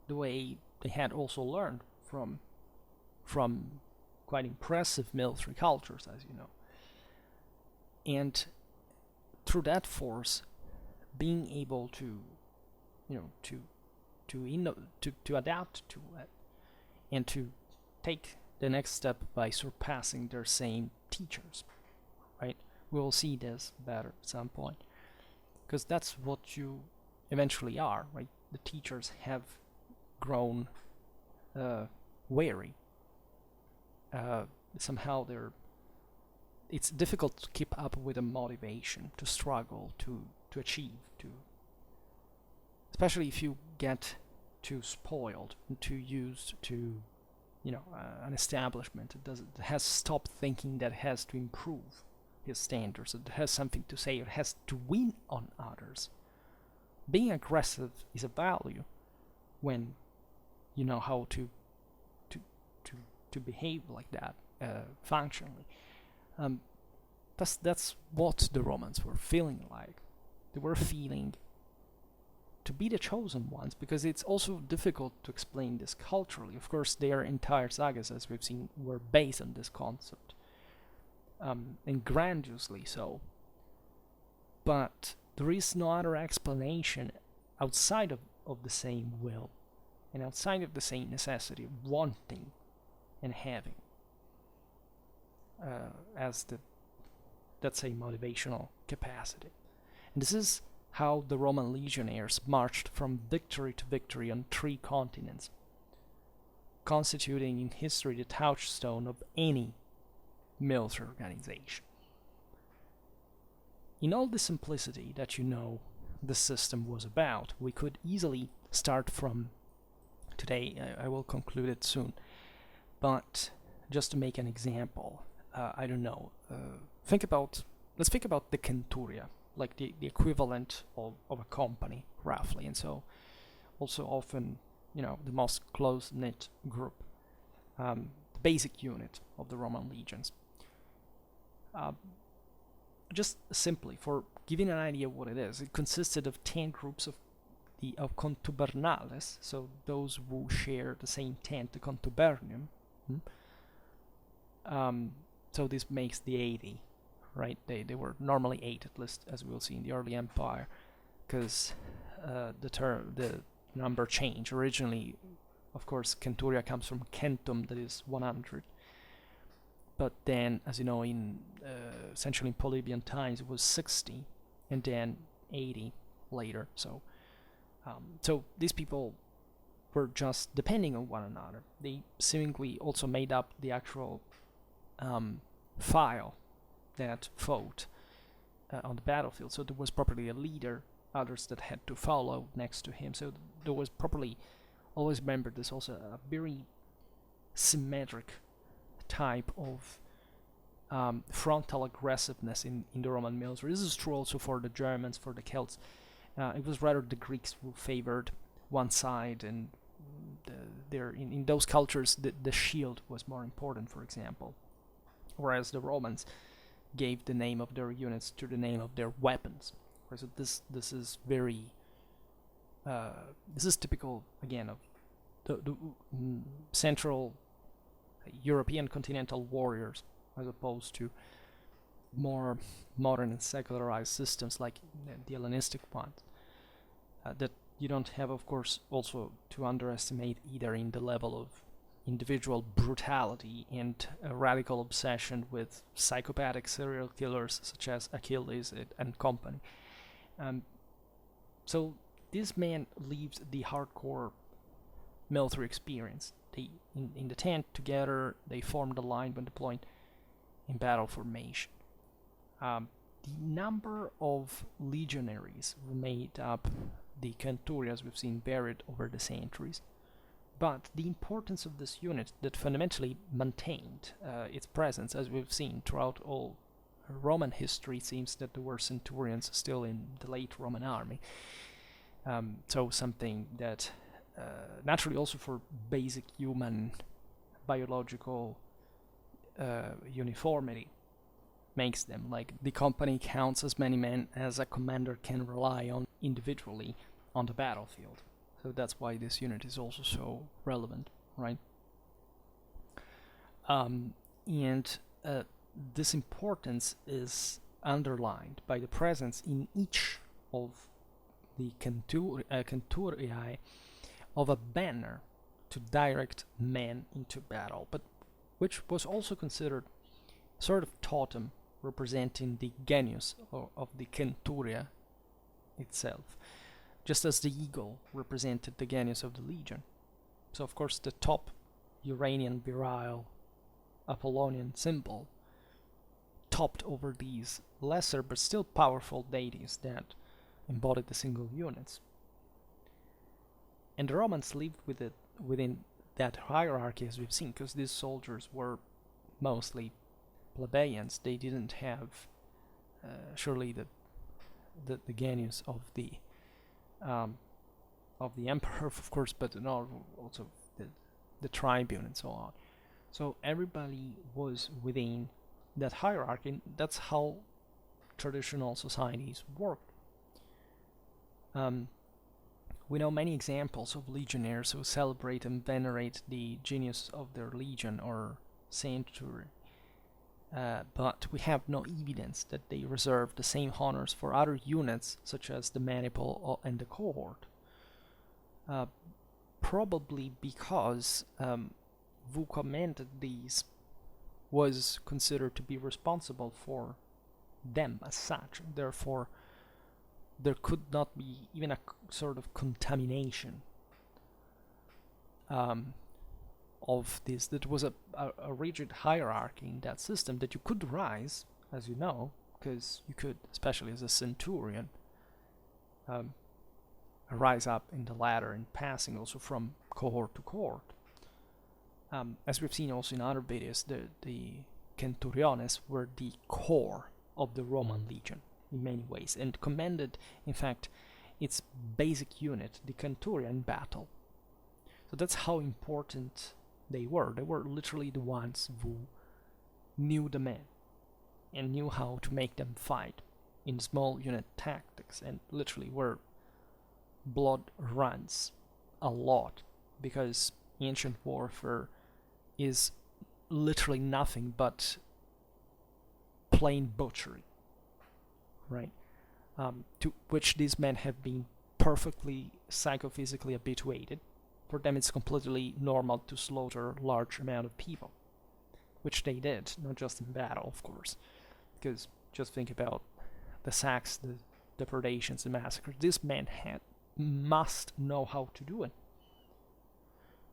the way they had also learned from quite impressive military cultures, as you know. And through that force, being able to, to adapt to it, and to take the next step by surpassing their same teachers, right? We'll see this better at some point, because that's what you eventually are, right? The teachers have grown wary. Somehow it's difficult to keep up with the motivation to struggle, to achieve, especially if you get too spoiled and too used to an establishment that has stopped thinking that it has to improve his standards, that it has something to say, it has to win on others. Being aggressive is a value when you know how to behave like that functionally. That's what the Romans were feeling like. They were feeling to be the chosen ones, because it's also difficult to explain this culturally. Of course, their entire sagas, as we've seen, were based on this concept, and grandiosely so. But there is no other explanation outside of the same will and outside of the same necessity of wanting and having as the, let's say, motivational capacity. And this is how the Roman legionaries marched from victory to victory on 3 continents, constituting in history the touchstone of any military organization. In all the simplicity that the system was about, we could easily start from today. I will conclude it soon, but just to make an example, let's think about the centuria, like the equivalent of a company, roughly, and so also often, the most close-knit group, the basic unit of the Roman legions. Just simply, for giving an idea of what it is, it consisted of 10 groups of contubernales, so those who share the same tent, the contubernum. So this makes the 80, right? They were normally 8, at least, as we'll see in the early empire, because the number changed. Originally, of course, centuria comes from centum, that is 100. But then, as you know, essentially in Polybian times, it was 60, and then 80 later. So these people were just depending on one another. They seemingly also made up the actual file that fought on the battlefield. So there was properly a leader, others that had to follow next to him. So there was properly, always remember, there's also a very symmetric type of frontal aggressiveness in the Roman military. This is true also for the Germans, for the Celts. It was rather the Greeks who favored one side, and in those cultures the shield was more important, for example, whereas the Romans gave the name of their units to the name of their weapons. So this is very this is typical again of the Central European continental warriors, as opposed to more modern and secularized systems like the Hellenistic ones, that you don't have, of course, also to underestimate either in the level of individual brutality and a radical obsession with psychopathic serial killers such as Achilles and company. So this man leaves the hardcore military experience. They in the tent together, they formed a line when deploying in battle formation. The number of legionaries who made up the centurias we've seen varied over the centuries, but the importance of this unit that fundamentally maintained its presence, as we've seen throughout all Roman history, seems that there were centurions still in the late Roman army. So something that naturally also for basic human biological uniformity makes them, like, the company counts as many men as a commander can rely on individually on the battlefield. So that's why this unit is also so relevant, right? And this importance is underlined by the presence in each of the centuriae of a banner to direct men into battle, but which was also considered sort of totem representing the genius of the centuria itself, just as the eagle represented the genius of the legion. So of course the top Uranian virile Apollonian symbol topped over these lesser but still powerful deities that embodied the single units. And the Romans lived within that hierarchy, as we've seen, because these soldiers were mostly plebeians. They didn't have surely the genius of the emperor, of course, but also the tribune and so on. So everybody was within that hierarchy. That's how traditional societies worked. We know many examples of legionnaires who celebrate and venerate the genius of their legion or century, but we have no evidence that they reserve the same honors for other units, such as the maniple and the cohort. Probably because who commanded these was considered to be responsible for them as such. Therefore, there could not be even a sort of contamination of this. That was a rigid hierarchy in that system that you could rise, as you know, because you could, especially as a centurion, rise up in the ladder and passing also from cohort to cohort. As we've seen also in other videos, the centuriones were the core of the Roman legion in many ways, and commanded, in fact, its basic unit, the centurion, in battle. So that's how important they were. They were literally the ones who knew the men and knew how to make them fight in small unit tactics, and literally where blood runs a lot, because ancient warfare is literally nothing but plain butchery, right? To which these men have been perfectly psychophysically habituated. For them it's completely normal to slaughter a large amount of people, which they did, not just in battle, of course, because just think about the sacks, the depredations, the massacres. These men must know how to do it.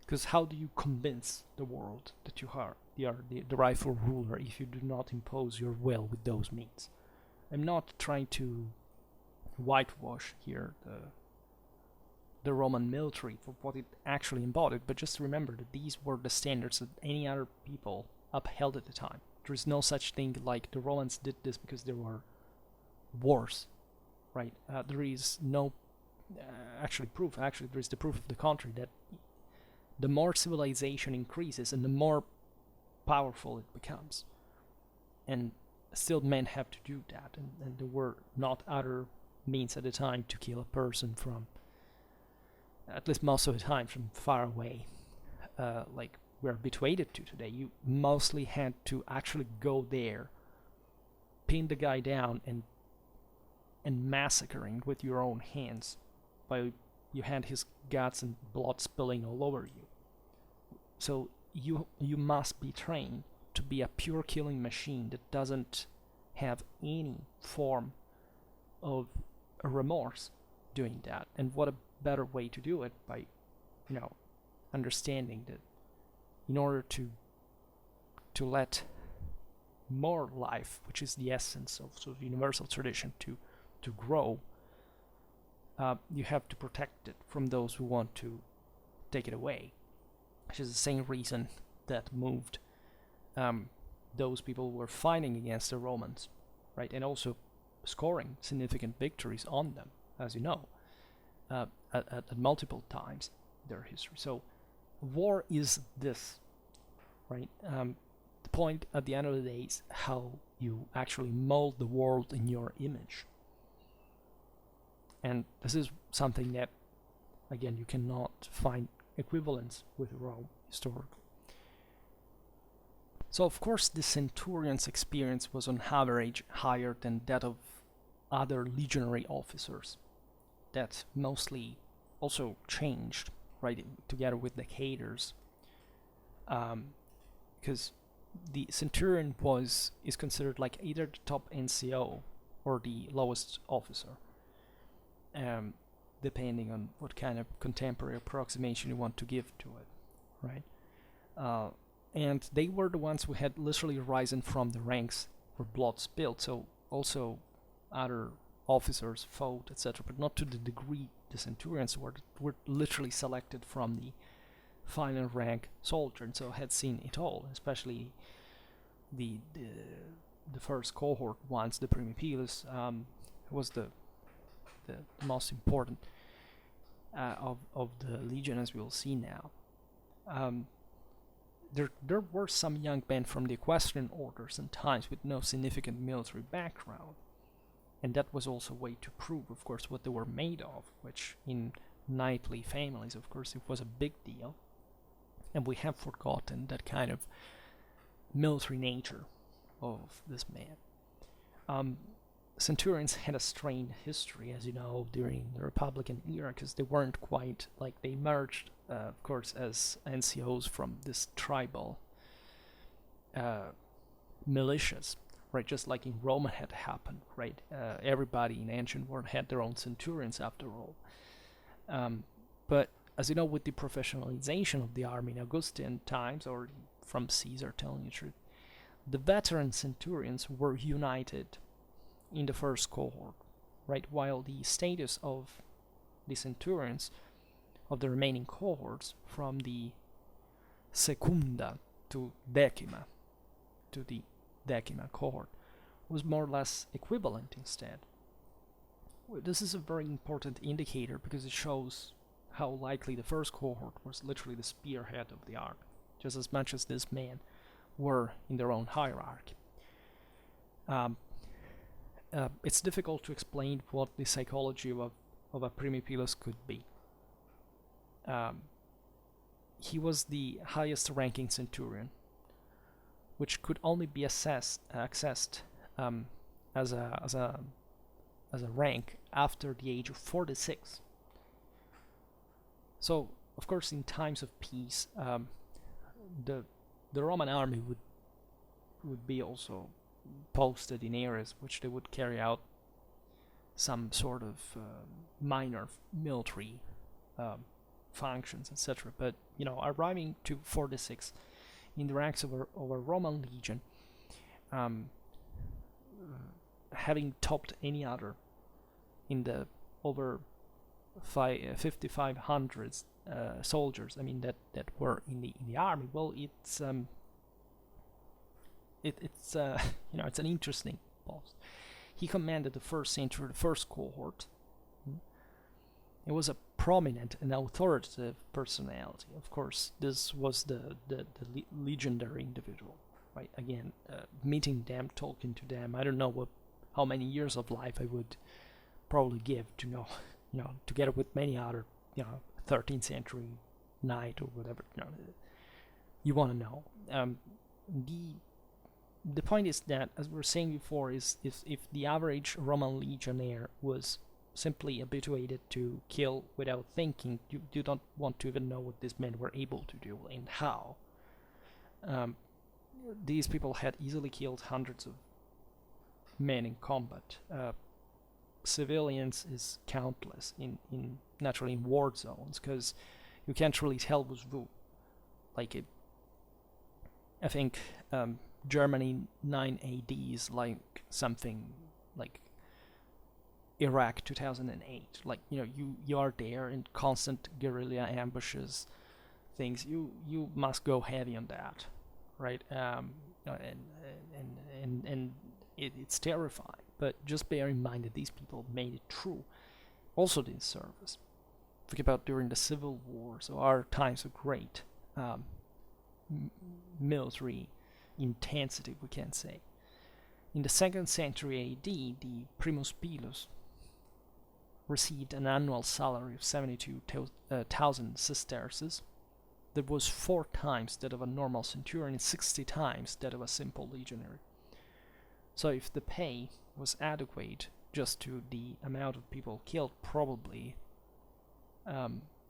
Because how do you convince the world that you are the rightful ruler if you do not impose your will with those means? I'm not trying to whitewash here the Roman military for what it actually embodied, but just remember that these were the standards that any other people upheld at the time. There is no such thing like the Romans did this because there were wars, right? There is no actually proof. Actually, there is the proof of the contrary, that the more civilization increases and the more powerful it becomes. And still men have to do that, and there were not other means at the time to kill a person from, at least most of the time, from far away, like we're habituated to today. You mostly had to actually go there, pin the guy down, and massacring with your own hands, while you had his guts and blood spilling all over you. So you must be trained to be a pure killing machine that doesn't have any form of remorse doing that. And what a better way to do it, by understanding that in order to let more life, which is the essence of sort of universal tradition, to grow, you have to protect it from those who want to take it away, which is the same reason that moved those people who were fighting against the Romans, right, and also scoring significant victories on them, as you know, at multiple times in their history. So war is this, right? The point at the end of the day is how you actually mold the world in your image. And this is something that, again, you cannot find equivalents with Rome historically. So of course the centurion's experience was on average higher than that of other legionary officers. That mostly also changed, right, together with the cadres, because the centurion is considered like either the top NCO or the lowest officer. depending on what kind of contemporary approximation you want to give to it, right? Uh, and they were the ones who had literally risen from the ranks where blood spilled. So also other officers fought, etc., but not to the degree the centurions were literally selected from the final rank soldier, and so had seen it all, especially the the first cohort ones, the Primipilus, was the most important of the legion, as we will see now. There were some young men from the equestrian orders and times with no significant military background, and that was also a way to prove, of course, what they were made of, which in knightly families, of course, it was a big deal, and we have forgotten that kind of military nature of this man. Centurions had a strained history, as you know, during the Republican era, because they weren't quite like they emerged, of course, as NCOs from this tribal militias, right? Just like in Rome had happened, right? Everybody in ancient world had their own centurions, after all. But as you know, with the professionalization of the army in Augustan times, or from Caesar, telling the truth, the veteran centurions were united in the first cohort, right? While the status of the centurions of the remaining cohorts, from the secunda to decima, to the decima cohort, was more or less equivalent instead. This is a very important indicator because it shows how likely the first cohort was literally the spearhead of the army, just as much as this man were in their own hierarchy. It's difficult to explain what the psychology of a Primipilus could be. He was the highest ranking centurion, which could only be accessed as a rank after the age of 46. So, of course, in times of peace, the Roman army would be also posted in areas which they would carry out some sort of minor military functions, etc. But arriving to 46 in the ranks of a Roman legion, having topped any other in the over 5,500 soldiers, that were in the army. Well, it's it's an interesting post. He commanded the first century, the first cohort. It was a prominent and authoritative personality. Of course, this was the legendary individual, right? Again, meeting them, talking to them. I don't know how many years of life I would probably give to know, together with many other, 13th century knight or whatever, you want to know. The point is that, as we were saying before, is if the average Roman legionnaire was simply habituated to kill without thinking, you don't want to even know what these men were able to do and how. These people had easily killed hundreds of men in combat. Civilians is countless naturally in war zones, because you can't really tell who's who. I think Germany 9 AD is like something like Iraq 2008. You are there in constant guerrilla ambushes, things. You must go heavy on that, right? And it's terrifying. But just bear in mind that these people made it through, also in service. Think about during the Civil War, so our times of great military intensity, we can say. In the 2nd century AD, the Primus Pilus received an annual salary of 72,000 sesterces. That was 4 times that of a normal centurion and 60 times that of a simple legionary. So if the pay was adequate just to the amount of people killed, probably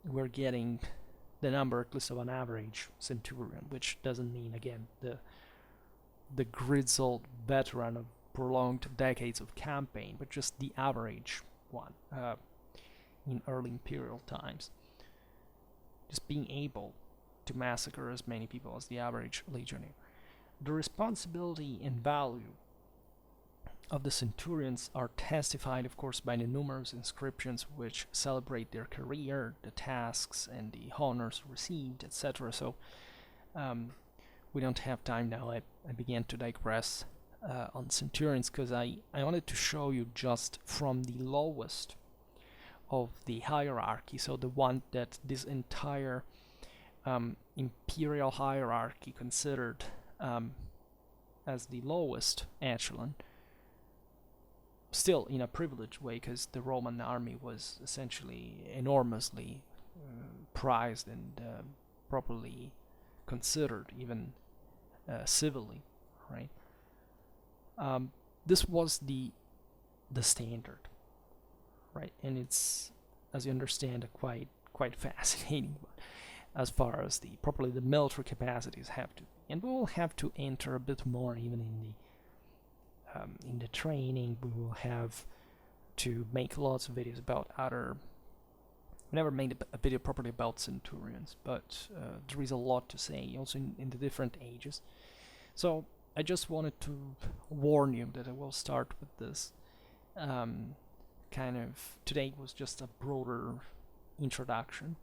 we're getting the number at least of an average centurion, which doesn't mean, again, the grizzled veteran of prolonged decades of campaign, but just the average one. in early imperial times. Just being able to massacre as many people as the average legionnaire. The responsibility and value of the centurions are testified, of course, by the numerous inscriptions which celebrate their career, the tasks, and the honors received, etc. So we don't have time now. I began to digress on centurions because I wanted to show you just from the lowest of the hierarchy, so the one that this entire imperial hierarchy considered as the lowest echelon, still in a privileged way, because the Roman army was essentially enormously prized and properly considered, even civilly, right? This was the standard, right? And it's, as you understand, a quite fascinating one, as far as the military capacities have to be. And we will have to enter a bit more even in the training. We will have to make lots of videos about other. We never made a video properly about centurions, but there is a lot to say also in the different ages. So I just wanted to warn you that I will start with this kind of. Today was just a broader introduction,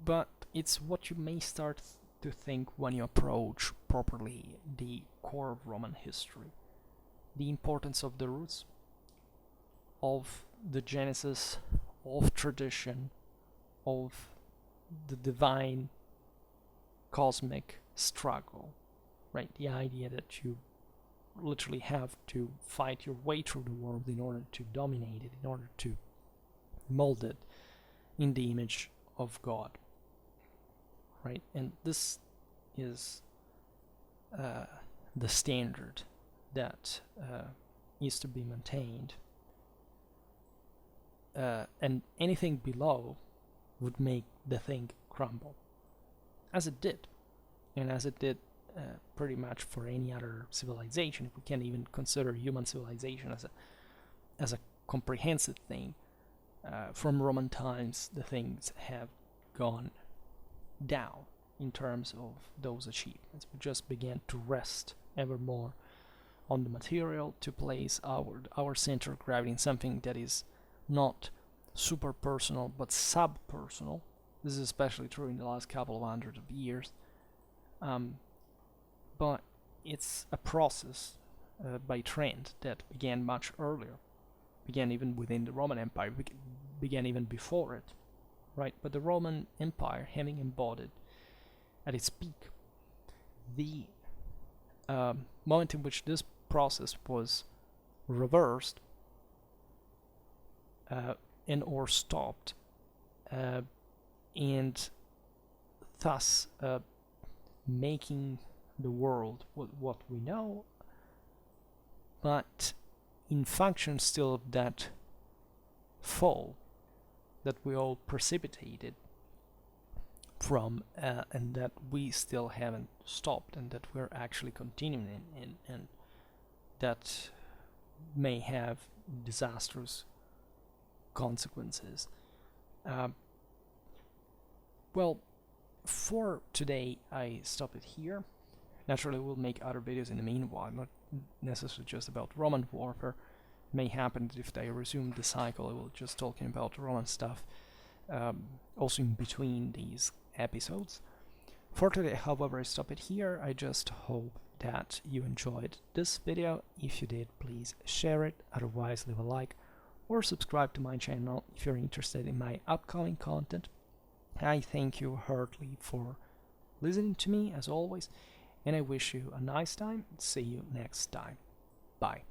but it's what you may start to think when you approach properly the core of Roman history. The importance of the roots, of the genesis, of tradition, of the divine cosmic struggle, right? The idea that you literally have to fight your way through the world in order to dominate it, in order to mold it in the image of God, right? And this is the standard that is to be maintained, and anything below would make the thing crumble, as it did, and as it did pretty much for any other civilization. If we can even consider human civilization as a comprehensive thing, from Roman times the things have gone down in terms of those achievements. We just began to rest ever more on the material, to place our center of gravity in something that is not super personal but sub-personal. This is especially true in the last couple of hundred of years, but it's a process by trend that began much earlier, began even within the Roman Empire, began even before it, right? But the Roman Empire, having embodied at its peak the moment in which this process was reversed and or stopped, and thus making the world what we know, but in function still of that fall that we all precipitated from, and that we still haven't stopped, and that we're actually continuing in, and that may have disastrous consequences. Well, for today I stop it here. Naturally we'll make other videos in the meanwhile, not necessarily just about Roman warfare. It may happen that if I resume the cycle I will just talking about Roman stuff also in between these episodes. For today, however, I stop it here. I just hope that you enjoyed this video. If you did, please share it. Otherwise, leave a like or subscribe to my channel if you're interested in my upcoming content. I thank you heartily for listening to me, as always, and I wish you a nice time. See you next time. Bye.